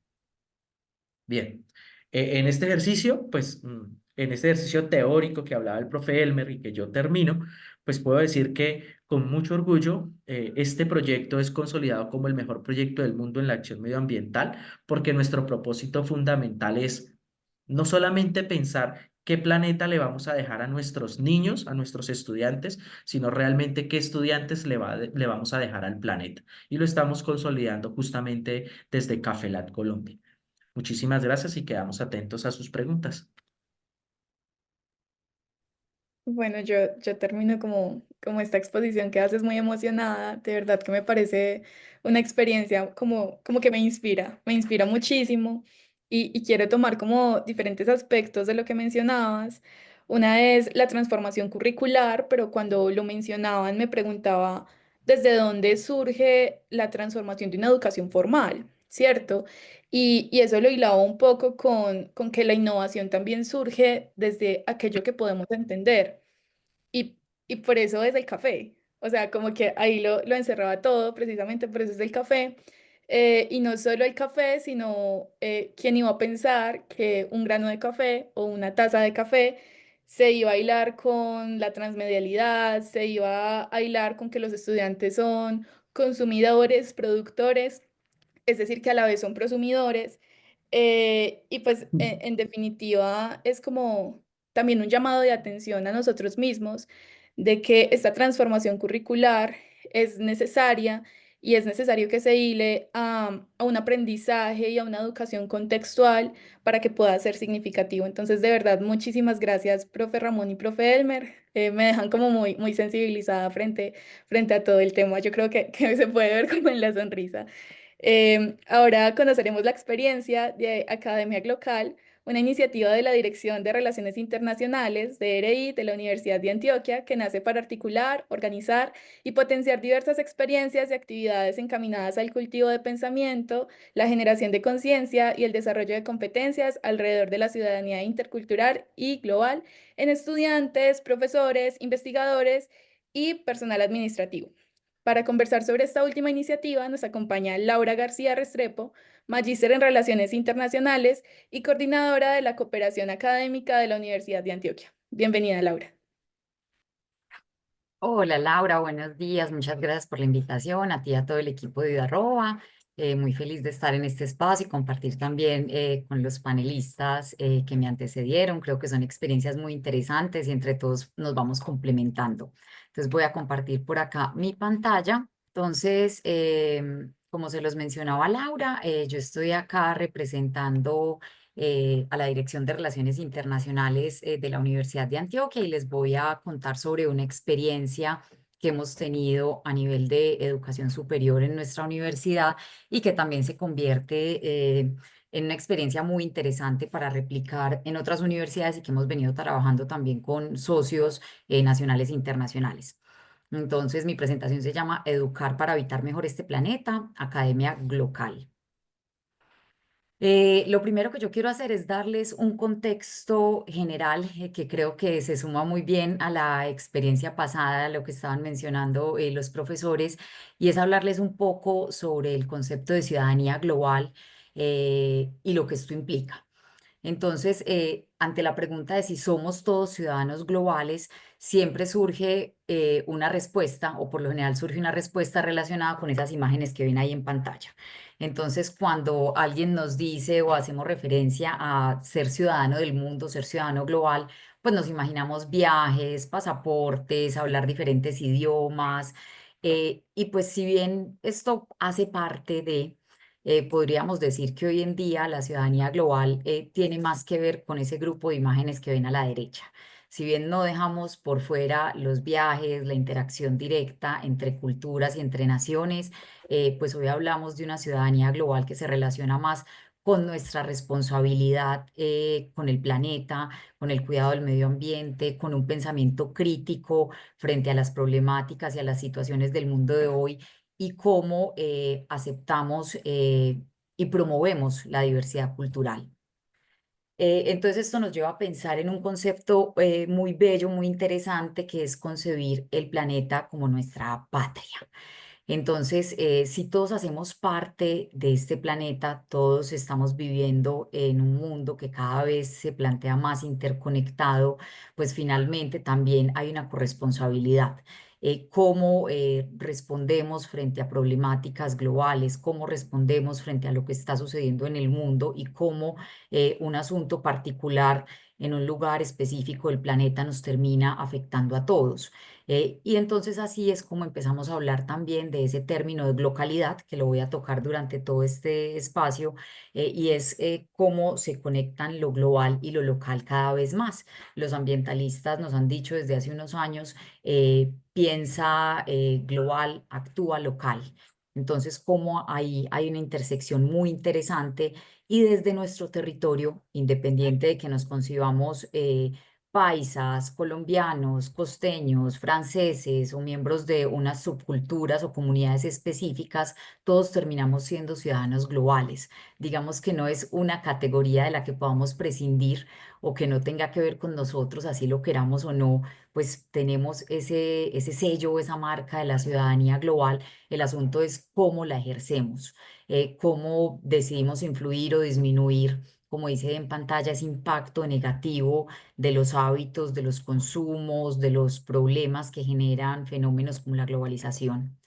Bien, en este ejercicio, pues en este ejercicio teórico que hablaba el profe Elmer y que yo termino, pues puedo decir que con mucho orgullo este proyecto es consolidado como el mejor proyecto del mundo en la acción medioambiental, porque nuestro propósito fundamental es no solamente pensar qué planeta le vamos a dejar a nuestros niños, a nuestros estudiantes, sino realmente qué estudiantes le vamos a dejar al planeta. Y lo estamos consolidando justamente desde Cafelat Colombia. Muchísimas gracias y quedamos atentos a sus preguntas. Bueno, yo termino como esta exposición que haces muy emocionada. De verdad que me parece una experiencia como que me inspira muchísimo y quiero tomar como diferentes aspectos de lo que mencionabas. Una es la transformación curricular, pero cuando lo mencionaban me preguntaba desde dónde surge la transformación de una educación formal, ¿cierto? Y eso lo hilaba un poco con que la innovación también surge desde aquello que podemos entender. Y, y por eso es el café. O sea, como que ahí lo encerraba todo, precisamente por eso es el café. Y no solo el café, sino quién iba a pensar que un grano de café o una taza de café se iba a hilar con la transmedialidad, se iba a hilar con que los estudiantes son consumidores, productores, es decir, que a la vez son prosumidores. Y pues en definitiva es como también un llamado de atención a nosotros mismos de que esta transformación curricular es necesaria y es necesario que se hile a un aprendizaje y a una educación contextual para que pueda ser significativo. Entonces, de verdad, muchísimas gracias, profe Ramón y profe Elmer. Me dejan como muy sensibilizada frente a todo el tema. Yo creo que se puede ver como en la sonrisa. Ahora conoceremos la experiencia de Academia Glocal, una iniciativa de la Dirección de Relaciones Internacionales, DRI, de la Universidad de Antioquia, que nace para articular, organizar y potenciar diversas experiencias y actividades encaminadas al cultivo de pensamiento, la generación de conciencia y el desarrollo de competencias alrededor de la ciudadanía intercultural y global en estudiantes, profesores, investigadores y personal administrativo. Para conversar sobre esta última iniciativa nos acompaña Laura García Restrepo, magíster en Relaciones Internacionales y coordinadora de la Cooperación Académica de la Universidad de Antioquia. Bienvenida, Laura. Hola Laura, buenos días. Muchas gracias por la invitación, a ti y a todo el equipo de Idarroa. Muy feliz de estar en este espacio y compartir también con los panelistas que me antecedieron. Creo que son experiencias muy interesantes y entre todos nos vamos complementando. Entonces voy a compartir por acá mi pantalla. Entonces, como se los mencionaba Laura, yo estoy acá representando a la Dirección de Relaciones Internacionales de la Universidad de Antioquia y les voy a contar sobre una experiencia que hemos tenido a nivel de educación superior en nuestra universidad y que también se convierte en una experiencia muy interesante para replicar en otras universidades y que hemos venido trabajando también con socios nacionales e internacionales. Entonces, mi presentación se llama Educar para habitar mejor este planeta, Academia Glocal. Lo primero que yo quiero hacer es darles un contexto general que creo que se suma muy bien a la experiencia pasada, a lo que estaban mencionando los profesores, y es hablarles un poco sobre el concepto de ciudadanía global y lo que esto implica. Entonces, ante la pregunta de si somos todos ciudadanos globales, siempre surge una respuesta, o por lo general surge una respuesta relacionada con esas imágenes que ven ahí en pantalla. Entonces, cuando alguien nos dice o hacemos referencia a ser ciudadano del mundo, ser ciudadano global, pues nos imaginamos viajes, pasaportes, hablar diferentes idiomas. Y pues si bien esto hace parte de podríamos decir que hoy en día la ciudadanía global tiene más que ver con ese grupo de imágenes que ven a la derecha. Si bien no dejamos por fuera los viajes, la interacción directa entre culturas y entre naciones, pues hoy hablamos de una ciudadanía global que se relaciona más con nuestra responsabilidad con el planeta, con el cuidado del medio ambiente, con un pensamiento crítico frente a las problemáticas y a las situaciones del mundo de hoy y cómo aceptamos y promovemos la diversidad cultural. Entonces esto nos lleva a pensar en un concepto muy bello, muy interesante, que es concebir el planeta como nuestra patria. Entonces, si todos hacemos parte de este planeta, todos estamos viviendo en un mundo que cada vez se plantea más interconectado, pues finalmente también hay una corresponsabilidad. Cómo respondemos frente a problemáticas globales, cómo respondemos frente a lo que está sucediendo en el mundo y cómo un asunto particular en un lugar específico del planeta nos termina afectando a todos. Y entonces así es como empezamos a hablar también de ese término de localidad, que lo voy a tocar durante todo este espacio, y es cómo se conectan lo global y lo local cada vez más. Los ambientalistas nos han dicho desde hace unos años, piensa global, actúa local. Entonces, cómo ahí hay una intersección muy interesante y desde nuestro territorio, independiente de que nos concibamos paisas, colombianos, costeños, franceses o miembros de unas subculturas o comunidades específicas, todos terminamos siendo ciudadanos globales. Digamos que no es una categoría de la que podamos prescindir o que no tenga que ver con nosotros, así lo queramos o no, pues tenemos ese sello, esa marca de la ciudadanía global. El asunto es cómo la ejercemos, cómo decidimos influir o disminuir, como dice en pantalla, ese impacto negativo de los hábitos, de los consumos, de los problemas que generan fenómenos como la globalización.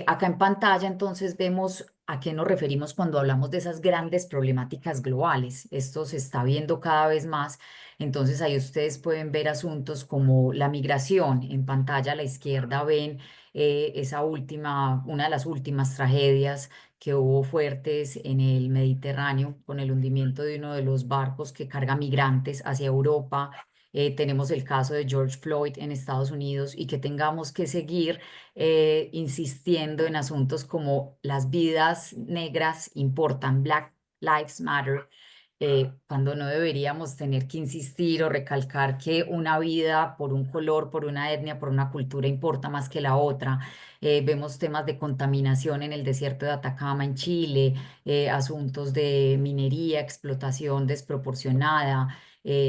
Acá en pantalla entonces vemos a qué nos referimos cuando hablamos de esas grandes problemáticas globales. Esto se está viendo cada vez más. Entonces ahí ustedes pueden ver asuntos como la migración. En pantalla a la izquierda ven una de las últimas tragedias que hubo fuertes en el Mediterráneo con el hundimiento de uno de los barcos que carga migrantes hacia Europa. Tenemos el caso de George Floyd en Estados Unidos y que tengamos que seguir insistiendo en asuntos como las vidas negras importan, Black Lives Matter, cuando no deberíamos tener que insistir o recalcar que una vida por un color, por una etnia, por una cultura importa más que la otra. Vemos temas de contaminación en el desierto de Atacama en Chile, asuntos de minería, explotación desproporcionada,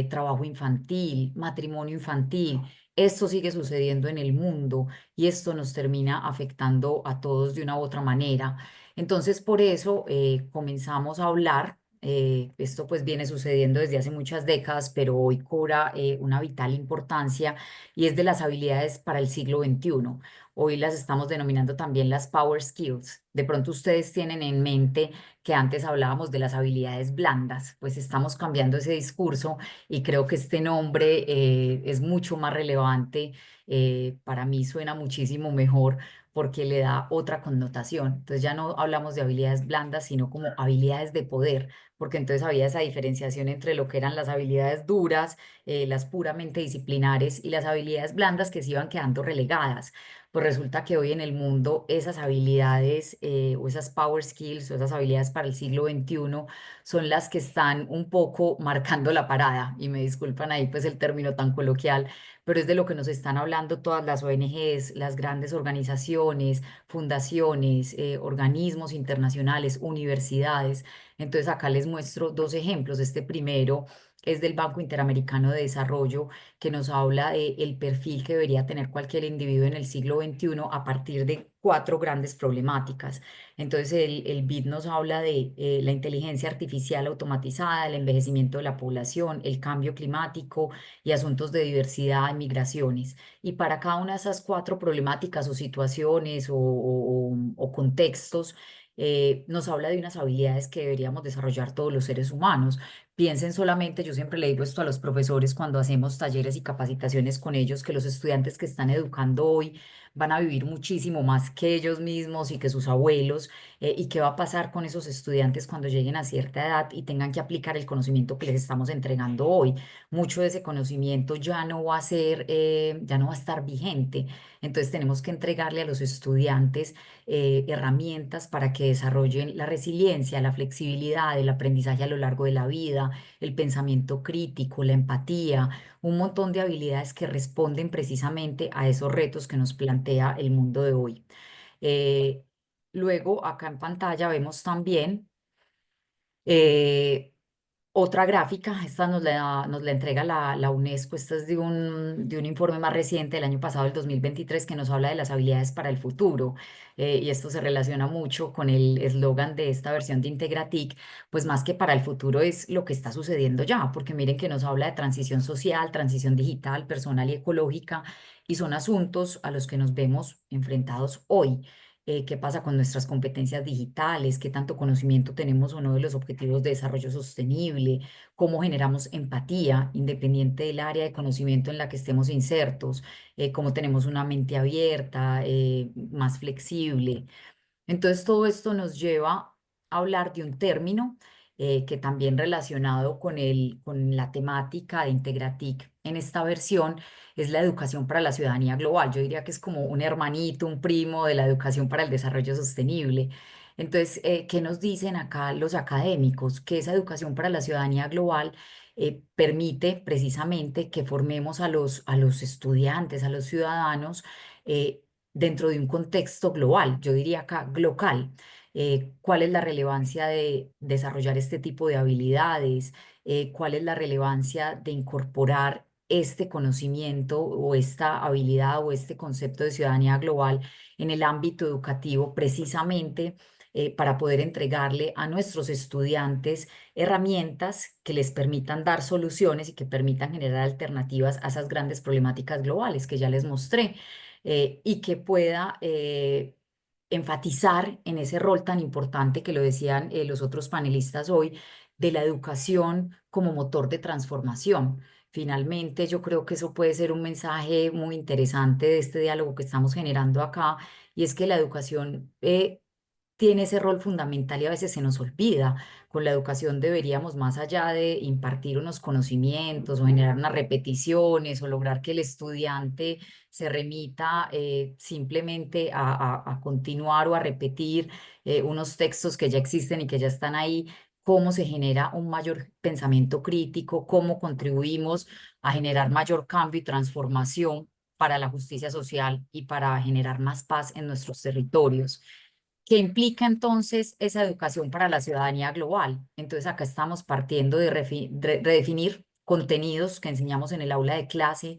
trabajo infantil, matrimonio infantil. Esto sigue sucediendo en el mundo y esto nos termina afectando a todos de una u otra manera. Entonces, por eso comenzamos a hablar. Esto pues viene sucediendo desde hace muchas décadas, pero hoy cobra una vital importancia y es de las habilidades para el siglo XXI. Hoy las estamos denominando también las Power Skills. De pronto ustedes tienen en mente que antes hablábamos de las habilidades blandas, pues estamos cambiando ese discurso y creo que este nombre es mucho más relevante. Para mí suena muchísimo mejor porque le da otra connotación. Entonces ya no hablamos de habilidades blandas, sino como habilidades de poder, porque entonces había esa diferenciación entre lo que eran las habilidades duras, las puramente disciplinares, y las habilidades blandas que se iban quedando relegadas. Pues resulta que hoy en el mundo esas habilidades o esas power skills o esas habilidades para el siglo XXI son las que están un poco marcando la parada. Y me disculpan ahí pues el término tan coloquial, pero es de lo que nos están hablando todas las ONGs, las grandes organizaciones, fundaciones, organismos internacionales, universidades. Entonces acá les muestro dos ejemplos. Este primero es del Banco Interamericano de Desarrollo, que nos habla de el perfil que debería tener cualquier individuo en el siglo XXI a partir de cuatro grandes problemáticas. Entonces el BID nos habla de la inteligencia artificial automatizada, el envejecimiento de la población, el cambio climático y asuntos de diversidad y migraciones. Y para cada una de esas cuatro problemáticas o situaciones o contextos, nos habla de unas habilidades que deberíamos desarrollar todos los seres humanos. Piensen solamente, yo siempre le digo esto a los profesores cuando hacemos talleres y capacitaciones con ellos, que los estudiantes que están educando hoy van a vivir muchísimo más que ellos mismos y que sus abuelos, y qué va a pasar con esos estudiantes cuando lleguen a cierta edad y tengan que aplicar el conocimiento que les estamos entregando hoy. Mucho de ese conocimiento ya no va a ser, ya no va a estar vigente. Entonces tenemos que entregarle a los estudiantes herramientas para que desarrollen la resiliencia, la flexibilidad, el aprendizaje a lo largo de la vida, el pensamiento crítico, la empatía, un montón de habilidades que responden precisamente a esos retos que nos plantea el mundo de hoy. Eh, Luego, acá en pantalla vemos también Eh, Otra gráfica, esta nos la entrega la UNESCO, esta es de un informe más reciente del año pasado, el 2023, que nos habla de las habilidades para el futuro. Y esto se relaciona mucho con el eslogan de esta versión de Integratic, pues más que para el futuro es lo que está sucediendo ya, porque miren que nos habla de transición social, transición digital, personal y ecológica, y son asuntos a los que nos vemos enfrentados hoy. ¿Qué pasa con nuestras competencias digitales? ¿Qué tanto conocimiento tenemos o no de los objetivos de desarrollo sostenible? ¿Cómo generamos empatía independiente del área de conocimiento en la que estemos insertos? ¿Cómo tenemos una mente abierta, más flexible? Entonces, todo esto nos lleva a hablar de un término que también relacionado con la temática de Integratic en esta versión es la educación para la ciudadanía global. Yo diría que es como un hermanito, un primo de la educación para el desarrollo sostenible. Entonces, ¿qué nos dicen acá los académicos? Que esa educación para la ciudadanía global permite precisamente que formemos a los estudiantes, a los ciudadanos, eh, dentro de un contexto global, yo diría acá global. ¿Cuál es la relevancia de desarrollar este tipo de habilidades? ¿Cuál es la relevancia de incorporar este conocimiento o esta habilidad o este concepto de ciudadanía global en el ámbito educativo precisamente para poder entregarle a nuestros estudiantes herramientas que les permitan dar soluciones y que permitan generar alternativas a esas grandes problemáticas globales que ya les mostré? Y que pueda enfatizar en ese rol tan importante que lo decían los otros panelistas hoy, de la educación como motor de transformación. Finalmente, yo creo que eso puede ser un mensaje muy interesante de este diálogo que estamos generando acá, y es que la educación tiene ese rol fundamental y a veces se nos olvida. Con la educación deberíamos, más allá de impartir unos conocimientos o generar unas repeticiones o lograr que el estudiante se remita simplemente a continuar o a repetir unos textos que ya existen y que ya están ahí, cómo se genera un mayor pensamiento crítico, cómo contribuimos a generar mayor cambio y transformación para la justicia social y para generar más paz en nuestros territorios. ¿Qué implica entonces esa educación para la ciudadanía global? Entonces acá estamos partiendo de redefinir contenidos que enseñamos en el aula de clase,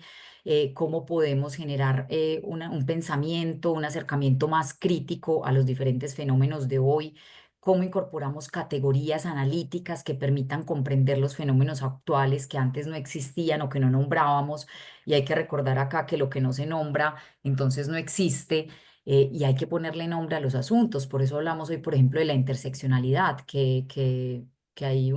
cómo podemos generar un pensamiento, un acercamiento más crítico a los diferentes fenómenos de hoy, cómo incorporamos categorías analíticas que permitan comprender los fenómenos actuales que antes no existían o que no nombrábamos. Y hay que recordar acá que lo que no se nombra, entonces no existe. Y hay que ponerle nombre a los asuntos. Por eso hablamos hoy, por ejemplo, de la interseccionalidad, que hay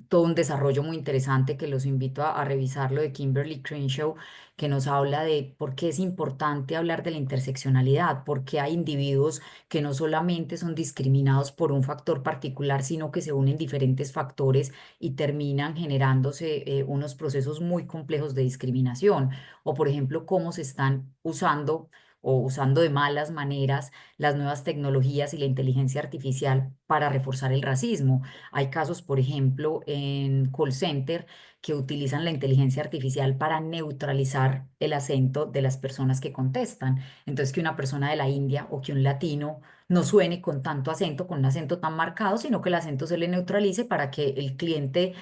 todo un desarrollo muy interesante que los invito a revisarlo, de Kimberly Crenshaw, que nos habla de por qué es importante hablar de la interseccionalidad, porque hay individuos que no solamente son discriminados por un factor particular, sino que se unen diferentes factores y terminan generándose unos procesos muy complejos de discriminación. O, por ejemplo, cómo se están usando o usando de malas maneras las nuevas tecnologías y la inteligencia artificial para reforzar el racismo. Hay casos, por ejemplo, en call center que utilizan la inteligencia artificial para neutralizar el acento de las personas que contestan. Entonces, que una persona de la India o que un latino no suene con tanto acento, con un acento tan marcado, sino que el acento se le neutralice para que el cliente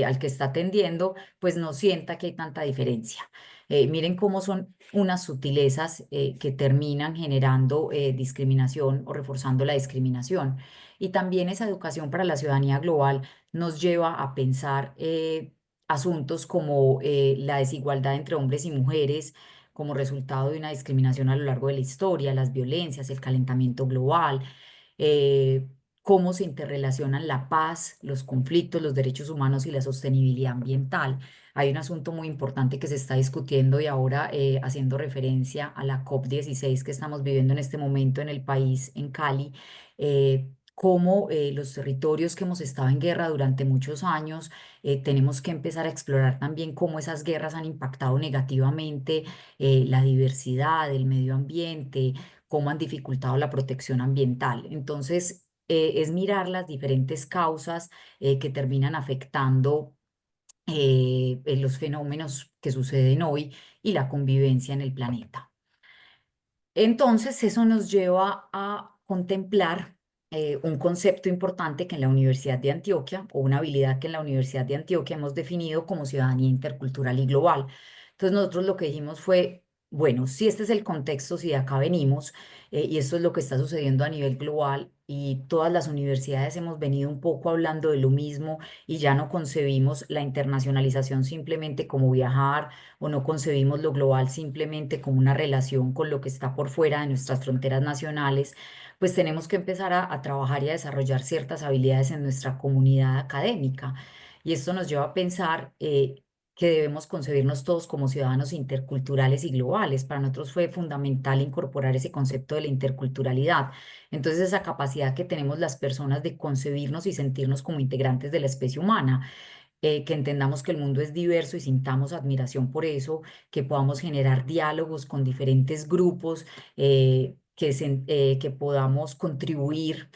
al que está atendiendo pues no sienta que hay tanta diferencia. Miren cómo son unas sutilezas que terminan generando discriminación o reforzando la discriminación. Y también esa educación para la ciudadanía global nos lleva a pensar asuntos como la desigualdad entre hombres y mujeres como resultado de una discriminación a lo largo de la historia, las violencias, el calentamiento global, eh, cómo se interrelacionan la paz, los conflictos, los derechos humanos y la sostenibilidad ambiental. Hay un asunto muy importante que se está discutiendo y ahora haciendo referencia a la COP16 que estamos viviendo en este momento en el país, en Cali, cómo los territorios que hemos estado en guerra durante muchos años, tenemos que empezar a explorar también cómo esas guerras han impactado negativamente la diversidad, el medio ambiente, cómo han dificultado la protección ambiental. Entonces, es mirar las diferentes causas que terminan afectando los fenómenos que suceden hoy y la convivencia en el planeta. Entonces, eso nos lleva a contemplar un concepto importante que en la Universidad de Antioquia, o una habilidad que en la Universidad de Antioquia hemos definido como ciudadanía intercultural y global. Entonces nosotros lo que dijimos fue, bueno, si este es el contexto, si de acá venimos, y esto es lo que está sucediendo a nivel global, y todas las universidades hemos venido un poco hablando de lo mismo, y ya no concebimos la internacionalización simplemente como viajar, o no concebimos lo global simplemente como una relación con lo que está por fuera de nuestras fronteras nacionales, pues tenemos que empezar a trabajar y a desarrollar ciertas habilidades en nuestra comunidad académica. Y esto nos lleva a pensar que debemos concebirnos todos como ciudadanos interculturales y globales. Para nosotros fue fundamental incorporar ese concepto de la interculturalidad. Entonces, esa capacidad que tenemos las personas de concebirnos y sentirnos como integrantes de la especie humana, que entendamos que el mundo es diverso y sintamos admiración por eso, que podamos generar diálogos con diferentes grupos, que podamos contribuir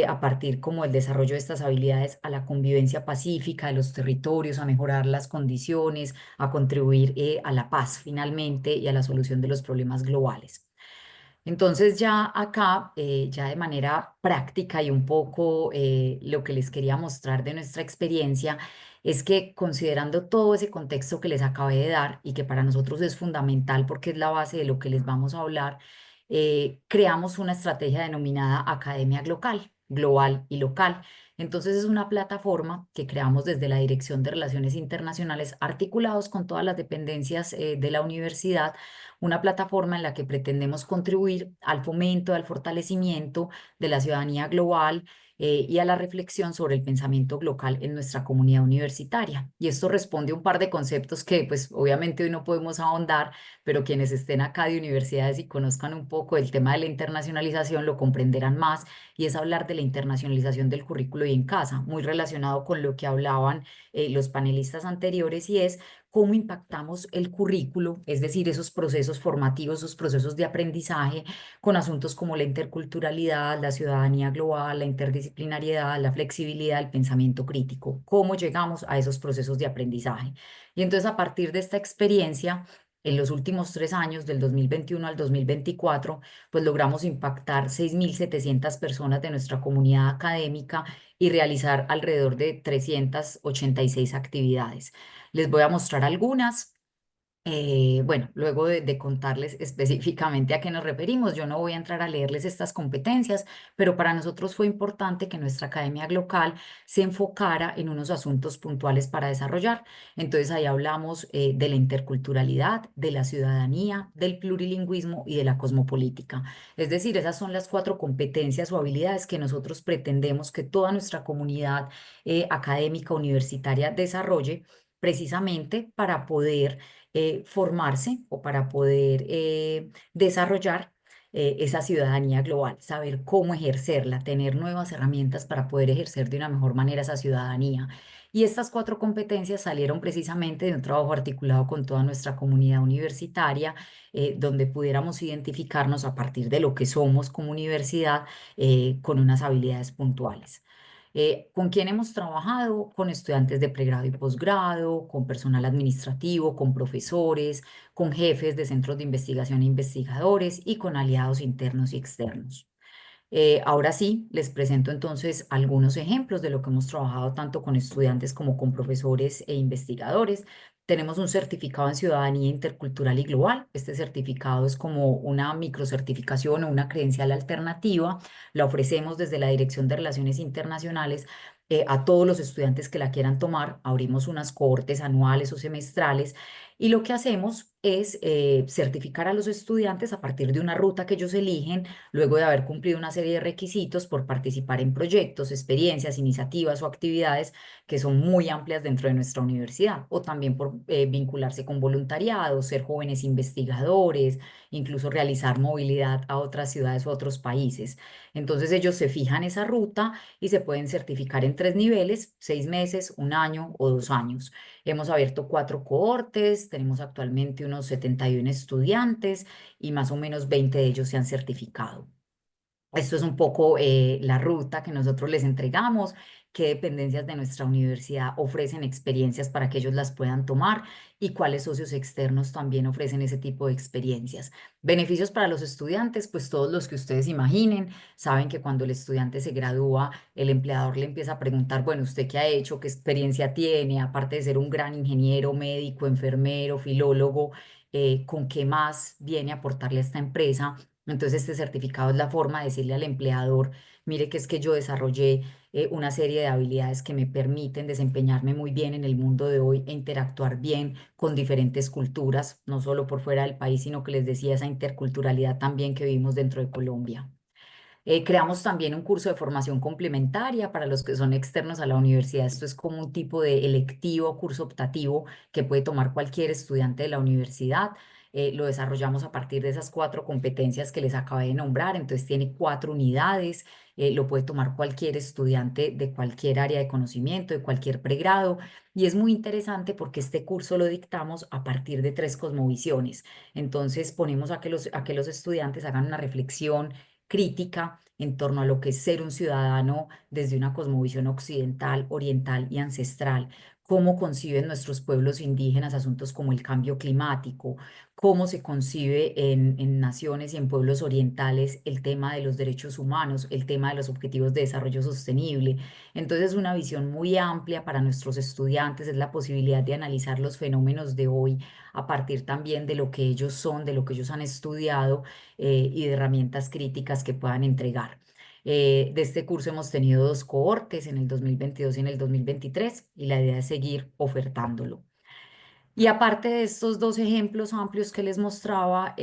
a partir como el desarrollo de estas habilidades a la convivencia pacífica de los territorios, a mejorar las condiciones, a contribuir a la paz finalmente y a la solución de los problemas globales. Entonces ya acá, ya de manera práctica y un poco lo que les quería mostrar de nuestra experiencia es que considerando todo ese contexto que les acabé de dar y que para nosotros es fundamental porque es la base de lo que les vamos a hablar, creamos una estrategia denominada Academia Global y Local. Entonces es una plataforma que creamos desde la Dirección de Relaciones Internacionales, articulados con todas las dependencias de la universidad, una plataforma en la que pretendemos contribuir al fomento, al fortalecimiento de la ciudadanía global y a la reflexión sobre el pensamiento local en nuestra comunidad universitaria. Y esto responde a un par de conceptos que pues obviamente hoy no podemos ahondar, pero quienes estén acá de universidades y conozcan un poco el tema de la internacionalización lo comprenderán más, y es hablar de la internacionalización del currículo y en casa, muy relacionado con lo que hablaban los panelistas anteriores, y es cómo impactamos el currículo, es decir, esos procesos formativos, esos procesos de aprendizaje, con asuntos como la interculturalidad, la ciudadanía global, la interdisciplinariedad, la flexibilidad, el pensamiento crítico, cómo llegamos a esos procesos de aprendizaje. Y entonces a partir de esta experiencia, en los últimos 3 años, del 2021 al 2024, pues logramos impactar 6.700 personas de nuestra comunidad académica y realizar alrededor de 386 actividades. Les voy a mostrar algunas. Bueno, luego de contarles específicamente a qué nos referimos, yo no voy a entrar a leerles estas competencias, pero para nosotros fue importante que nuestra academia local se enfocara en unos asuntos puntuales para desarrollar. Entonces ahí hablamos de la interculturalidad, de la ciudadanía, del plurilingüismo y de la cosmopolítica. Es decir, esas son las 4 competencias o habilidades que nosotros pretendemos que toda nuestra comunidad académica universitaria desarrolle precisamente para poder formarse o para poder desarrollar esa ciudadanía global, saber cómo ejercerla, tener nuevas herramientas para poder ejercer de una mejor manera esa ciudadanía. Y estas 4 competencias salieron precisamente de un trabajo articulado con toda nuestra comunidad universitaria, donde pudiéramos identificarnos a partir de lo que somos como universidad con unas habilidades puntuales. ¿Con quién hemos trabajado? Con estudiantes de pregrado y posgrado, con personal administrativo, con profesores, con jefes de centros de investigación e investigadores y con aliados internos y externos. Ahora sí, les presento entonces algunos ejemplos de lo que hemos trabajado tanto con estudiantes como con profesores e investigadores. Tenemos un certificado en ciudadanía intercultural y global. Este certificado es como una microcertificación o una credencial alternativa. La ofrecemos desde la Dirección de Relaciones Internacionales a todos los estudiantes que la quieran tomar. Abrimos unas cohortes anuales o semestrales y lo que hacemos es certificar a los estudiantes a partir de una ruta que ellos eligen, luego de haber cumplido una serie de requisitos por participar en proyectos, experiencias, iniciativas o actividades que son muy amplias dentro de nuestra universidad, o también por vincularse con voluntariado, ser jóvenes investigadores, incluso realizar movilidad a otras ciudades u otros países. Entonces ellos se fijan esa ruta y se pueden certificar en 3 niveles: 6 meses, 1 año o 2 años. Hemos abierto 4 cohortes, tenemos actualmente unos 71 estudiantes y más o menos 20 de ellos se han certificado. Esto es un poco la ruta que nosotros les entregamos, qué dependencias de nuestra universidad ofrecen experiencias para que ellos las puedan tomar y cuáles socios externos también ofrecen ese tipo de experiencias. Beneficios para los estudiantes, pues todos los que ustedes imaginen. Saben que cuando el estudiante se gradúa, el empleador le empieza a preguntar, bueno, ¿usted qué ha hecho? ¿Qué experiencia tiene? Aparte de ser un gran ingeniero, médico, enfermero, filólogo, ¿con qué más viene a aportarle a esta empresa? Entonces, este certificado es la forma de decirle al empleador, mire que es que yo desarrollé una serie de habilidades que me permiten desempeñarme muy bien en el mundo de hoy e interactuar bien con diferentes culturas, no solo por fuera del país, sino que les decía esa interculturalidad también que vivimos dentro de Colombia. Creamos también un curso de formación complementaria para los que son externos a la universidad. Esto es como un tipo de electivo, curso optativo que puede tomar cualquier estudiante de la universidad. Lo desarrollamos a partir de esas 4 competencias que les acabé de nombrar. Entonces tiene 4 unidades. Lo puede tomar cualquier estudiante de cualquier área de conocimiento, de cualquier pregrado. Y es muy interesante porque este curso lo dictamos a partir de 3 cosmovisiones. Entonces ponemos a que los estudiantes hagan una reflexión crítica en torno a lo que es ser un ciudadano desde una cosmovisión occidental, oriental y ancestral, cómo conciben nuestros pueblos indígenas asuntos como el cambio climático, cómo se concibe en naciones y en pueblos orientales el tema de los derechos humanos, el tema de los objetivos de desarrollo sostenible. Entonces, una visión muy amplia para nuestros estudiantes es la posibilidad de analizar los fenómenos de hoy a partir también de lo que ellos son, de lo que ellos han estudiado y de herramientas críticas que puedan entregar. De este curso hemos tenido 2 cohortes en el 2022 y en el 2023 y la idea es seguir ofertándolo. Y aparte de estos 2 ejemplos amplios que les mostraba,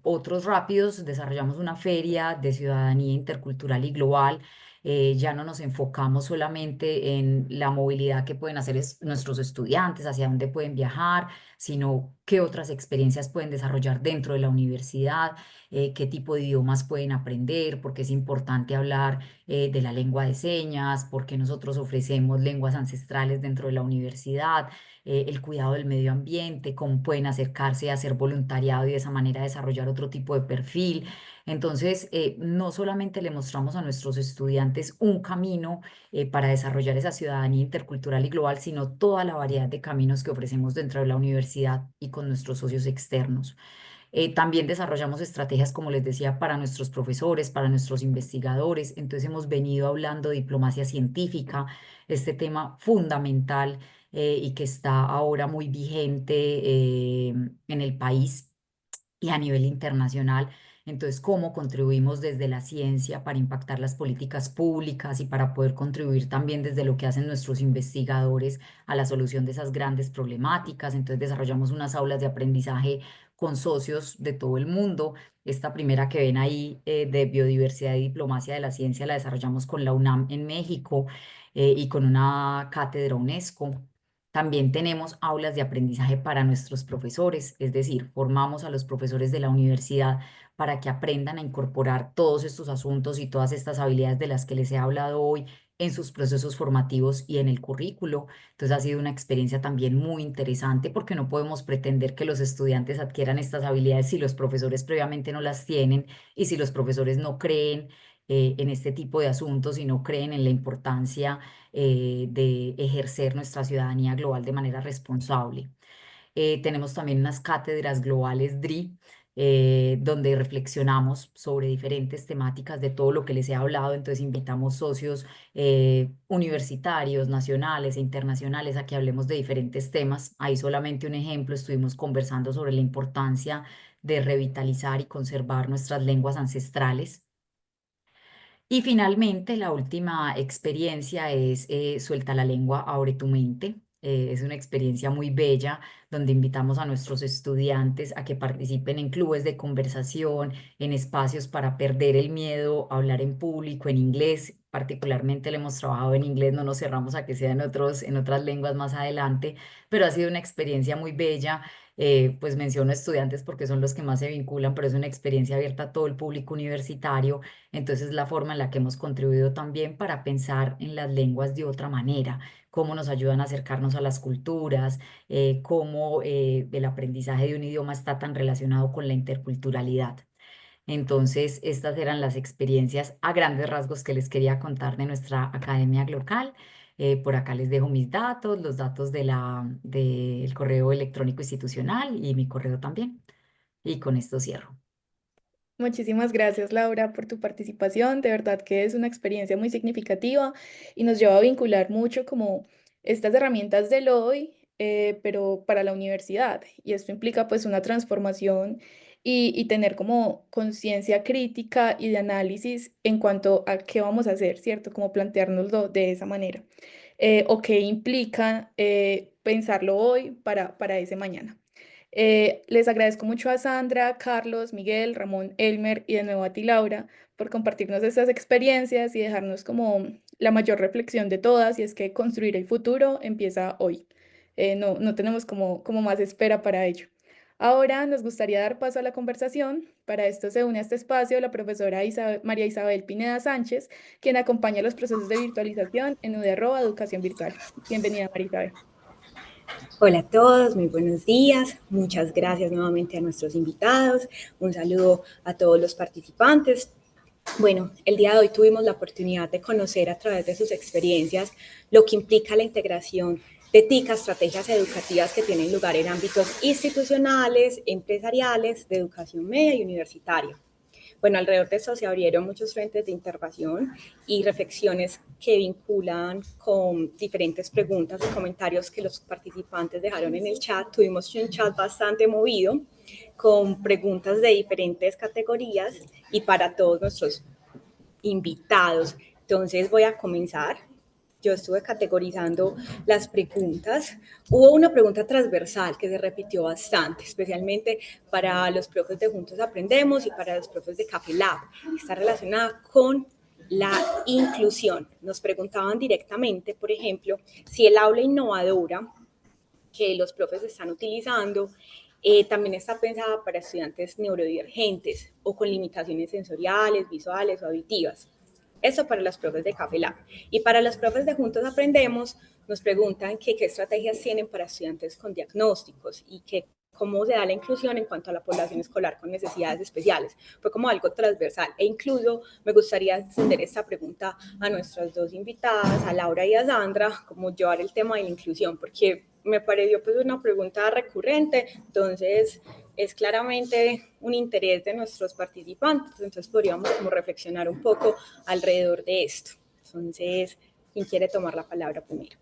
otros rápidos, desarrollamos una feria de ciudadanía intercultural y global. Ya no nos enfocamos solamente en la movilidad que pueden hacer nuestros estudiantes, hacia dónde pueden viajar, sino qué otras experiencias pueden desarrollar dentro de la universidad, qué tipo de idiomas pueden aprender, porque es importante hablar de la lengua de señas, porque nosotros ofrecemos lenguas ancestrales dentro de la universidad, el cuidado del medio ambiente, cómo pueden acercarse a hacer voluntariado y de esa manera desarrollar otro tipo de perfil. Entonces, no solamente le mostramos a nuestros estudiantes un camino para desarrollar esa ciudadanía intercultural y global, sino toda la variedad de caminos que ofrecemos dentro de la universidad y con nuestros socios externos. También desarrollamos estrategias, como les decía, para nuestros profesores, para nuestros investigadores. Entonces hemos venido hablando de diplomacia científica, este tema fundamental y que está ahora muy vigente en el país y a nivel internacional. Entonces, cómo contribuimos desde la ciencia para impactar las políticas públicas y para poder contribuir también desde lo que hacen nuestros investigadores a la solución de esas grandes problemáticas. Entonces, desarrollamos unas aulas de aprendizaje con socios de todo el mundo. Esta primera que ven ahí de biodiversidad y diplomacia de la ciencia la desarrollamos con la UNAM en México y con una cátedra UNESCO. También tenemos aulas de aprendizaje para nuestros profesores, es decir, formamos a los profesores de la universidad para que aprendan a incorporar todos estos asuntos y todas estas habilidades de las que les he hablado hoy en sus procesos formativos y en el currículo. Entonces ha sido una experiencia también muy interesante porque no podemos pretender que los estudiantes adquieran estas habilidades si los profesores previamente no las tienen y si los profesores no creen en este tipo de asuntos y no creen en la importancia de ejercer nuestra ciudadanía global de manera responsable. Tenemos también unas cátedras globales DRI, donde reflexionamos sobre diferentes temáticas de todo lo que les he hablado. Entonces invitamos socios universitarios, nacionales e internacionales a que hablemos de diferentes temas. Ahí solamente un ejemplo, estuvimos conversando sobre la importancia de revitalizar y conservar nuestras lenguas ancestrales. Y finalmente, la última experiencia es Suelta la lengua, abre tu mente. Es una experiencia muy bella donde invitamos a nuestros estudiantes a que participen en clubes de conversación, en espacios para perder el miedo a hablar en público, en inglés. Particularmente le hemos trabajado en inglés, no nos cerramos a que sea en otras lenguas más adelante, pero ha sido una experiencia muy bella. Pues menciono estudiantes porque son los que más se vinculan, pero es una experiencia abierta a todo el público universitario. Entonces, la forma en la que hemos contribuido también para pensar en las lenguas de otra manera, cómo nos ayudan a acercarnos a las culturas, cómo el aprendizaje de un idioma está tan relacionado con la interculturalidad. Entonces, estas eran las experiencias a grandes rasgos que les quería contar de nuestra academia local. Por acá les dejo mis datos, los datos del correo electrónico institucional y mi correo también. Y con esto cierro. Muchísimas gracias, Laura, por tu participación. De verdad que es una experiencia muy significativa y nos lleva a vincular mucho como estas herramientas del hoy, pero para la universidad. Y esto implica pues una transformación y tener como conciencia crítica y de análisis en cuanto a qué vamos a hacer, ¿cierto? Como planteárnoslo de esa manera. O qué implica pensarlo hoy para ese mañana. Les agradezco mucho a Sandra, Carlos, Miguel, Ramón, Elmer y de nuevo a ti, Laura, por compartirnos estas experiencias y dejarnos como la mayor reflexión de todas, y es que construir el futuro empieza hoy. No tenemos como más espera para ello. Ahora nos gustaría dar paso a la conversación. Para esto se une a este espacio la profesora María Isabel Pineda Sánchez, quien acompaña los procesos de virtualización en UD@ Educación Virtual. Bienvenida, María Isabel. Hola a todos, muy buenos días. Muchas gracias nuevamente a nuestros invitados. Un saludo a todos los participantes. Bueno, el día de hoy tuvimos la oportunidad de conocer a través de sus experiencias lo que implica la integración de TIC a estrategias educativas que tienen lugar en ámbitos institucionales, empresariales, de educación media y universitaria. Bueno, alrededor de eso se abrieron muchos frentes de intervención y reflexiones que vinculan con diferentes preguntas y comentarios que los participantes dejaron en el chat. Tuvimos un chat bastante movido con preguntas de diferentes categorías y para todos nuestros invitados. Entonces voy a comenzar. Yo estuve categorizando las preguntas. Hubo una pregunta transversal que se repitió bastante, especialmente para los profes de Juntos Aprendemos y para los profes de Café Lab. Está relacionada con la inclusión. Nos preguntaban directamente, por ejemplo, si el aula innovadora que los profes están utilizando también está pensada para estudiantes neurodivergentes o con limitaciones sensoriales, visuales o auditivas. Eso para los profes de Café Lab. Y para los profes de Juntos Aprendemos, nos preguntan qué estrategias tienen para estudiantes con diagnósticos y cómo se da la inclusión en cuanto a la población escolar con necesidades especiales. Fue como algo transversal. E incluso me gustaría extender esta pregunta a nuestras dos invitadas, a Laura y a Sandra, como llevar el tema de la inclusión, porque me pareció pues una pregunta recurrente, entonces es claramente un interés de nuestros participantes, entonces podríamos como reflexionar un poco alrededor de esto. Entonces, ¿quién quiere tomar la palabra primero?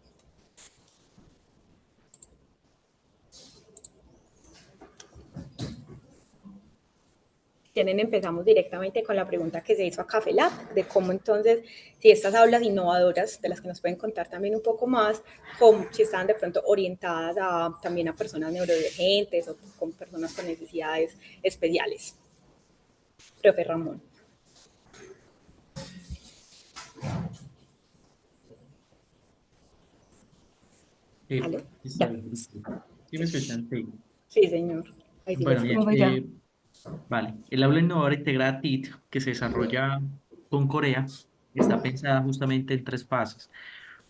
Empezamos directamente con la pregunta que se hizo a Café Lab, de cómo entonces, si estas aulas innovadoras, de las que nos pueden contar también un poco más, si están de pronto orientadas también a personas neurodivergentes o con personas con necesidades especiales. Profe Ramón. ¿Aló? ¿Sí me escuchan? Sí. Sí, señor. Ahí sí Bueno, bien. Vale, el aula innovadora integrada TIT que se desarrolla con Corea está pensada justamente en 3 fases.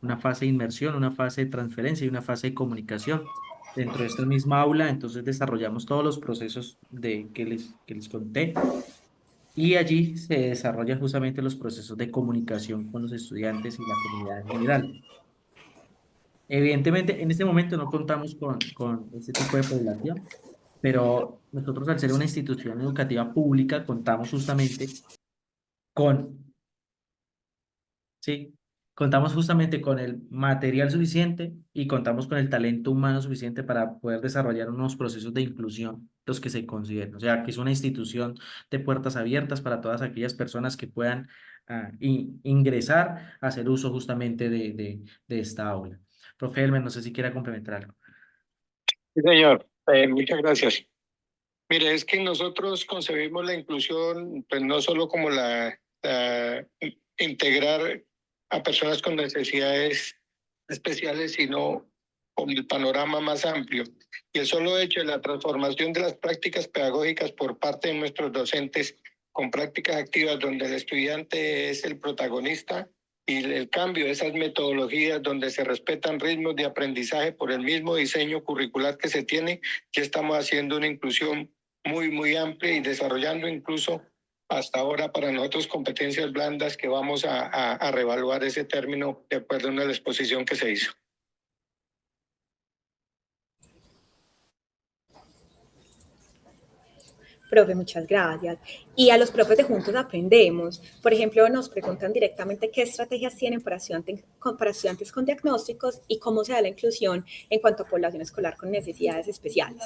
Una fase de inmersión, una fase de transferencia y una fase de comunicación. Dentro de esta misma aula, entonces desarrollamos todos los procesos que les conté y allí se desarrollan justamente los procesos de comunicación con los estudiantes y la comunidad en general. Evidentemente, en este momento no contamos con este tipo de población, pero nosotros al ser una institución educativa pública contamos justamente contamos justamente con el material suficiente y contamos con el talento humano suficiente para poder desarrollar unos procesos de inclusión, los que se consideren. O sea, que es una institución de puertas abiertas para todas aquellas personas que puedan ingresar a hacer uso justamente de esta aula. Profe Elmer, no sé si quiera complementar algo. Sí, señor. Muchas gracias. Mire, es que nosotros concebimos la inclusión, pues no solo como integrar a personas con necesidades especiales, sino con el panorama más amplio. Y el solo hecho de la transformación de las prácticas pedagógicas por parte de nuestros docentes con prácticas activas donde el estudiante es el protagonista y el cambio de esas metodologías donde se respetan ritmos de aprendizaje por el mismo diseño curricular que se tiene, ya estamos haciendo una inclusión muy, muy amplia y desarrollando incluso hasta ahora para nosotros competencias blandas, que vamos a reevaluar ese término de acuerdo a la exposición que se hizo. Profe, muchas gracias. Y a los profes de Juntos Aprendemos, por ejemplo, nos preguntan directamente qué estrategias tienen para estudiantes con diagnósticos y cómo se da la inclusión en cuanto a población escolar con necesidades especiales.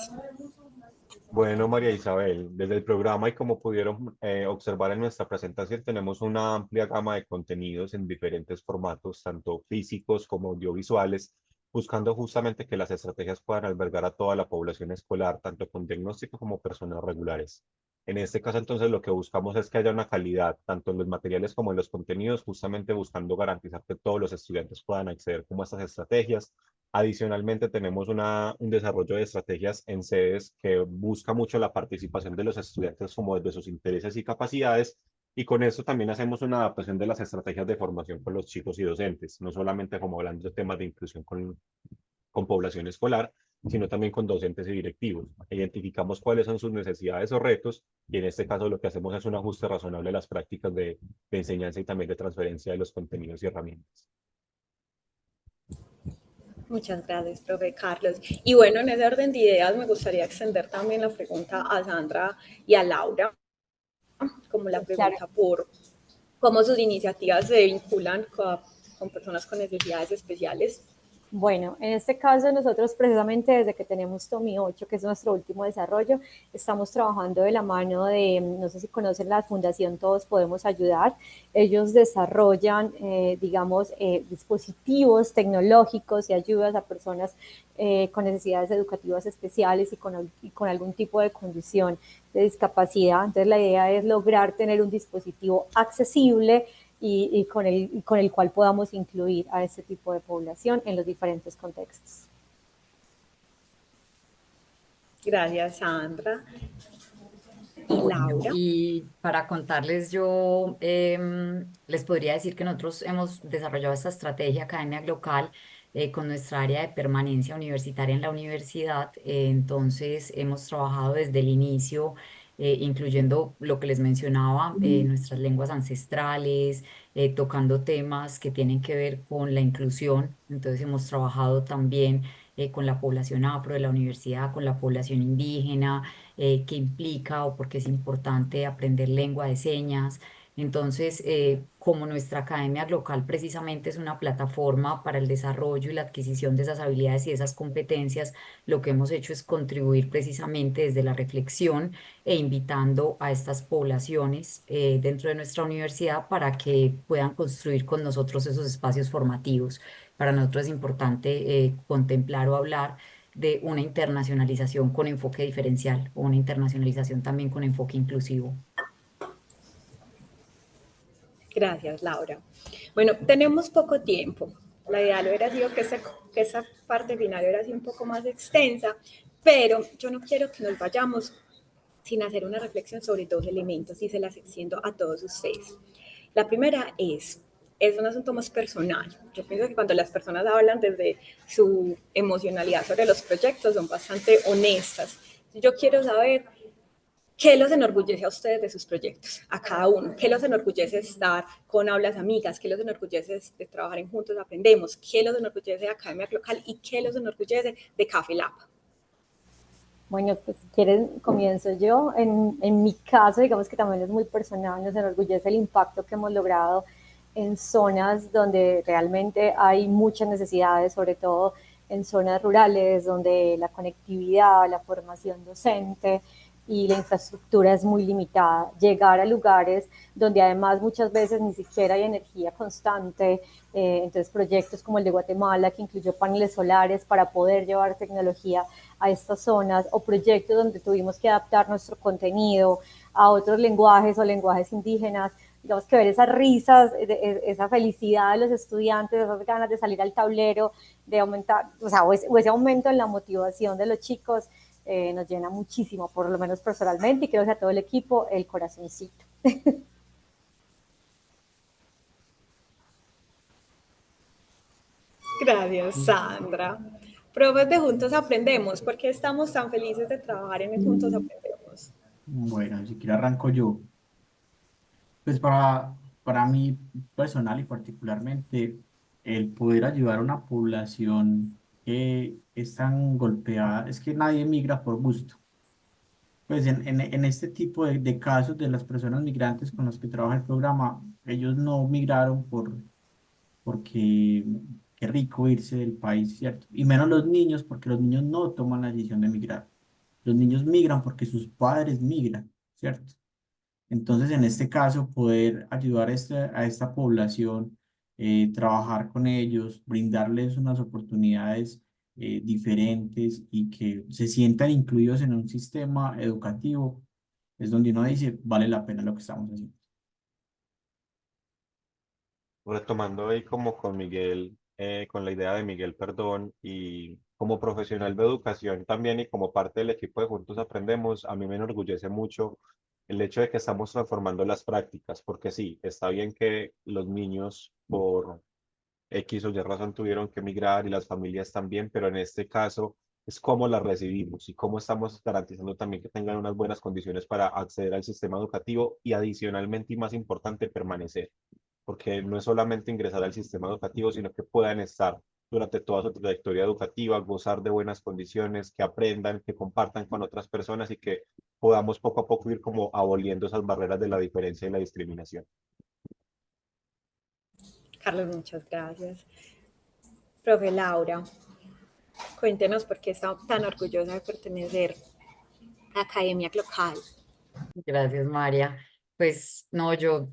Bueno, María Isabel, desde el programa y como pudieron observar en nuestra presentación, tenemos una amplia gama de contenidos en diferentes formatos, tanto físicos como audiovisuales, buscando justamente que las estrategias puedan albergar a toda la población escolar, tanto con diagnóstico como personas regulares. En este caso, entonces, lo que buscamos es que haya una calidad, tanto en los materiales como en los contenidos, justamente buscando garantizar que todos los estudiantes puedan acceder como a estas estrategias. Adicionalmente, tenemos un desarrollo de estrategias en sedes que busca mucho la participación de los estudiantes como desde sus intereses y capacidades, y con eso también hacemos una adaptación de las estrategias de formación con los chicos y docentes, no solamente como hablando de temas de inclusión con población escolar, sino también con docentes y directivos. Identificamos cuáles son sus necesidades o retos, y en este caso lo que hacemos es un ajuste razonable a las prácticas de enseñanza y también de transferencia de los contenidos y herramientas. Muchas gracias, profe Carlos. Y bueno, en ese orden de ideas me gustaría extender también la pregunta a Sandra y a Laura, como la pregunta por cómo sus iniciativas se vinculan con personas con necesidades especiales. Bueno, en este caso nosotros precisamente desde que tenemos TOMI 8, que es nuestro último desarrollo, estamos trabajando de la mano de, no sé si conocen la Fundación Todos Podemos Ayudar. Ellos desarrollan, digamos, dispositivos tecnológicos y ayudas a personas con necesidades educativas especiales y con algún tipo de condición de discapacidad. Entonces la idea es lograr tener un dispositivo accesible y con el cual podamos incluir a este tipo de población en los diferentes contextos. Gracias, Sandra. Y Bueno, Laura. y para contarles yo, les podría decir que nosotros hemos desarrollado esta estrategia Academia Local con nuestra área de permanencia universitaria en la universidad. Entonces, hemos trabajado desde el inicio, incluyendo lo que les mencionaba, nuestras lenguas ancestrales, tocando temas que tienen que ver con la inclusión. Entonces, hemos trabajado también con la población afro de la universidad, con la población indígena, qué implica o por qué es importante aprender lengua de señas. Entonces, como nuestra academia local precisamente es una plataforma para el desarrollo y la adquisición de esas habilidades y esas competencias, lo que hemos hecho es contribuir precisamente desde la reflexión e invitando a estas poblaciones dentro de nuestra universidad para que puedan construir con nosotros esos espacios formativos. Para nosotros es importante contemplar o hablar de una internacionalización con enfoque diferencial o una internacionalización también con enfoque inclusivo. Gracias, Laura. Bueno, tenemos poco tiempo. La idea hubiera sido que esa parte final hubiera sido un poco más extensa, pero yo no quiero que nos vayamos sin hacer una reflexión sobre dos elementos y se las extiendo a todos ustedes. La primera es un asunto más personal. Yo pienso que cuando las personas hablan desde su emocionalidad sobre los proyectos son bastante honestas. Yo quiero saber qué los enorgullece a ustedes de sus proyectos, a cada uno, qué los enorgullece estar con aulas amigas, qué los enorgullece de trabajar en Juntos Aprendemos, qué los enorgullece de Academia Local y qué los enorgullece de Café Lab. Bueno, pues si quieren comienzo yo. En mi caso, digamos que también es muy personal, nos enorgullece el impacto que hemos logrado en zonas donde realmente hay muchas necesidades, sobre todo en zonas rurales, donde la conectividad, la formación docente y la infraestructura es muy limitada. Llegar a lugares donde además muchas veces ni siquiera hay energía constante, entonces proyectos como el de Guatemala, que incluyó paneles solares para poder llevar tecnología a estas zonas, o proyectos donde tuvimos que adaptar nuestro contenido a otros lenguajes o lenguajes indígenas. Digamos que ver esas risas, esa felicidad de los estudiantes, esas ganas de salir al tablero, de aumentar, o ese aumento en la motivación de los chicos, nos llena muchísimo, por lo menos personalmente, y creo que a todo el equipo, el corazoncito. Gracias, Sandra. Profes de Juntos Aprendemos, ¿por qué estamos tan felices de trabajar en el Juntos Aprendemos? Bueno, si quiero arranco yo. Pues para mí personal y particularmente, el poder ayudar a una población que es tan golpeada, es que nadie migra por gusto. Pues en este tipo de casos de las personas migrantes con los que trabaja el programa, ellos no migraron porque qué rico irse del país, ¿cierto? Y menos los niños, porque los niños no toman la decisión de migrar. Los niños migran porque sus padres migran, ¿cierto? Entonces, en este caso, poder ayudar a esta población, trabajar con ellos, brindarles unas oportunidades diferentes y que se sientan incluidos en un sistema educativo, es donde uno dice, vale la pena lo que estamos haciendo. Retomando ahí como con Miguel, con la idea de Miguel, perdón, y como profesional de educación también y como parte del equipo de Juntos Aprendemos, a mí me enorgullece mucho el hecho de que estamos transformando las prácticas, porque sí, está bien que los niños por X o Y razón tuvieron que emigrar y las familias también, pero en este caso es cómo las recibimos y cómo estamos garantizando también que tengan unas buenas condiciones para acceder al sistema educativo y adicionalmente y más importante, permanecer, porque no es solamente ingresar al sistema educativo, sino que puedan estar durante toda su trayectoria educativa, gozar de buenas condiciones, que aprendan, que compartan con otras personas y que podamos poco a poco ir como aboliendo esas barreras de la diferencia y la discriminación. Carlos, muchas gracias. Profe Laura, cuéntenos por qué está tan orgullosa de pertenecer a Academia Local. Gracias, María. Pues no, yo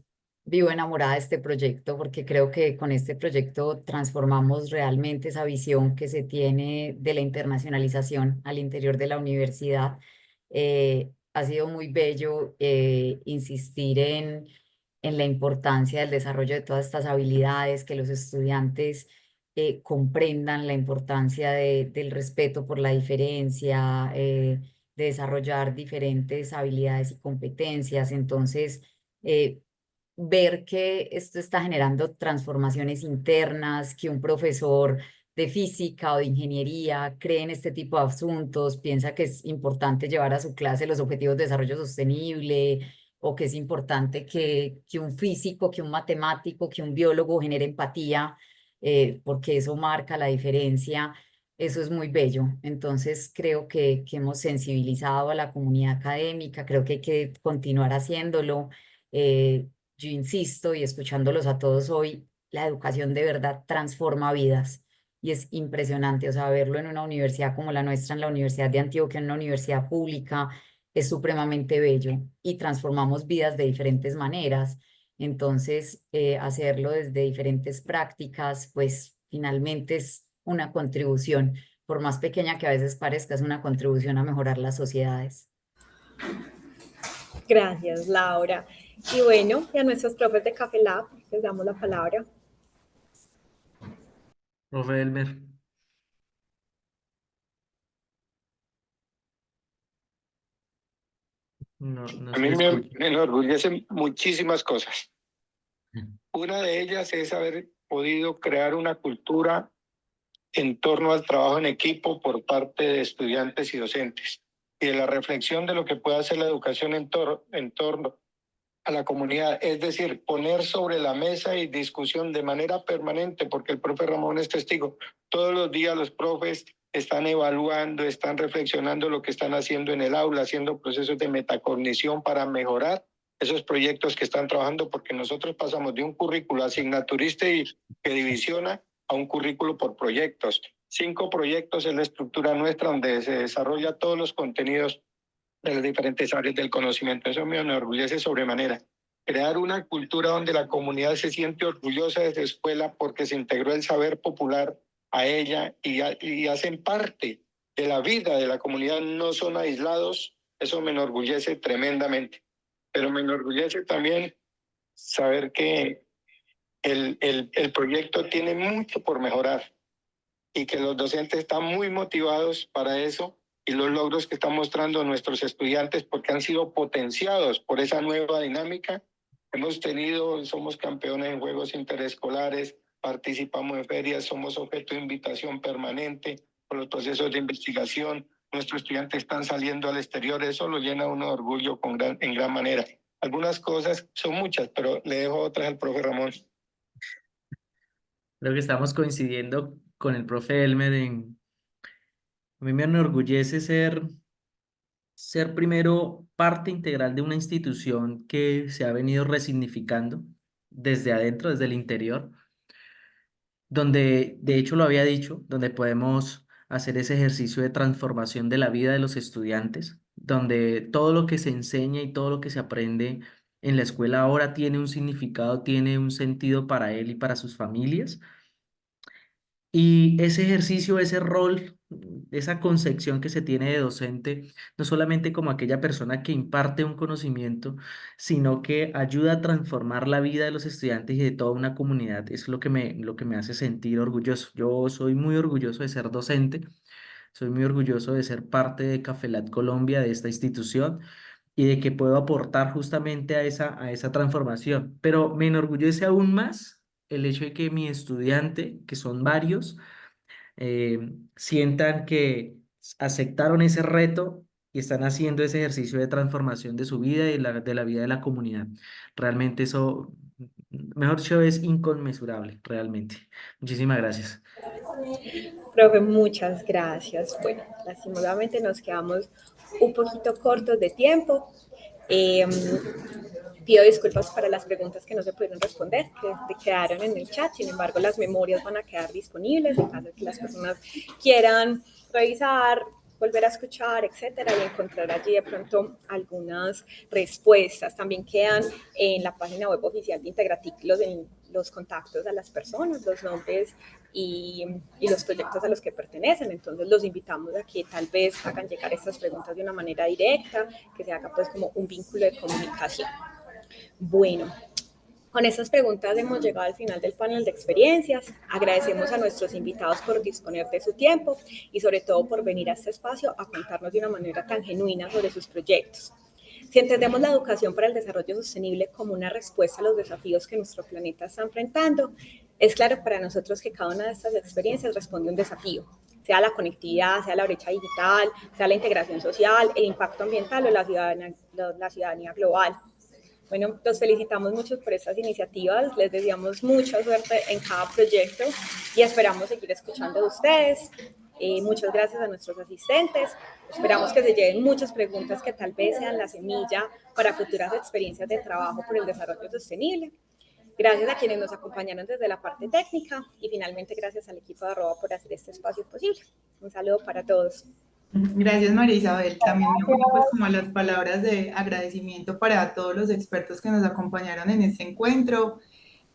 vivo enamorada de este proyecto porque creo que con este proyecto transformamos realmente esa visión que se tiene de la internacionalización al interior de la universidad. Ha sido muy bello insistir en la importancia del desarrollo de todas estas habilidades, que los estudiantes comprendan la importancia del respeto por la diferencia, de desarrollar diferentes habilidades y competencias. Entonces, eh, ver que esto está generando transformaciones internas, que un profesor de física o de ingeniería cree en este tipo de asuntos, piensa que es importante llevar a su clase los objetivos de desarrollo sostenible, o que es importante que un físico, que un matemático, que un biólogo genere empatía, porque eso marca la diferencia. Eso es muy bello. Entonces, creo que hemos sensibilizado a la comunidad académica, creo que hay que continuar haciéndolo. Yo insisto y escuchándolos a todos hoy, la educación de verdad transforma vidas y es impresionante, o sea, verlo en una universidad como la nuestra, en la Universidad de Antioquia, en una universidad pública, es supremamente bello y transformamos vidas de diferentes maneras. Entonces, hacerlo desde diferentes prácticas, pues finalmente es una contribución, por más pequeña que a veces parezca, es una contribución a mejorar las sociedades. Gracias, Laura. Y bueno, y a nuestros profes de Café Lab les damos la palabra. Profe Elmer. No A se mí le escucha. me enorgullecen muchísimas cosas. Una de ellas es haber podido crear una cultura en torno al trabajo en equipo por parte de estudiantes y docentes y de la reflexión de lo que puede hacer la educación en torno a la comunidad, es decir, poner sobre la mesa y discusión de manera permanente, porque el profe Ramón es testigo. Todos los días los profes están evaluando, están reflexionando lo que están haciendo en el aula, haciendo procesos de metacognición para mejorar esos proyectos que están trabajando, porque nosotros pasamos de un currículo asignaturista y que divisiona a un currículo por proyectos. 5 proyectos es la estructura nuestra donde se desarrolla todos los contenidos de las diferentes áreas del conocimiento. Eso me enorgullece sobremanera. Crear una cultura donde la comunidad se siente orgullosa de su escuela porque se integró el saber popular a ella y hacen parte de la vida de la comunidad, no son aislados. Eso me enorgullece tremendamente. Pero me enorgullece también saber que el proyecto tiene mucho por mejorar y que los docentes están muy motivados para eso, y los logros que están mostrando nuestros estudiantes porque han sido potenciados por esa nueva dinámica. Somos campeones en juegos interescolares, participamos en ferias, somos objeto de invitación permanente por los procesos de investigación. Nuestros estudiantes están saliendo al exterior, eso lo llena uno de orgullo en gran manera. algunas cosas, son muchas, pero le dejo otras al profe Ramón. Creo que estamos coincidiendo con el profe Elmer a mí me enorgullece ser primero parte integral de una institución que se ha venido resignificando desde adentro, desde el interior, donde, de hecho lo había dicho, donde podemos hacer ese ejercicio de transformación de la vida de los estudiantes, donde todo lo que se enseña y todo lo que se aprende en la escuela ahora tiene un significado, tiene un sentido para él y para sus familias. Y ese ejercicio, ese rol, esa concepción que se tiene de docente, no solamente como aquella persona que imparte un conocimiento, sino que ayuda a transformar la vida de los estudiantes y de toda una comunidad, es lo que me hace sentir orgulloso. Yo soy muy orgulloso de ser docente, soy muy orgulloso de ser parte de Cafelat Colombia, de esta institución, y de que puedo aportar justamente a esa transformación. Pero me enorgullece aún más el hecho de que mi estudiante, que son varios, sientan que aceptaron ese reto y están haciendo ese ejercicio de transformación de su vida y de la vida de la comunidad. Realmente eso, mejor dicho, es inconmensurable, realmente. Muchísimas gracias. Profe, muchas gracias. Bueno, lastimosamente nos quedamos un poquito cortos de tiempo. Pido disculpas para las preguntas que no se pudieron responder, que quedaron en el chat. Sin embargo, las memorias van a quedar disponibles en caso de que las personas quieran revisar, volver a escuchar, etcétera, y encontrar allí de pronto algunas respuestas. También quedan en la página web oficial de Integratic los contactos a las personas, los nombres y los proyectos a los que pertenecen. Entonces los invitamos a que tal vez hagan llegar estas preguntas de una manera directa, que se haga pues como un vínculo de comunicación. Bueno, con estas preguntas hemos llegado al final del panel de experiencias. Agradecemos a nuestros invitados por disponer de su tiempo y sobre todo por venir a este espacio a contarnos de una manera tan genuina sobre sus proyectos. Si entendemos la educación para el desarrollo sostenible como una respuesta a los desafíos que nuestro planeta está enfrentando, es claro para nosotros que cada una de estas experiencias responde a un desafío, sea la conectividad, sea la brecha digital, sea la integración social, el impacto ambiental o la ciudadanía global. Bueno, los felicitamos mucho por estas iniciativas, les deseamos mucha suerte en cada proyecto y esperamos seguir escuchando de ustedes. Muchas gracias a nuestros asistentes, esperamos que se lleven muchas preguntas que tal vez sean la semilla para futuras experiencias de trabajo por el desarrollo sostenible. Gracias a quienes nos acompañaron desde la parte técnica y finalmente gracias al equipo de Arroba por hacer este espacio posible. Un saludo para todos. Gracias, María Isabel. También me uno pues como las palabras de agradecimiento para todos los expertos que nos acompañaron en este encuentro.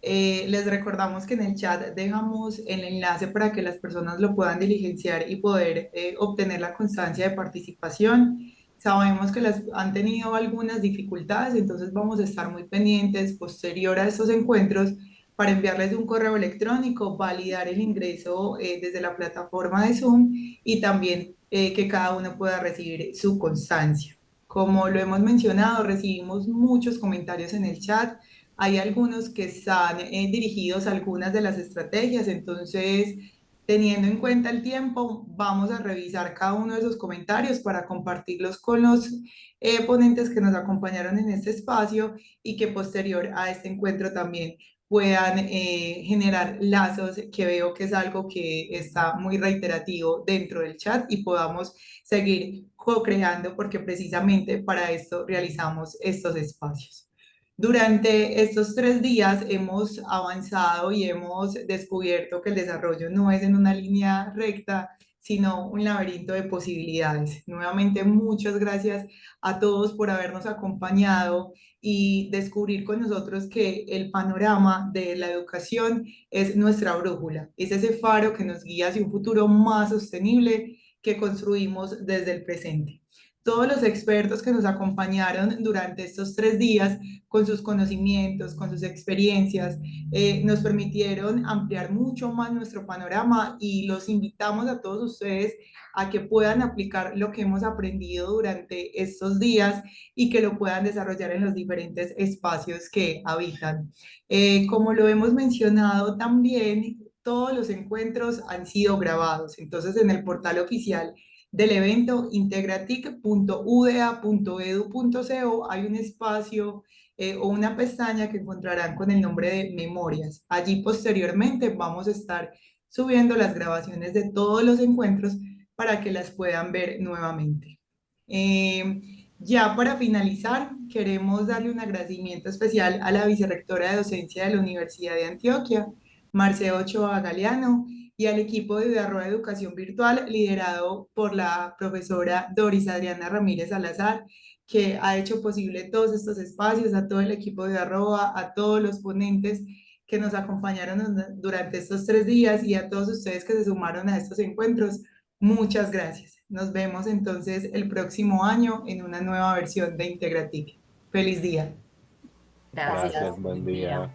Les recordamos que en el chat dejamos el enlace para que las personas lo puedan diligenciar y poder obtener la constancia de participación. Sabemos que han tenido algunas dificultades, entonces vamos a estar muy pendientes posterior a estos encuentros para enviarles un correo electrónico, validar el ingreso desde la plataforma de Zoom y también que cada uno pueda recibir su constancia. Como lo hemos mencionado, recibimos muchos comentarios en el chat. Hay algunos que están dirigidos a algunas de las estrategias, entonces, teniendo en cuenta el tiempo, vamos a revisar cada uno de esos comentarios para compartirlos con los ponentes que nos acompañaron en este espacio y que posterior a este encuentro también puedan generar lazos, que veo que es algo que está muy reiterativo dentro del chat y podamos seguir co-creando porque precisamente para esto realizamos estos espacios. Durante estos 3 días hemos avanzado y hemos descubierto que el desarrollo no es en una línea recta, sino un laberinto de posibilidades. Nuevamente, muchas gracias a todos por habernos acompañado y descubrir con nosotros que el panorama de la educación es nuestra brújula, es ese faro que nos guía hacia un futuro más sostenible que construimos desde el presente. Todos los expertos que nos acompañaron durante estos 3 días con sus conocimientos, con sus experiencias, nos permitieron ampliar mucho más nuestro panorama y los invitamos a todos ustedes a que puedan aplicar lo que hemos aprendido durante estos días y que lo puedan desarrollar en los diferentes espacios que habitan. Como lo hemos mencionado también, todos los encuentros han sido grabados, entonces en el portal oficial del evento, integratic.uda.edu.co, hay un espacio o una pestaña que encontrarán con el nombre de Memorias. Allí posteriormente vamos a estar subiendo las grabaciones de todos los encuentros para que las puedan ver nuevamente. Ya para finalizar, queremos darle un agradecimiento especial a la vicerrectora de docencia de la Universidad de Antioquia, Marce Ochoa Galeano, y al equipo de Udarroa Educación Virtual, liderado por la profesora Doris Adriana Ramírez Salazar, que ha hecho posible todos estos espacios, a todo el equipo de Udarroa, a todos los ponentes que nos acompañaron durante estos 3 días y a todos ustedes que se sumaron a estos encuentros. Muchas gracias. Nos vemos entonces el próximo año en una nueva versión de Integratic. Feliz día. Gracias. Gracias, buen día.